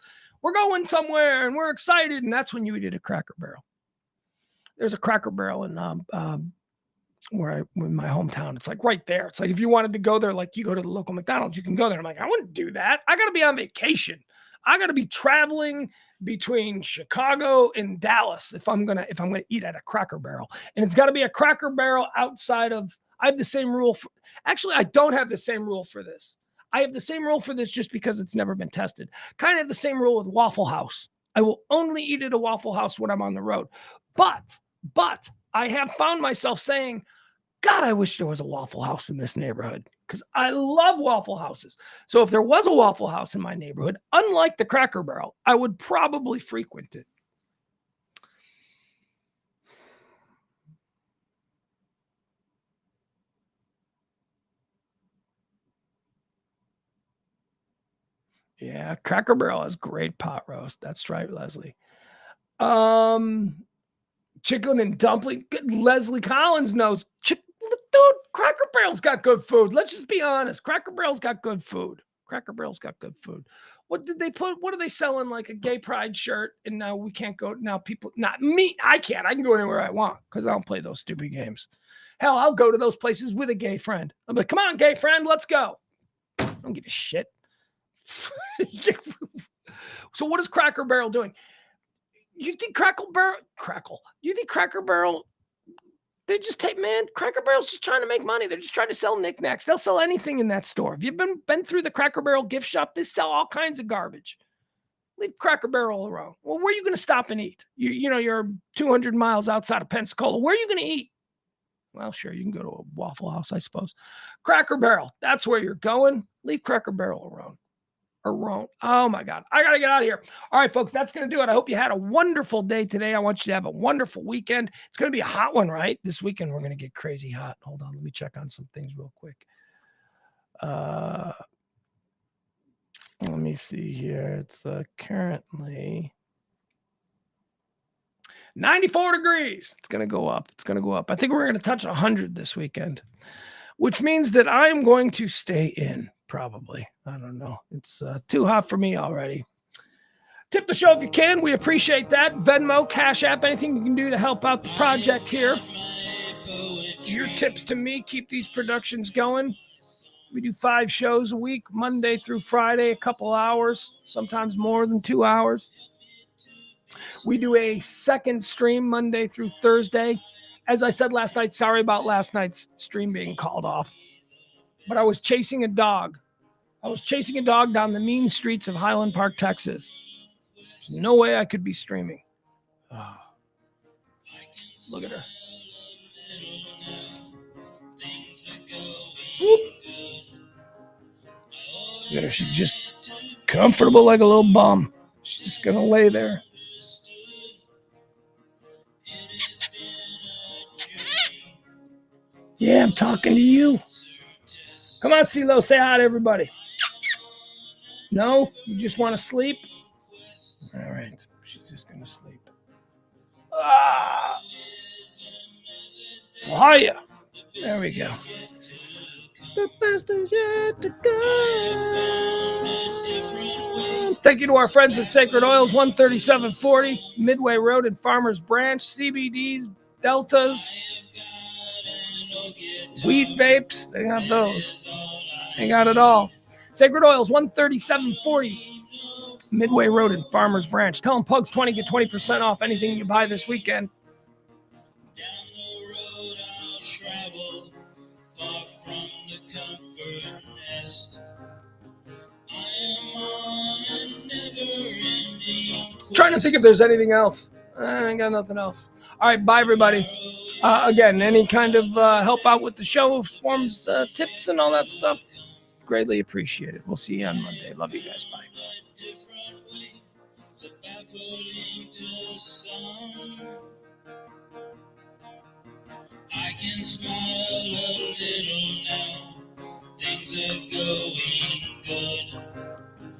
we're going somewhere and we're excited. And that's when you eat at a Cracker Barrel. There's a Cracker Barrel in in my hometown. It's like right there. It's like if you wanted to go there, like you go to the local McDonald's, you can go there. I'm like, I wouldn't do that. I got to be on vacation. I got to be traveling between Chicago and Dallas if I'm gonna eat at a Cracker Barrel, and it's got to be a Cracker Barrel outside of. I have the same rule. Actually, I don't have the same rule for this. I have the same rule for this just because it's never been tested. Kind of have the same rule with Waffle House. I will only eat at a Waffle House when I'm on the road. But I have found myself saying, God, I wish there was a Waffle House in this neighborhood because I love Waffle Houses. So if there was a Waffle House in my neighborhood, unlike the Cracker Barrel, I would probably frequent it. Yeah, Cracker Barrel has great pot roast. That's right, Leslie. Chicken and dumpling. Leslie Collins knows. Dude, Cracker Barrel's got good food. Let's just be honest. Cracker Barrel's got good food. Cracker Barrel's got good food. What did they put? What are they selling? Like a gay pride shirt, and now we can't go. Now people, not me. I can't. I can go anywhere I want because I don't play those stupid games. Hell, I'll go to those places with a gay friend. I'm like, come on, gay friend, let's go. I don't give a shit. So what is Cracker Barrel doing? You think Cracker Barrel, they just take, man, Cracker Barrel's just trying to make money. They're just trying to sell knickknacks. They'll sell anything in that store. If you've been through the Cracker Barrel gift shop, they sell all kinds of garbage. Leave Cracker Barrel alone. Well, where are you going to stop and eat? You're 200 miles outside of Pensacola. Where are you going to eat? Well, sure, you can go to a Waffle House, I suppose. Cracker Barrel, that's where you're going. Leave Cracker Barrel alone. Oh my God. I got to get out of here. All right, folks, that's going to do it. I hope you had a wonderful day today. I want you to have a wonderful weekend. It's going to be a hot one, right? This weekend, we're going to get crazy hot. Hold on. Let me check on some things real quick. Let me see here. It's currently 94 degrees. It's going to go up. I think we're going to touch 100 this weekend, which means that I'm going to stay in. Probably. I don't know. It's too hot for me already. Tip the show if you can. We appreciate that. Venmo, Cash App, anything you can do to help out the project here. Your tips to me keep these productions going. We do 5 shows a week, Monday through Friday, a couple hours, sometimes more than 2 hours. We do a second stream Monday through Thursday. As I said last night, sorry about last night's stream being called off, but I was chasing a dog. Down the mean streets of Highland Park, Texas. There's no way I could be streaming. Oh. Look at her. Whoop. Look at her. She's just comfortable like a little bum. She's just going to lay there. Yeah, I'm talking to you. Come on, CeeLo, say hi to everybody. No? You just want to sleep? All right. She's just going to sleep. Hiya. There we go. The best is yet to come. Thank you to our friends at Sacred Oils, 13740 Midway Road in Farmers Branch. CBDs, Deltas, weed vapes. They got those. They got it all. Sacred Oils, 13740 Midway Road in Farmers Branch. Tell them Pugs 20, get 20% off anything you buy this weekend. Down the road I'll travel, far from the comfort nest. I am on a never-ending quest. Trying to think if there's anything else. I ain't got nothing else. All right, bye, everybody. Again, any kind of help out with the show, forms, tips, and all that stuff, greatly appreciated. We'll see you on Monday. Love you guys. Bye. I can smile a little now. Things are going good.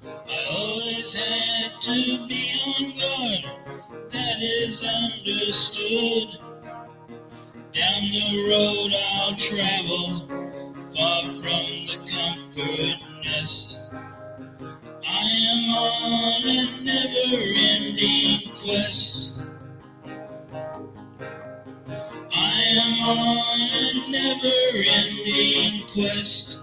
I always had to be on guard. That is understood. Down the road I'll travel, far from the comfort nest. I am on a never-ending quest. I am on a never-ending quest.